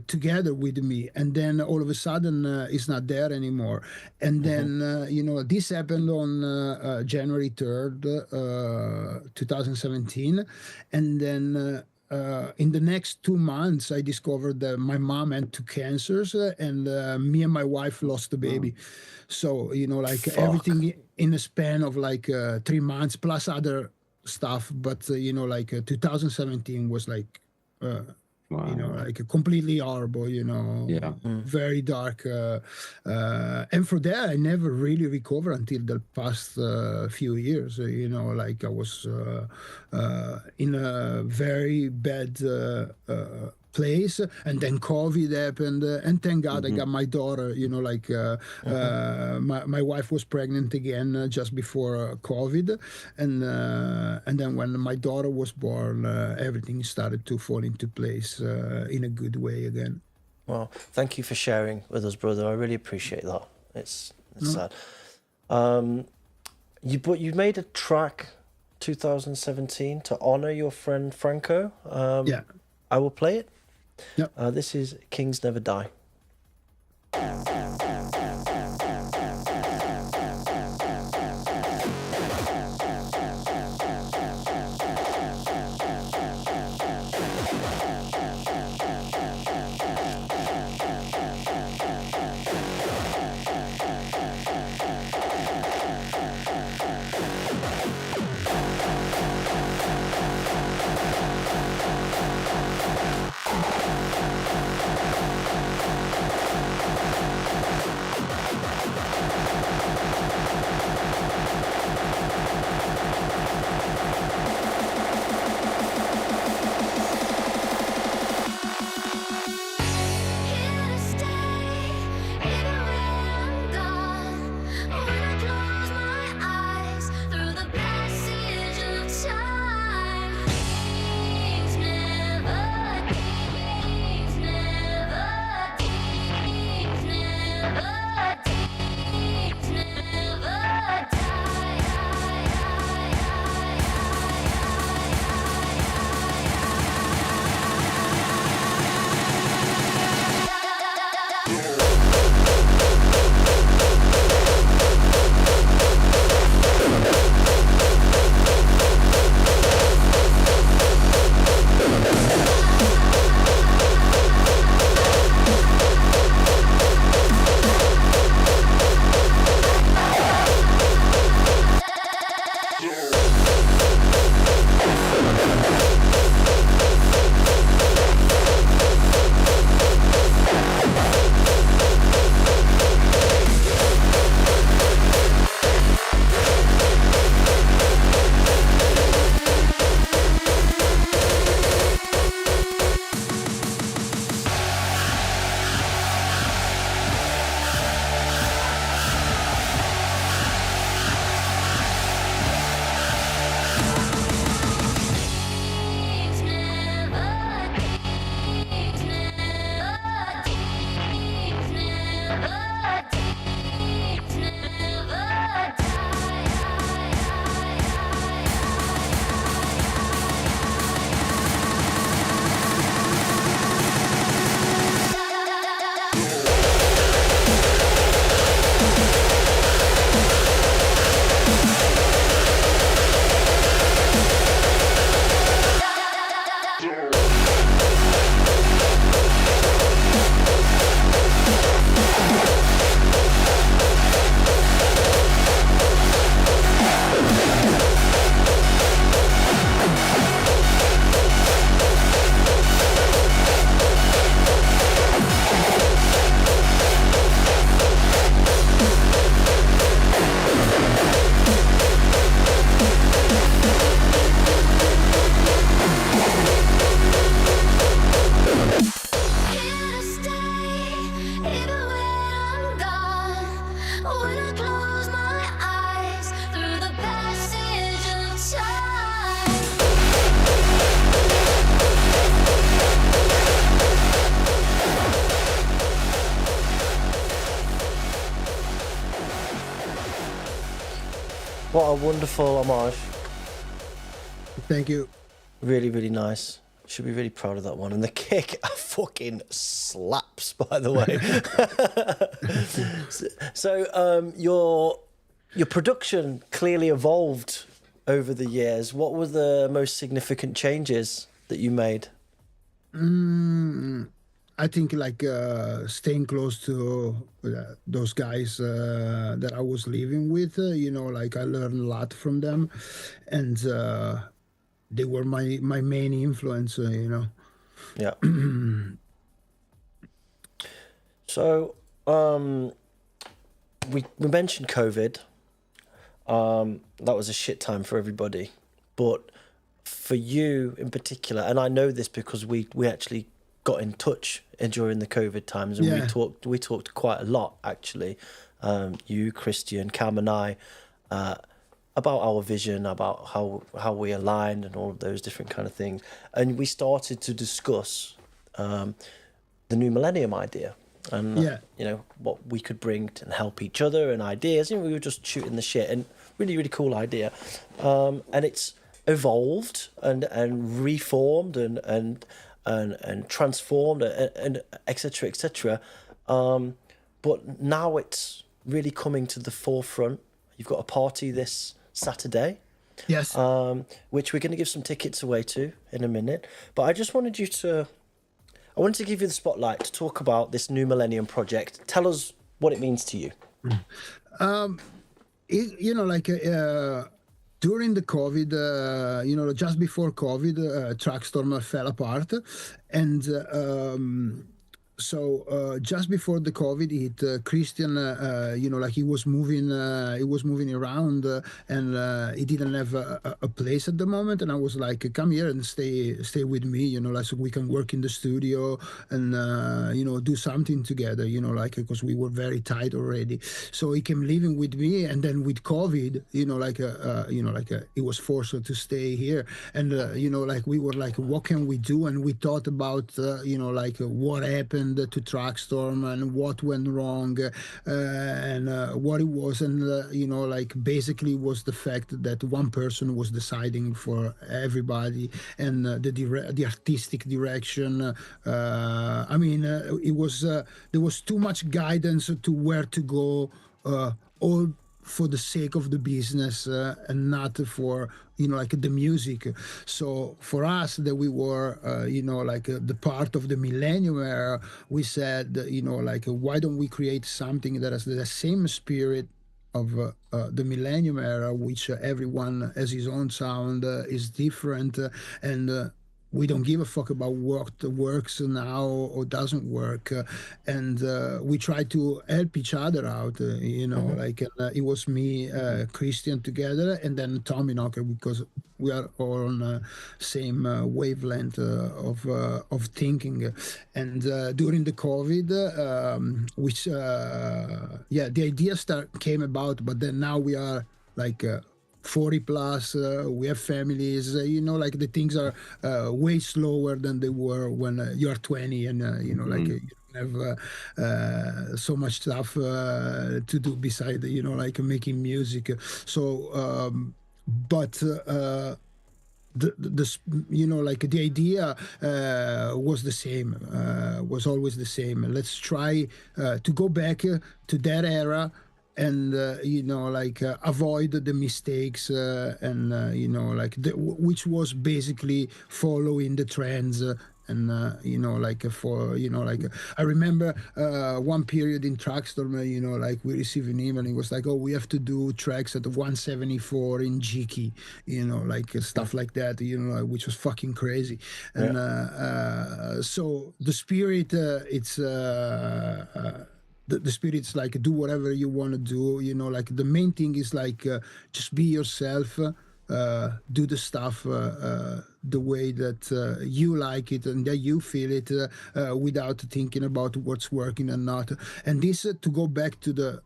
S3: together with me, and then all of a sudden it's not there anymore. And then you know, this happened on January 3rd 2017, and then in the next 2 months I discovered that my mom had 2 cancers, and me and my wife lost the baby. So, you know, like, everything in a span of like 3 months, plus other stuff. But you know, like, 2017 was like You know, like completely horrible, you know, very dark. And for that, I never really recovered until the past few years. You know, like I was in a very bad place, and then COVID happened, and thank God I got my daughter. You know, like my wife was pregnant again just before COVID, and then when my daughter was born, everything started to fall into place in a good way again.
S1: Well, thank you for sharing with us, brother. I really appreciate that. It's sad. You made a track 2017 to honor your friend Franco.
S3: Yeah,
S1: I will play it.
S3: Yep.
S1: This is Kings Never Die. What a wonderful homage.
S3: Thank you.
S1: Really, really nice. Should be really proud of that one. And the kick fucking slaps, by the way. So your production clearly evolved over the years. What were the most significant changes that you made?
S3: I think like staying close to those guys that I was living with, you know, like I learned a lot from them, and they were my main influence, you know.
S1: Yeah. So, we mentioned COVID. That was a shit time for everybody, but for you in particular, and I know this because we actually got in touch during the COVID times, and we talked quite a lot actually. You, Christian, Cam, and I, about our vision, about how we aligned, and all of those different kind of things, and we started to discuss the new Millennium idea. And you know, what we could bring to help each other and ideas, and we were just shooting the shit, and really cool idea, and it's evolved and reformed and transformed and etc. But now it's really coming to the forefront. You've got a party this Saturday,
S3: yes,
S1: which we're going to give some tickets away to in a minute. But I just wanted to give you the spotlight to talk about this new Millennium project. Tell us what it means to you.
S3: You know, like during the COVID, you know, just before COVID, TRAXTORM fell apart, and so just before the COVID hit, Christian, you know, like he was moving around, and he didn't have a place at the moment, and I was like, come here and stay with me, you know, like so we can work in the studio and you know, do something together, you know, like because we were very tight already. So he came living with me, and then with COVID, you know, like he was forced to stay here, and you know, like we were like, what can we do? And we thought about you know, like what happened to TRAXTORM and what went wrong, and what it was, and you know, like basically was the fact that one person was deciding for everybody, and the artistic direction. I mean, it was there was too much guidance to where to go, all for the sake of the business, and not for, you know, like the music. So for us, that we were you know, like the part of the Millennium era, we said, you know, like why don't we create something that has the same spirit of the Millennium era, which everyone has his own sound, is different, and we don't give a fuck about what works now or doesn't work, and we try to help each other out, you know, like it was me, Christian together, and then Tommy Knocker, because we are all on the same wavelength of thinking. And during the COVID, which the idea came about, but then now we are like 40 plus, we have families, you know, like the things are way slower than they were when you're 20, and you know, like you don't have so much stuff to do beside, you know, like making music. So but the you know, like the idea was the same, was always the same. Let's try to go back to that era, and you know, like avoid the mistakes, and you know, like which was basically following the trends, and you know, like for, you know, like I remember one period in TRAXTORM, you know, like we received an email, and it was like, oh, we have to do tracks at 174 in G key, you know, like stuff like that, you know, which was fucking crazy. And so the spirit, it's the spirit's like, do whatever you want to do, you know, like the main thing is like just be yourself, do the stuff the way that you like it and that you feel it, without thinking about what's working and not. And this, to go back to the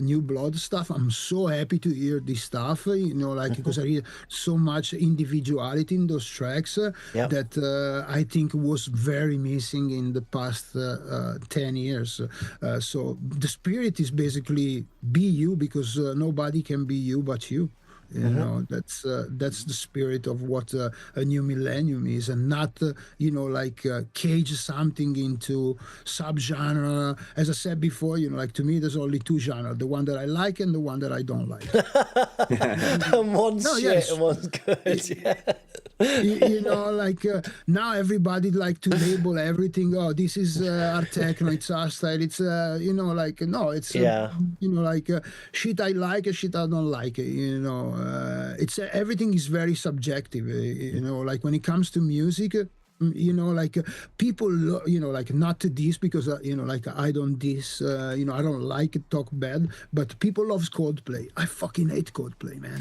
S3: New Blood stuff, I'm so happy to hear this stuff, you know, like because I hear so much individuality in those tracks that I think was very missing in the past 10 years. So the spirit is basically be you, because nobody can be you but you. You know, that's the spirit of what a new Millennium is, and not you know, like cage something into subgenre. As I said before, you know, like to me there's only two genres: the one that I like and the one that I don't like.
S1: And one's shit and one's good.
S3: You know, like now everybody like to label everything. Oh, this is art techno, it's art style, it's you know, like no, it's you know, like shit I like and shit I don't like, you know. It's everything is very subjective, you know, like when it comes to music, people, not to this because I don't I don't like it, talk bad, but people love Coldplay. I fucking hate Coldplay, man.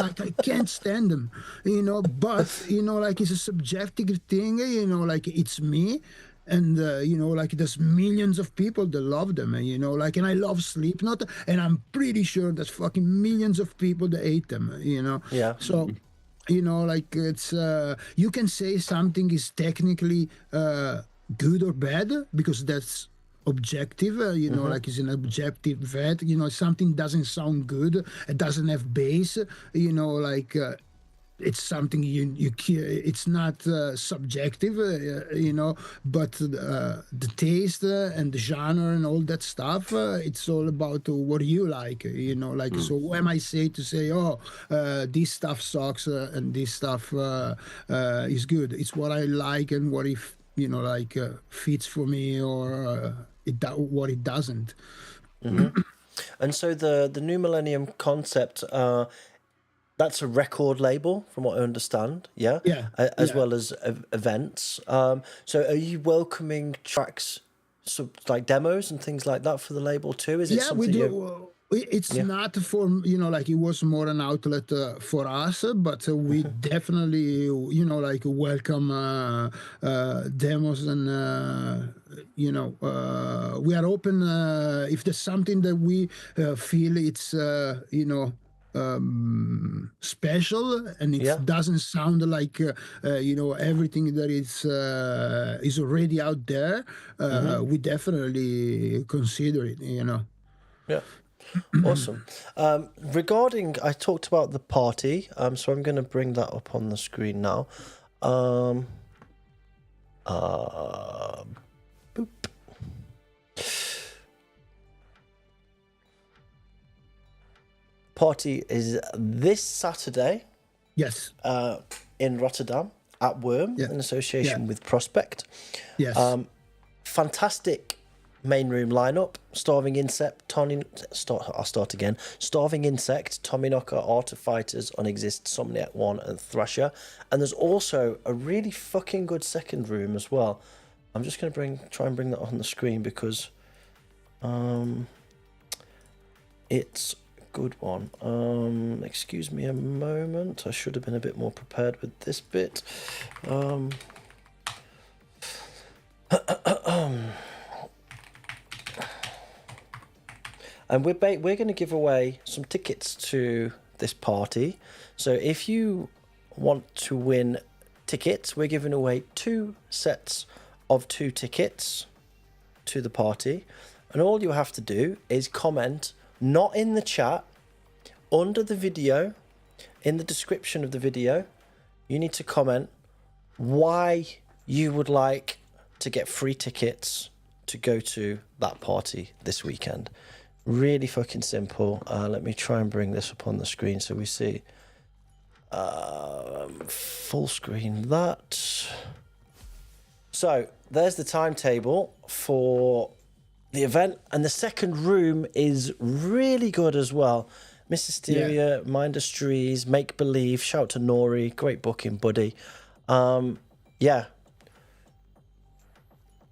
S3: I can't stand them. But it's a subjective thing. It's me. And there's millions of people that love them, and I love Slipknot, and I'm pretty sure there's fucking millions of people that hate them,
S1: Yeah.
S3: So it's you can say something is technically good or bad because that's objective, it's an objective vet. Something doesn't sound good, it doesn't have bass, it's something it's not subjective, but the taste and the genre and all that stuff, it's all about what you like, so who am I to say, oh, this stuff sucks and this stuff is good. It's what I like and what if fits for me or what it doesn't.
S1: And so the new Millennium concept, that's a record label, from what I understand, yeah?
S3: Yeah.
S1: As well as events. So are you welcoming tracks, like demos and things like that for the label too? Is it something
S3: we do. It's not for, it was more an outlet for us, but we definitely, welcome demos and, we are open if there's something that we feel it's, special and it doesn't sound like everything that is already out there, we definitely consider it.
S1: Yeah. Awesome. Regarding, I talked about the party, so I'm going to bring that up on the screen now. Boop. Party is this Saturday.
S3: Yes.
S1: In Rotterdam at Worm in association with Prospect.
S3: Yes.
S1: Fantastic main room lineup: Starving Insect, Starving Insect, Tommyknocker, Art of Fighters, UNEXIST, Somniac 1, and Thrasher. And there's also a really fucking good second room as well. I'm just going to try and bring that on the screen because it's good one. Excuse me a moment. I should have been a bit more prepared with this bit. And we're going to give away some tickets to this party. So if you want to win tickets, we're giving away 2 sets of 2 tickets to the party. And all you have to do is comment, not in the chat, under the video, in the description of the video. You need to comment why you would like to get free tickets to go to that party this weekend. Really fucking simple. Let me try and bring this up on the screen so we see. Full screen that. So there's the timetable for the event, and the second room is really good as well. Miss Hysteria, Mindustries, Make Believe, shout to Nori, great booking, buddy.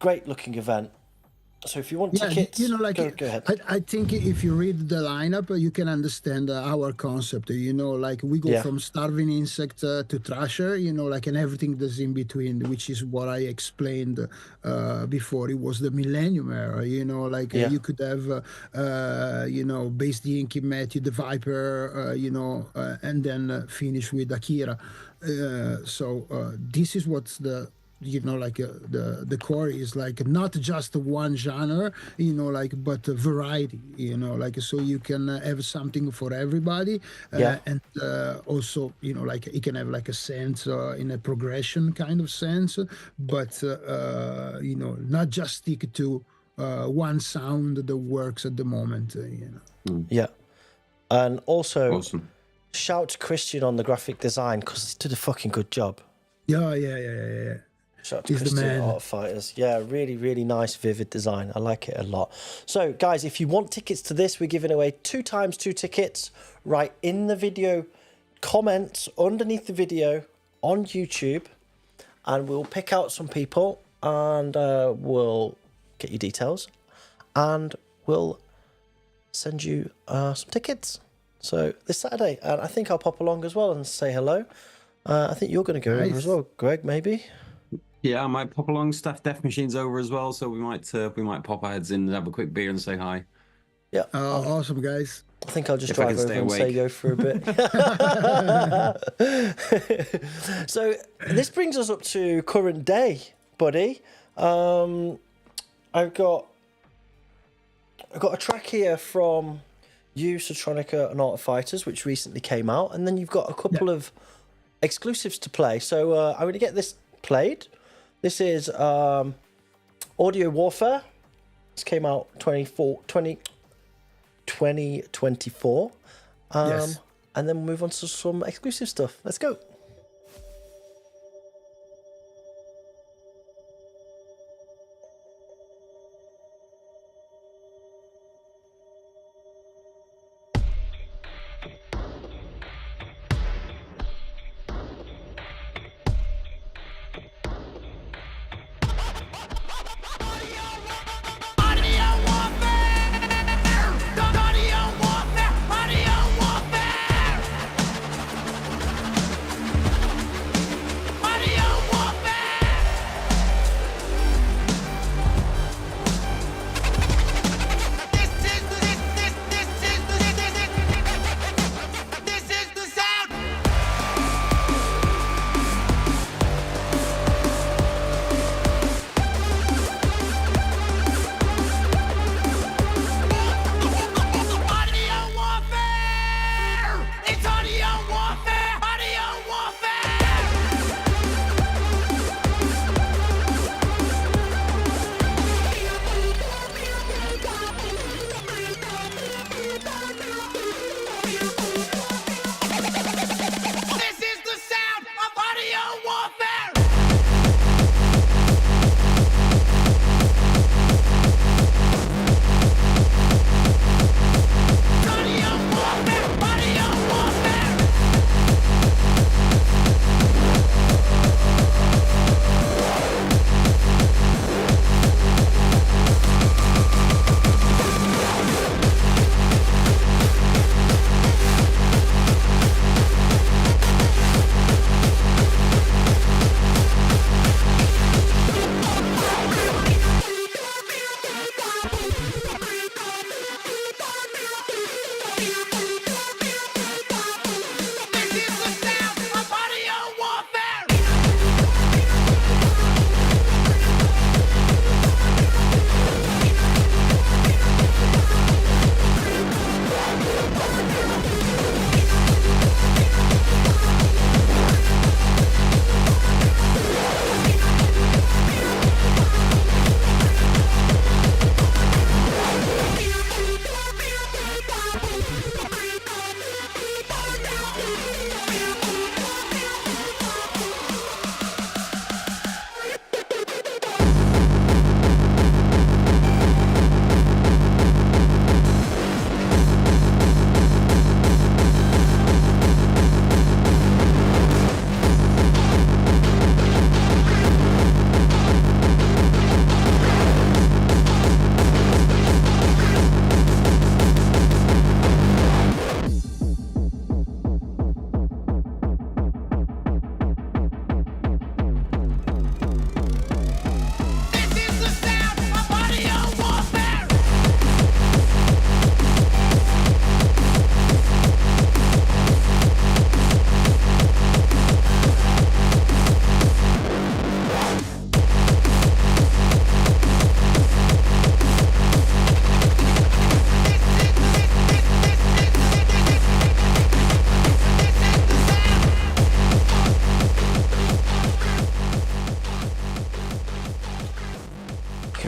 S1: Great looking event. So if you want tickets, go ahead.
S3: I think if you read the lineup, you can understand our concept. We go from Starving Insect to Thrasher, and everything that's in between, which is what I explained before. It was the Millennium era, you could have, Base the Inky, Matthew, the Viper, and then finish with Akira. So this is what's the core is not just one genre, but a variety, so you can have something for everybody, and also, it can have a sense in a progression kind of sense, but not just stick to one sound that works at the moment.
S1: Yeah, and also shout to Christian on the graphic design because he did a fucking good job.
S3: Yeah.
S1: Shout out to Christian, Art of Fighters. Yeah, really, really nice, vivid design. I like it a lot. So, guys, if you want tickets to this, we're giving away 2 times 2 tickets right in the video comments underneath the video on YouTube. and we'll pick out some people, and we'll get your details, and we'll send you some tickets. So this Saturday, and I think I'll pop along as well and say hello. I think you're going to go over as well, Greg, maybe.
S2: Yeah, I might pop along. Staff Death Machine's over as well, so we might pop our heads in and have a quick beer and say hi.
S1: Yeah.
S3: Awesome, guys.
S1: I think I'll just drive over and say go for a bit. So this brings us up to current day, buddy. I've got a track here from you, Satronica, and Art of Fighters, which recently came out, and then you've got a couple of exclusives to play. So I'm going to get this played. This is Audio Warfare. This came out 2024.
S3: Yes.
S1: And then we'll move on to some exclusive stuff. Let's go.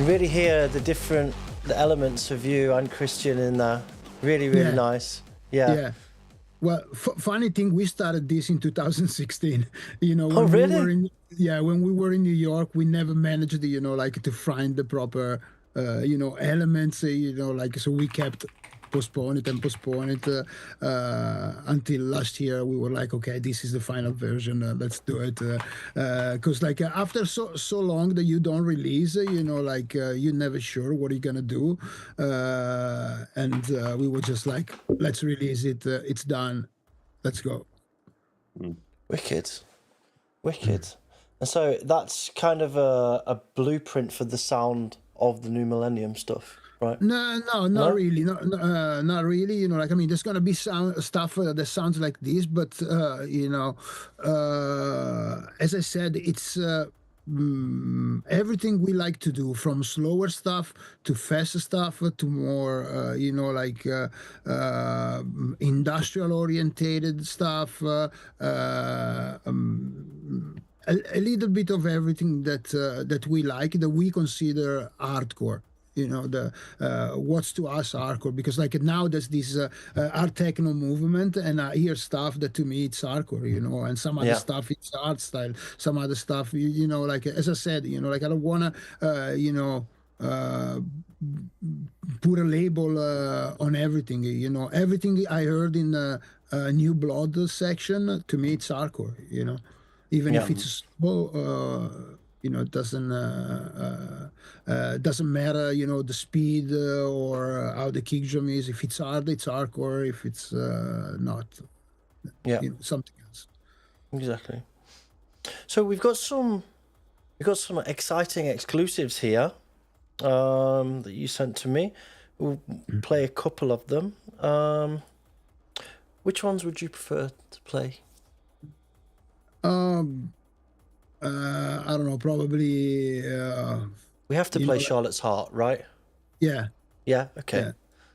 S1: can really hear the elements of you and Christian in there. Really, really nice. Yeah.
S3: Well, funny thing, we started this in 2016. You know,
S1: when
S3: we were in, when we were in New York, we never managed, like to find the proper, elements. So we kept postpone it until last year. We were like, okay, this is the final version. Let's do it. Because like after so long that you don't release, you're never sure what you're gonna do. And we were just like, let's release it. It's done. Let's go.
S1: Wicked. And so that's kind of a blueprint for the sound of the new Millenium stuff, right?
S3: No, not really. Not really. There's gonna be stuff that sounds like this, but as I said, it's everything we like to do, from slower stuff to faster stuff to more, industrial orientated stuff. A little bit of everything that we like, that we consider hardcore. What's to us hardcore, because like now there's this art techno movement, and I hear stuff that to me it's hardcore, and some other stuff it's art style, some other stuff, as I said, I don't wanna put a label on everything. Everything I heard in New Blood section, to me it's hardcore, even if it's it doesn't matter, the speed or how the kick drum is. If it's hard, it's hardcore. If it's not, something else.
S1: Exactly. So we've got some exciting exclusives here that you sent to me. We'll play a couple of them. Which ones would you prefer to play?
S3: I don't know, probably
S1: we have to play Charlotte's Heart, right?
S3: Yeah.
S1: Okay.
S3: Yeah.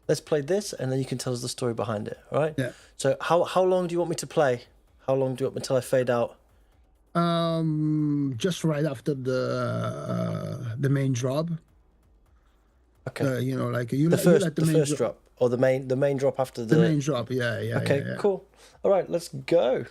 S1: Let's play this, and then you can tell us the story behind it, all right?
S3: Yeah.
S1: So how long do you want me to play? How long do you want me till I fade out?
S3: Just right after the main drop.
S1: Okay.
S3: The
S1: first drop, or the main drop after the
S3: main drop. Yeah.
S1: Okay, cool. All right, let's go.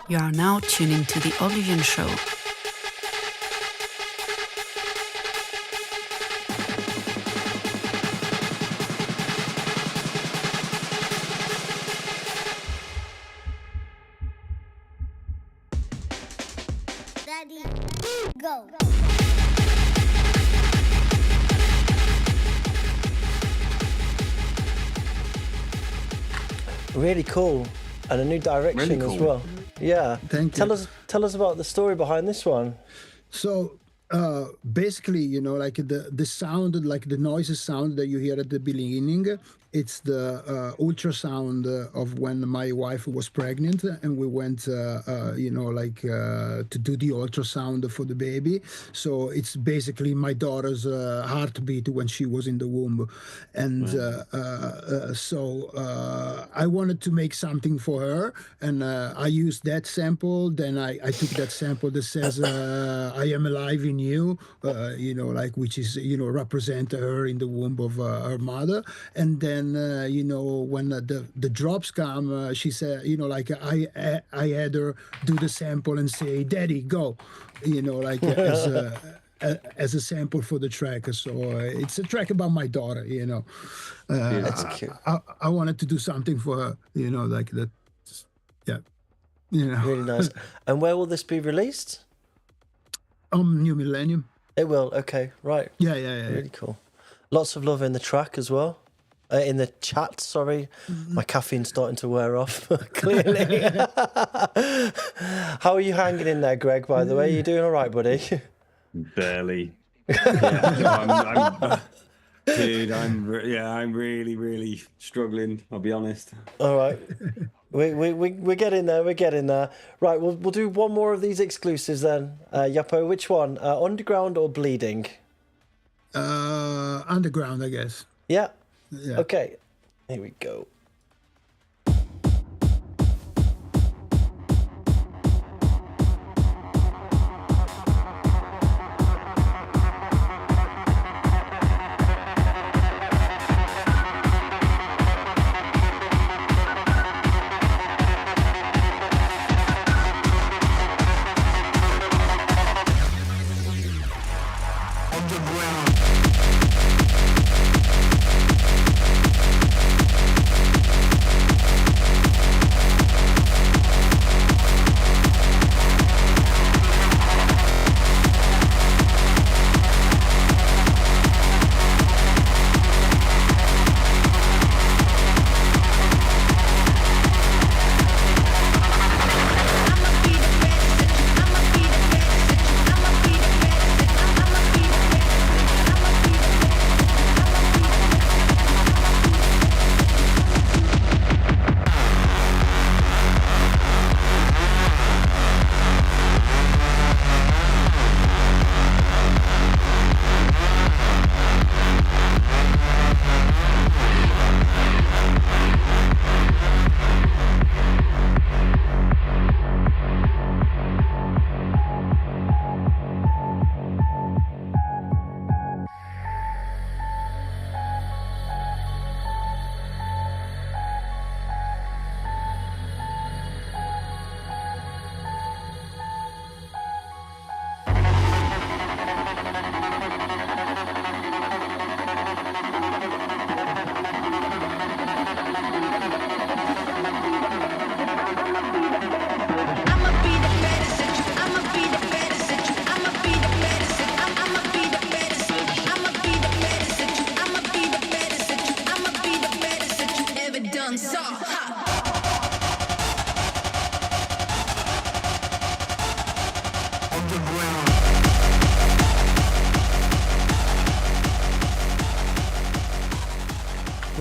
S6: You are now tuning to the Oblivion show.
S7: Daddy, go.
S1: Really cool, and a new direction
S2: really cool.
S1: as well. Yeah.
S3: Thank you.
S1: Tell us about the story behind this one.
S3: So basically, the sound, like the noises sound that you hear at the beginning, it's the ultrasound of when my wife was pregnant, and we went, to do the ultrasound for the baby. So it's basically my daughter's heartbeat when she was in the womb. And so I wanted to make something for her, and I used that sample. Then I took that sample that says, I am alive in you, which is, represent her in the womb of her mother. And then, when the drops come, she said, I had her do the sample and say, "Daddy, go," as as a sample for the track. So it's a track about my daughter, you know.
S1: That's cute.
S3: I wanted to do something for her, you know, like that. Yeah, you know.
S1: Really nice. And where will this be released?
S3: New Millenium.
S1: It will. Okay, right.
S3: Yeah.
S1: Really cool. Lots of love in the track as well. In the chat, sorry. My caffeine's starting to wear off, clearly. How are you hanging in there, Greg, by the way? You doing all right, buddy?
S2: Barely. Yeah, dude, I'm really, really struggling, I'll be honest.
S1: All right. We're getting there. We're getting there. Right, we'll do one more of these exclusives then. Yappo, which one? Underground or Bleeding?
S3: Underground, I guess.
S1: Yeah.
S3: Yeah.
S1: Okay. Here we go.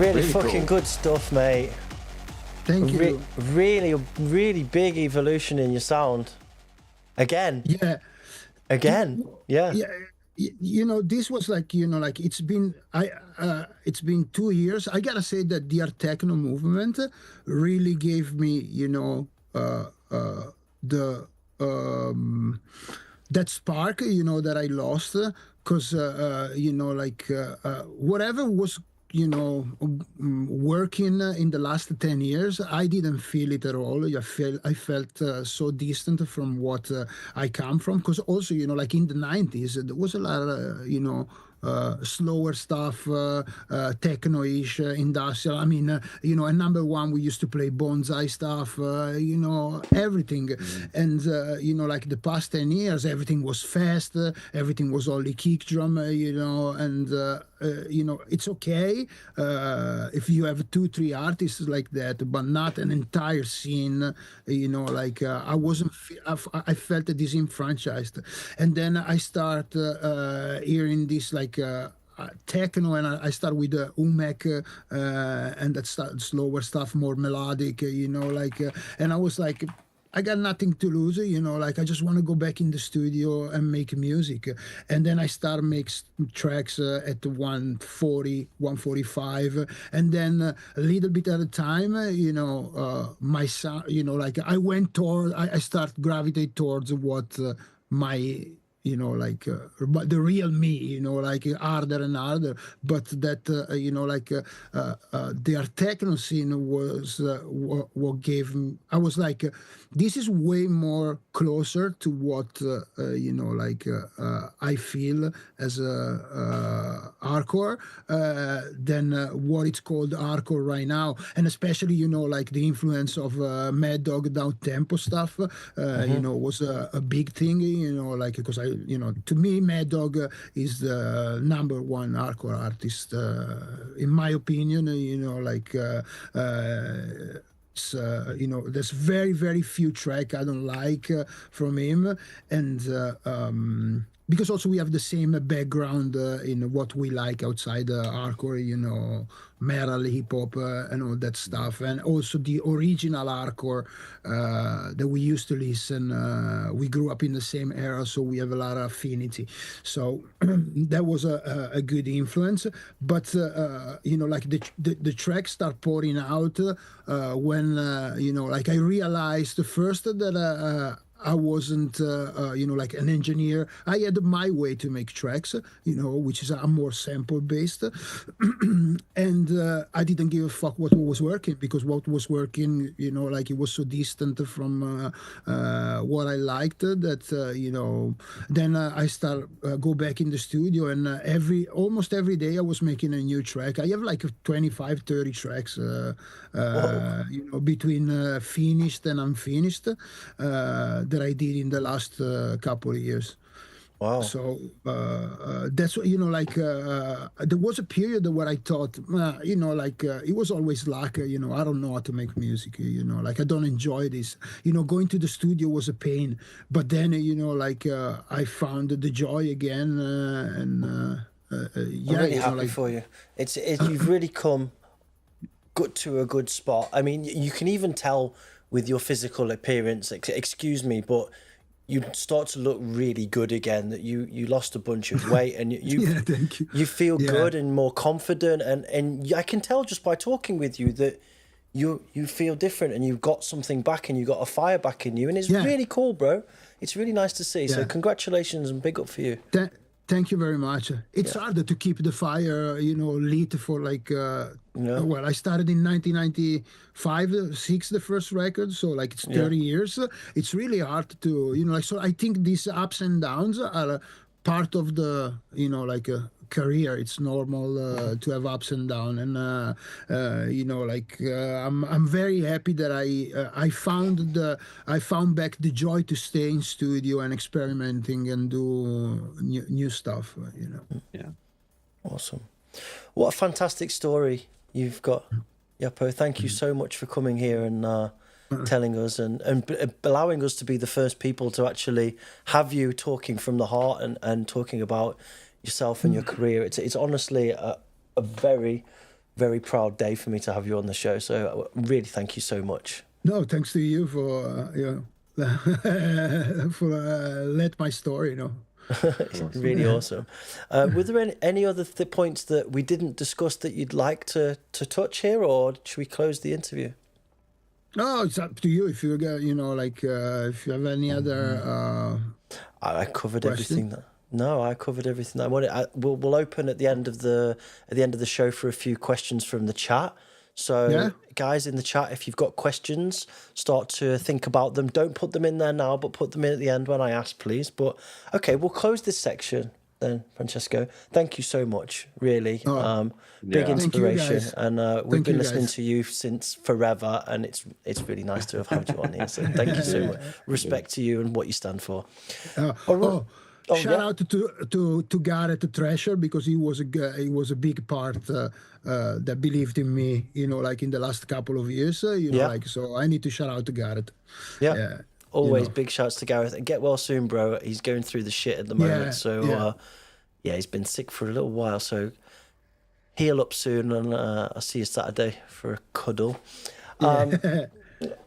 S1: Really fucking
S3: cool.
S1: Good stuff, mate.
S3: Thank you.
S1: Really big evolution in your sound. Again.
S3: Yeah.
S1: Again. Yeah.
S3: Yeah. You know, this was like, you know, like it's been 2 years. I gotta say that the art techno movement really gave me, you know, that spark, you know, that I lost, because you know, like whatever was, you know, working in the last 10 years, I didn't feel it at all. I felt so distant from what I come from, because also, you know, like in the 90s, there was a lot of, you know, slower stuff, techno-ish, industrial. I mean, you know, at number one, we used to play bonsai stuff, you know, everything. And, you know, like the past 10 years, everything was fast, everything was only kick drum, you know, and, you know, it's okay if you have 2-3 artists like that, but not an entire scene, you know, like I felt disenfranchised. And then I start hearing this like techno, and I start with UMEC and that slower stuff, more melodic, you know, like, and I was like, I got nothing to lose, you know, like I just want to go back in the studio and make music. And then I start make tracks at 140, 145, and then a little bit at a time, you know, my sound, you know, like I start gravitate towards what my you know, like but the real me, you know, like harder and harder. But that you know, like their techno scene was what gave me. I was like, this is way more closer to what you know, like I feel as a hardcore than what it's called hardcore right now, and especially, you know, like the influence of Mad Dog down tempo stuff, you know, was a big thing, you know, like, because you know, to me, Mad Dog is the #1 hardcore artist, in my opinion, you know, like, you know, there's very, very few tracks I don't like from him, and because also we have the same background in what we like outside hardcore, you know, metal, hip hop, and all that stuff, and also the original hardcore that we used to listen. We grew up in the same era, so we have a lot of affinity. So that was a good influence. But you know, like the tracks start pouring out when you know, like I realized first that I wasn't, you know, like an engineer. I had my way to make tracks, you know, which is more sample based, and I didn't give a fuck what was working, because what was working, you know, like it was so distant from what I liked that you know. Then I go back in the studio, and almost every day I was making a new track. I have like 25, 30 tracks, you know, between finished and unfinished. That I did in the last couple of years.
S1: Wow.
S3: So that's what, you know, like there was a period where I thought, you know, like it was always like, you know, I don't know how to make music, you know, like I don't enjoy this. You know, going to the studio was a pain, but then, you know, like I found the joy again, and yeah,
S1: I'm really happy
S3: like,
S1: for you. It's you've really come to a good spot. I mean, you can even tell with your physical appearance, excuse me, but you start to look really good again. That you lost a bunch of weight, and you
S3: yeah, thank you.
S1: You feel good and more confident, and I can tell just by talking with you that you feel different, and you've got something back, and you've got a fire back in you, and it's really cool, bro. It's really nice to see. So congratulations and big up for you.
S3: Thank you very much. It's harder to keep the fire, you know, lit for like, well, I started in 1995, 6, the first record. So like it's 30 years. It's really hard to, you know, like, so I think these ups and downs are part of the, you know, like career. It's normal to have ups and downs, and you know, like I'm very happy that I found back the joy to stay in studio and experimenting and do new stuff, you know.
S2: Yeah,
S1: awesome. What a fantastic story you've got, JAPPO. Thank you so much for coming here and telling us and allowing us to be the first people to actually have you talking from the heart and talking about yourself and your career. It's honestly a very, very proud day for me to have you on the show. So really, thank you so much.
S3: No, thanks to you for you know, for let my story, you know.
S1: It's really awesome. Were there any other points that we didn't discuss that you'd like to touch here, or should we close the interview?
S3: No, it's up to you. If you get, you know, like if you have any other
S1: I covered
S3: question?
S1: everything that. No, I covered everything I wanted. We'll open at the end of the show for a few questions from the chat. So, guys in the chat, if you've got questions, start to think about them. Don't put them in there now, but put them in at the end when I ask, please. But okay, we'll close this section then, Francesco. Thank you so much. Really, big inspiration, and we've been listening to you since forever, and it's really nice to have had you on here. So thank you so much. Respect to you and what you stand for.
S3: Shout out to Gareth Thrasher, because he was a big part that believed in me, you know, like in the last couple of years, you know, like, so I need to shout out to Gareth.
S1: Always,
S3: you know.
S1: big shouts to Gareth, and get well soon, bro. He's going through the shit at the moment, so he's been sick for a little while, so heal up soon, and I'll see you Saturday for a cuddle.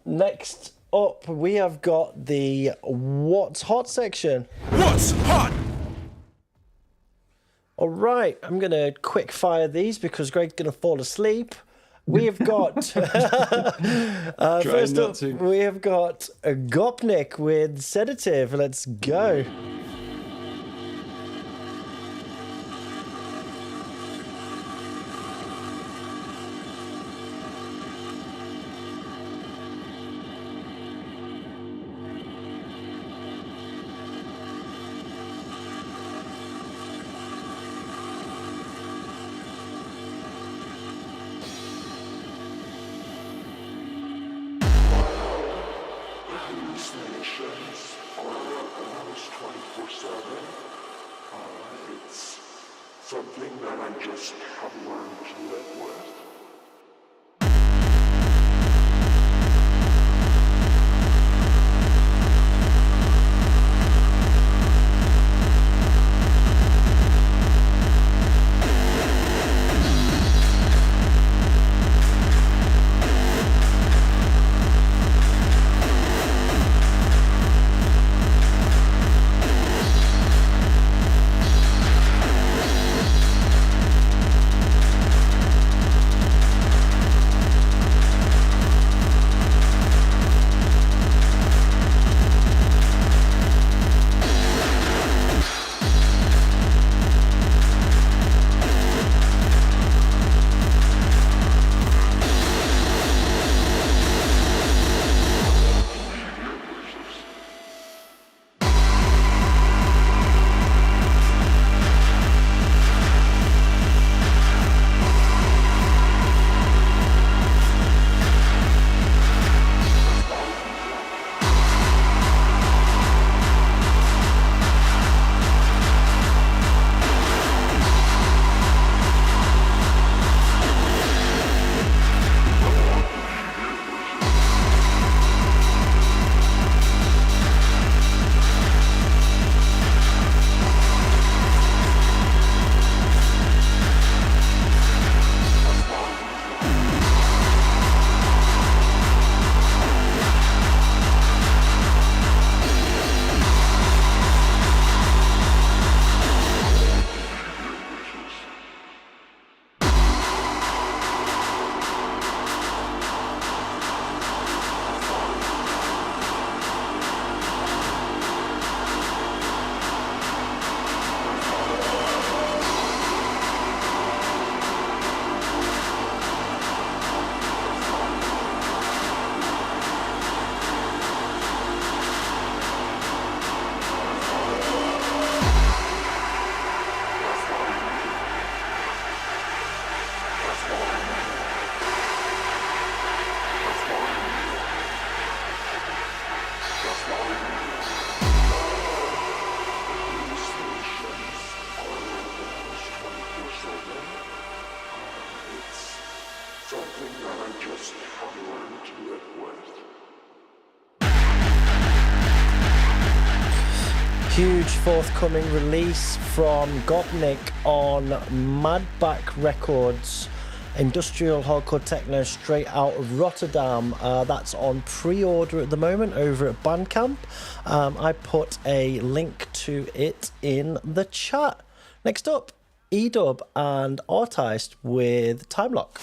S1: Next up, we have got the What's Hot section.
S5: What's hot?
S1: All right, I'm going to quick fire these because Greg's going to fall asleep. We have got, first up, we have got Gopnik with Sedative. Let's go.
S4: something that I just have learned to live with.
S1: Huge forthcoming release from Gopnik on Madback Records, industrial hardcore techno straight out of Rotterdam. That's on pre-order at the moment over at Bandcamp. I put a link to it in the chat. Next up, Edub and Artist with Time Lock.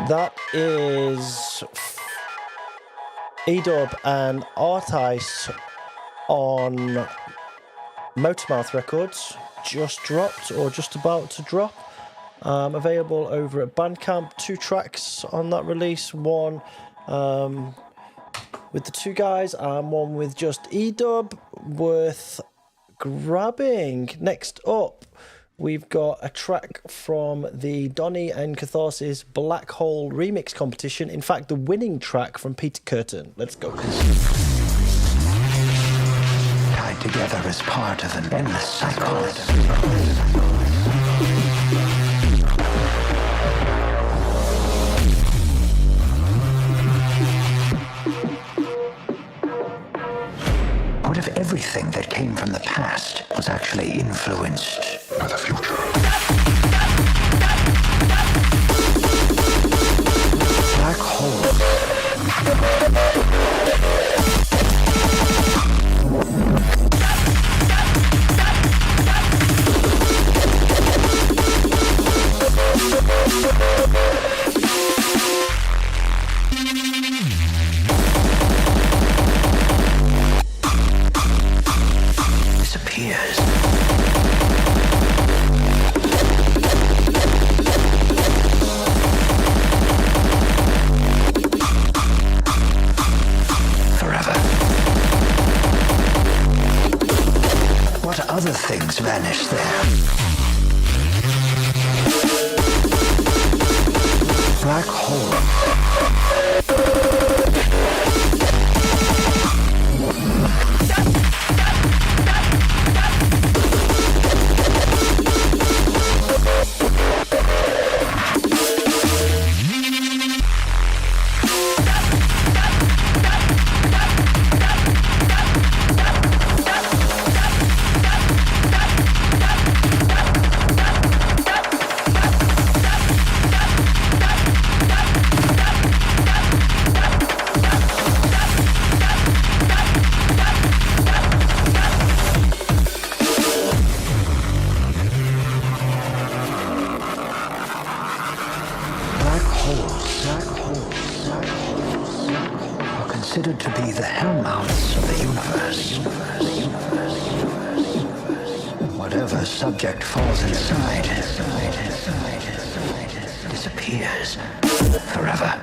S1: That is Edub and Artist on Motormouth Records. Just dropped or just about to drop. Available over at Bandcamp. 2 tracks on that release. One with the 2 guys and one with just Edub. Worth grabbing. Next up, we've got a track from the Donny and Catharsis Black Hole remix competition. In fact, the winning track from Peter Curtin. Let's go.
S8: Tied together as part of an endless cycle. What if everything that came from the past was actually influenced by the future? Black holes. Disappears. Forever. What other things vanish there? Black hole. Considered to be the hellmouths of the universe. Whatever subject falls inside disappears forever.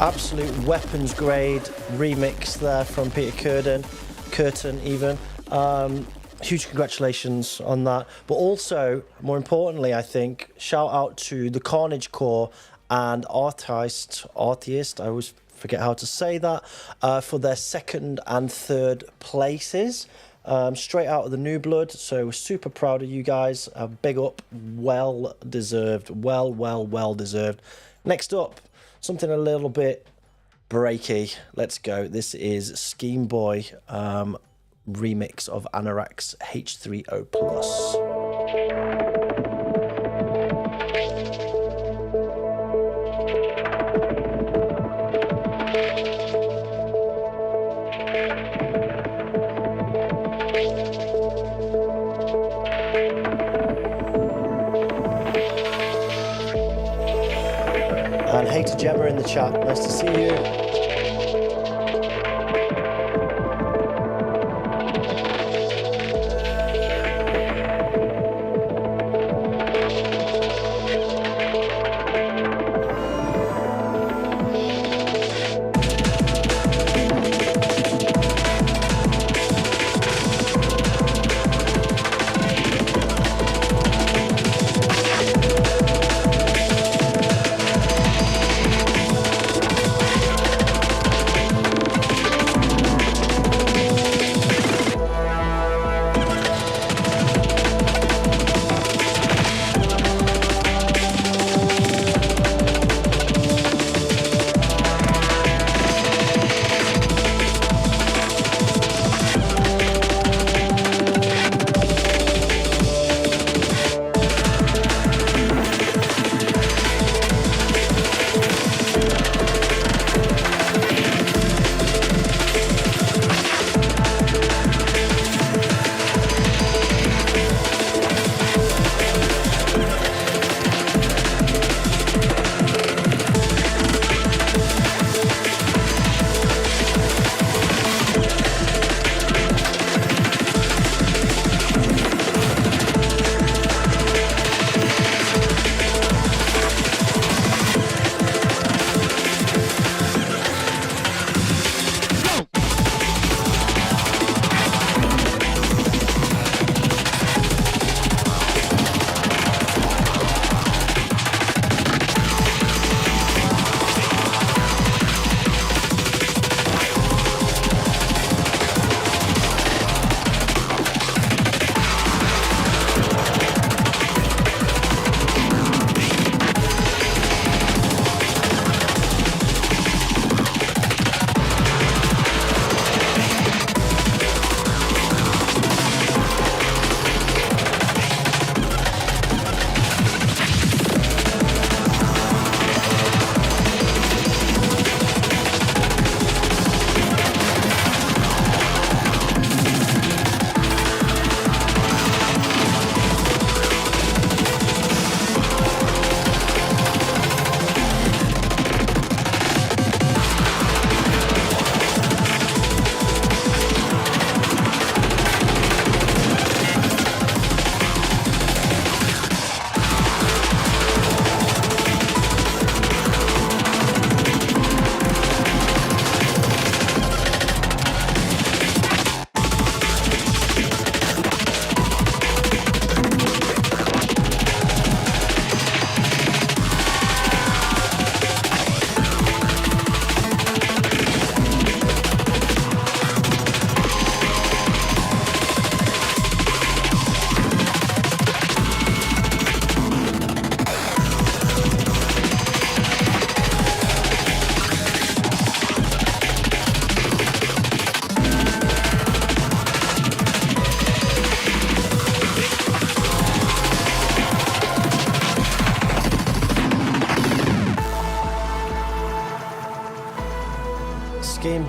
S1: Absolute weapons grade remix there from Peter Curtin even. Huge congratulations on that. But also, more importantly, I think, shout out to the Carnage Core and Artist, I always forget how to say that, for their second and third places. Straight out of the New Blood, so we're super proud of you guys. Big up, well deserved, well deserved. Next up, something a little bit breaky. Let's go. This is Scheme Boy remix of Anorak's H3O+. And hey to Gemma in the chat, nice to see you.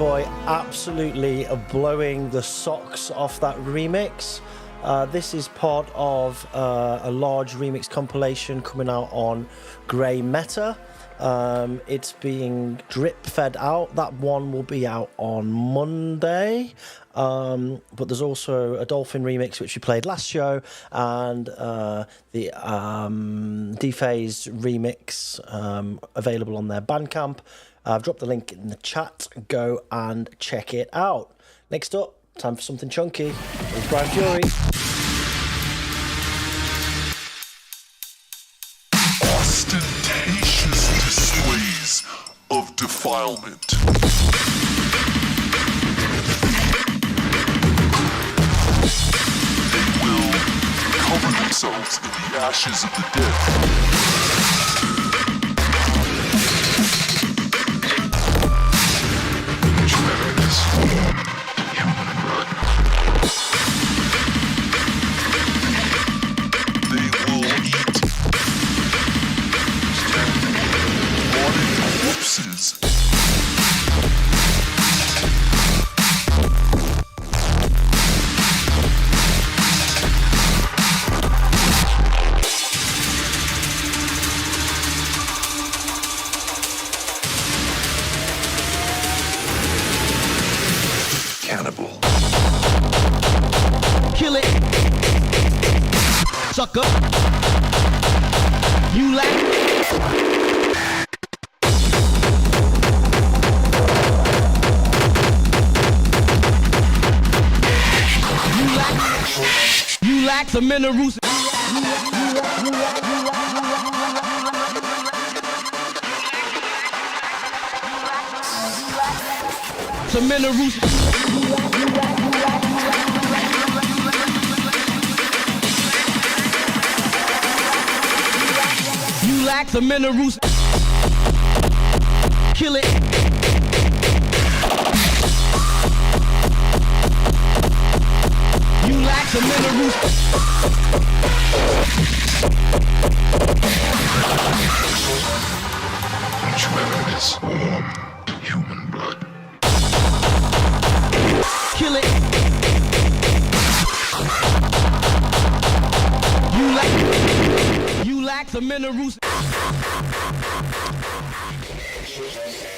S1: Boy absolutely blowing the socks off that remix. This is part of a large remix compilation coming out on Grey Meta. It's being drip fed out. That one will be out on Monday. But there's also a Dolphin remix which we played last show, and the Dephased remix available on their Bandcamp. I've dropped the link in the chat. Go and check it out. Next up, time for something chunky. It's Brian Fury.
S4: Ostentatious displays of defilement. They will cover themselves in the ashes of the dead.
S9: Sucker, you lack. You lack the minerals. Some minerals. You lack the minerals. Kill it. You lack the minerals.
S4: Each weapon is warm, human blood.
S9: Kill it. You lack the minerals.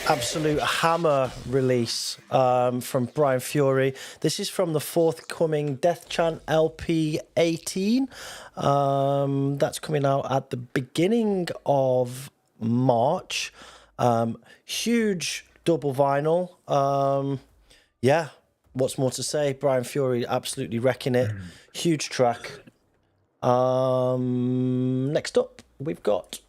S1: Absolute hammer release from Brian Fury. This is from the forthcoming Death Chant LP 18. That's coming out at the beginning of March. Huge double vinyl. Yeah, what's more to say? Brian Fury absolutely wrecking it. Huge track. Next up, we've got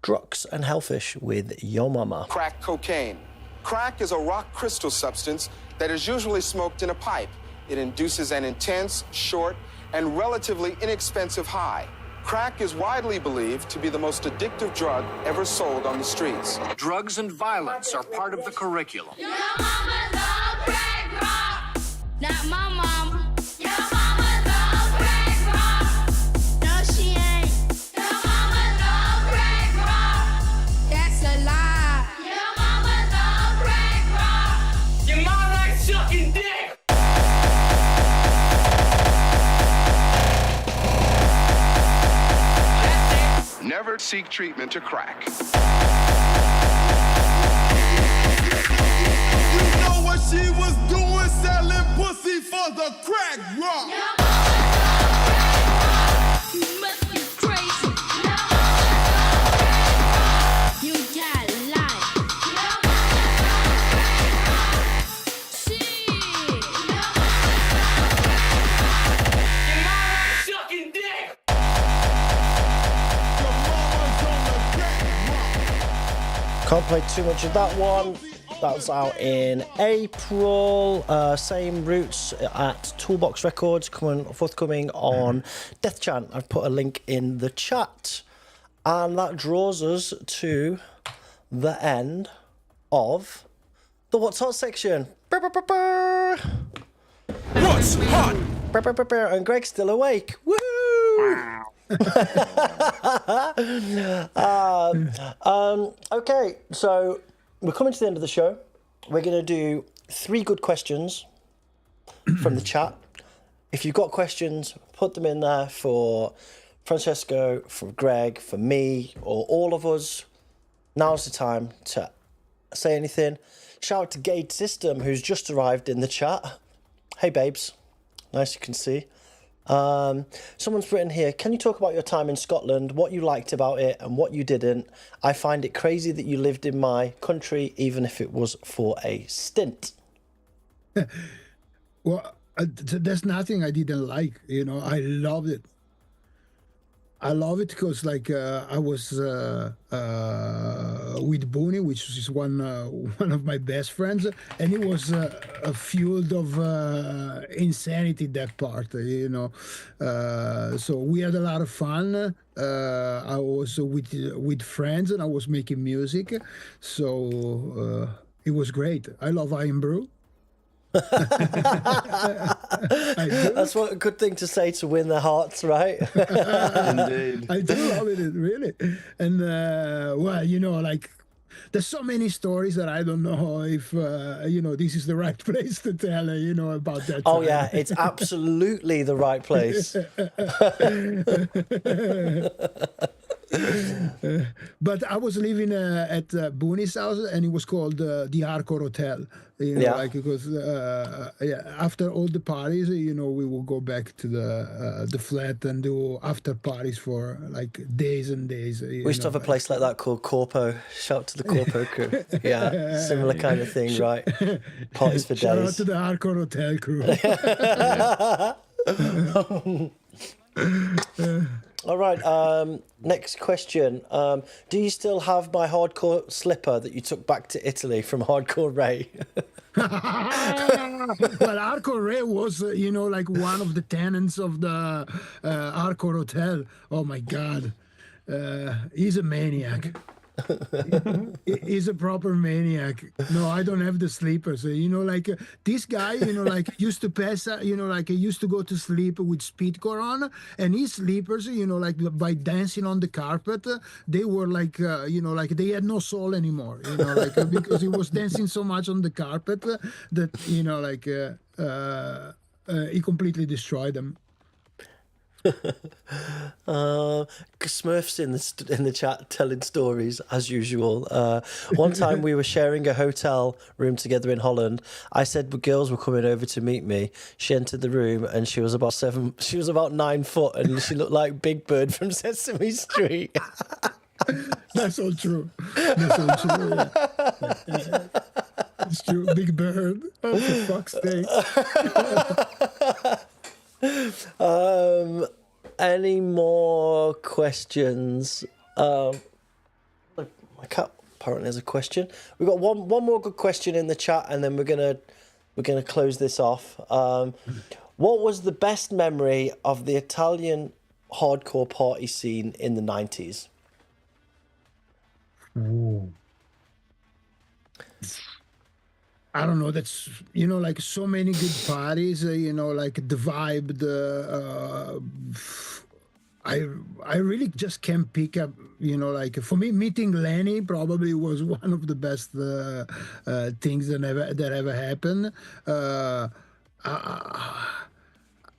S1: Drux and Hellfish with Yo Mama.
S10: Crack cocaine. Crack is a rock crystal substance that is usually smoked in a pipe. It induces an intense, short, and relatively inexpensive high. Crack is widely believed to be the most addictive drug ever sold on the streets.
S11: Drugs and violence are part of the curriculum.
S7: Your mama's on crack rock. Not my mama. Your mama's on crack rock. No, she ain't. Your mama's on crack rock. That's a lie. Your mama's on crack rock.
S11: Your mom likes sucking dick.
S10: Never seek treatment to crack.
S5: You know what she was doing, selling pussy for the crack rock.
S7: You must be crazy. You got life. Shit.
S11: Your mom likes sucking dick.
S1: Can't play too much of that one. That's out in April. Same roots at Toolbox Records, forthcoming on Death Chant. I've put a link in the chat. And that draws us to the end of the What's Hot section.
S5: What's hot?
S1: And Greg's still awake. Woo! Okay, so we're coming to the end of the show. we're going to do 3 good questions from the chat. If you've got questions, put them in there for Francesco, for Greg, for me, or all of us. Now's the time to say anything. Shout out to Gate System, who's just arrived in the chat. Hey, babes. Nice you can see. Someone's written here, can you talk about your time in Scotland, what you liked about it and what you didn't? I find it crazy that you lived in my country, even if it was for a stint.
S3: Well, there's nothing I didn't like. You know, I loved it. I love it because, like, I was with Booney, which is one of my best friends, and it was fueled of insanity, that part, you know. So we had a lot of fun. I was with friends, and I was making music, so it was great. I love Iron Brew.
S1: That's what a good thing to say to win their hearts, right?
S2: Indeed.
S3: I do love it, really. And well, you know, like, there's so many stories that I don't know if you know, this is the right place to tell, you know, about that.
S1: Oh
S3: time.
S1: yeah, it's absolutely the right place.
S3: But I was living at Booney's house, and it was called the Hardcore Hotel. You know,
S1: Yeah.
S3: like, because after all the parties, you know, we will go back to the flat and do after parties for like days and days.
S1: We used to have a place like that called Corpo. Shout out to the Corpo crew. Yeah, similar kind of thing, right? Parties for
S3: Shout out
S1: days.
S3: to the Hardcore Hotel crew.
S1: All right, next question. Do you still have my hardcore slipper that you took back to Italy from Hardcore Ray?
S3: Well, Hardcore Ray was, you know, like one of the tenants of the Hardcore Hotel. Oh my God. He's a maniac. He's a proper maniac. No, I don't have the sleepers. You know, like this guy, you know, like used to pass, you know, like used to go to sleep with speedcore on, and his sleepers, you know, like by dancing on the carpet, they were like, you know, like they had no soul anymore, you know, like because he was dancing so much on the carpet that, you know, like he completely destroyed them.
S1: Smurf's in the chat telling stories as usual. One time we were sharing a hotel room together in Holland. I said the girls were coming over to meet me. She entered the room and she was about 9 foot, and she looked like Big Bird from Sesame Street.
S3: That's all true. That's all true. Yeah. It's true. Big Bird. Oh, for fuck's sake.
S1: Any more questions? My cat apparently has a question. We've got one more good question in the chat, and then we're gonna close this off. What was the best memory of the Italian hardcore party scene in the 90s?
S3: Ooh. I don't know. That's, you know, like so many good parties. You know, like the vibe. I really just can't pick up. You know, like for me, meeting Lenny probably was one of the best things that ever happened.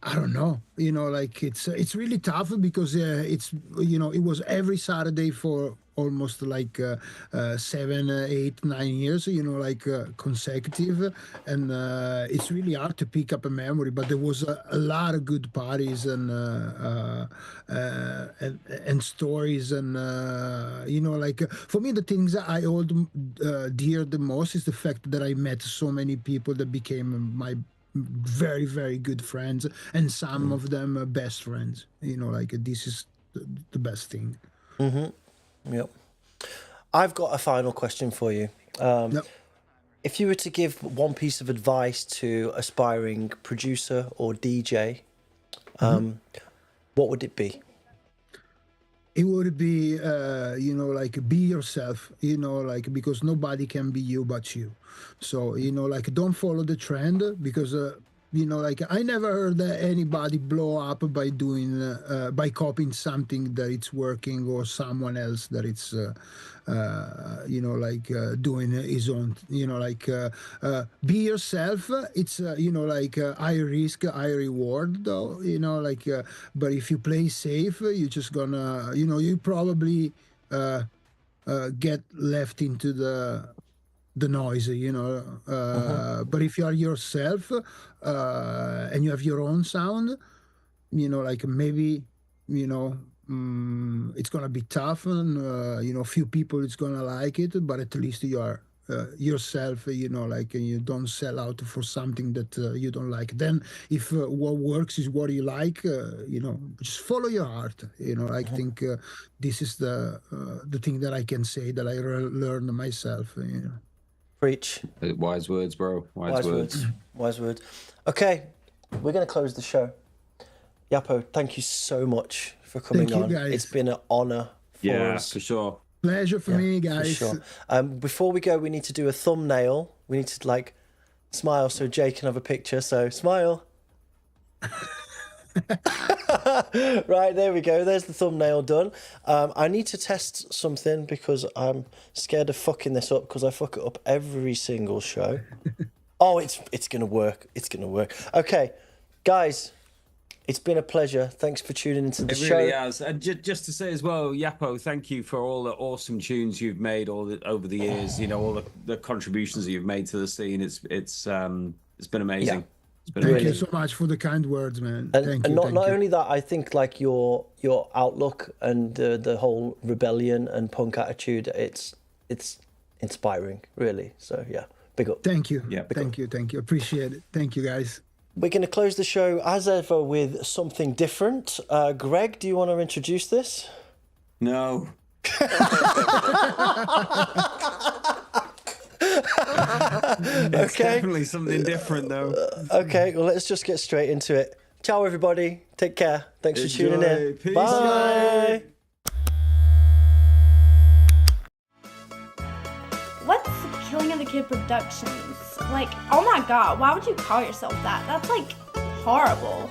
S3: I don't know, you know, like it's really tough because it's, you know, it was every Saturday for almost like 7, 8, 9 years, you know, like consecutive, and it's really hard to pick up a memory. But there was a lot of good parties and stories, and you know, like for me, the things that I hold dear the most is the fact that I met so many people that became my very, very good friends, and some of them best friends. You know, like this is the best thing.
S1: Yep. I've got a final question for you. If you were to give one piece of advice to aspiring producer or DJ, what would it be?
S3: It would be, you know, like be yourself, you know, like, because nobody can be you but you. So, you know, like don't follow the trend, because like I never heard anybody blow up by doing by copying something that it's working or someone else that it's doing his own, be yourself. It's like high risk, high reward, though, but if you play safe, you're just gonna, you probably get left into the noise, but if you are yourself and you have your own sound, maybe, it's gonna be tough, and few people it's gonna like it, but at least you are yourself, and you don't sell out for something that you don't like. Then if what works is what you like, just follow your heart. I think this is the thing that I can say that I learned myself.
S1: Preach.
S2: Wise words, bro. Wise words.
S1: Wise words. Okay, we're going to close the show. JAPPO, thank you so much for coming on.
S3: Guys.
S1: It's been an honor for us.
S2: For sure.
S3: Pleasure for me, guys.
S1: For sure. Before we go, we need to do a thumbnail. We need to smile so Jay can have a picture. So smile. Right, there we go. There's the thumbnail done. I need to test something because I'm scared of fucking this up because I fuck it up every single show. Oh, it's gonna work. It's gonna work. Okay, guys, it's been a pleasure. Thanks for tuning into the show.
S2: It really has. And just to say as well, JAPPO, thank you for all the awesome tunes you've made over the years. All the contributions that you've made to the scene. It's been amazing.
S1: Yeah.
S3: Thank you so much for the kind words, man.
S1: And not only that, I think your outlook and the whole rebellion and punk attitude, it's inspiring, really. So yeah, big up.
S3: Thank you. Yeah, thank you. Appreciate it. Thank you, guys.
S1: We're going to close the show as ever with something different. Greg, do you want to introduce this?
S2: No. It's definitely something different, though.
S1: Okay, well, let's just get straight into it. Ciao, everybody. Take care. Thanks for tuning in.
S2: Peace.
S1: Bye.
S12: What's Killing of the Kid Productions? Like, oh my god, why would you call yourself that? That's like horrible.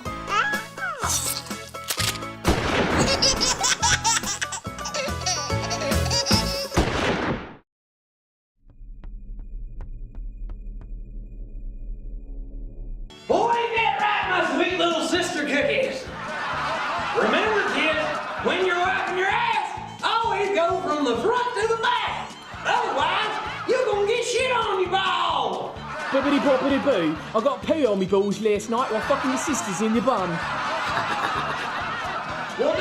S11: Boy, ain't that right, my sweet little sister cookies? Remember, kids, when you're wiping your ass, always go from the front to the back. Otherwise, you're gonna get shit on your balls.
S13: Bibbidi bobbidi boo, I got pee on me balls last night while fucking your sister's in your bum.
S11: Well,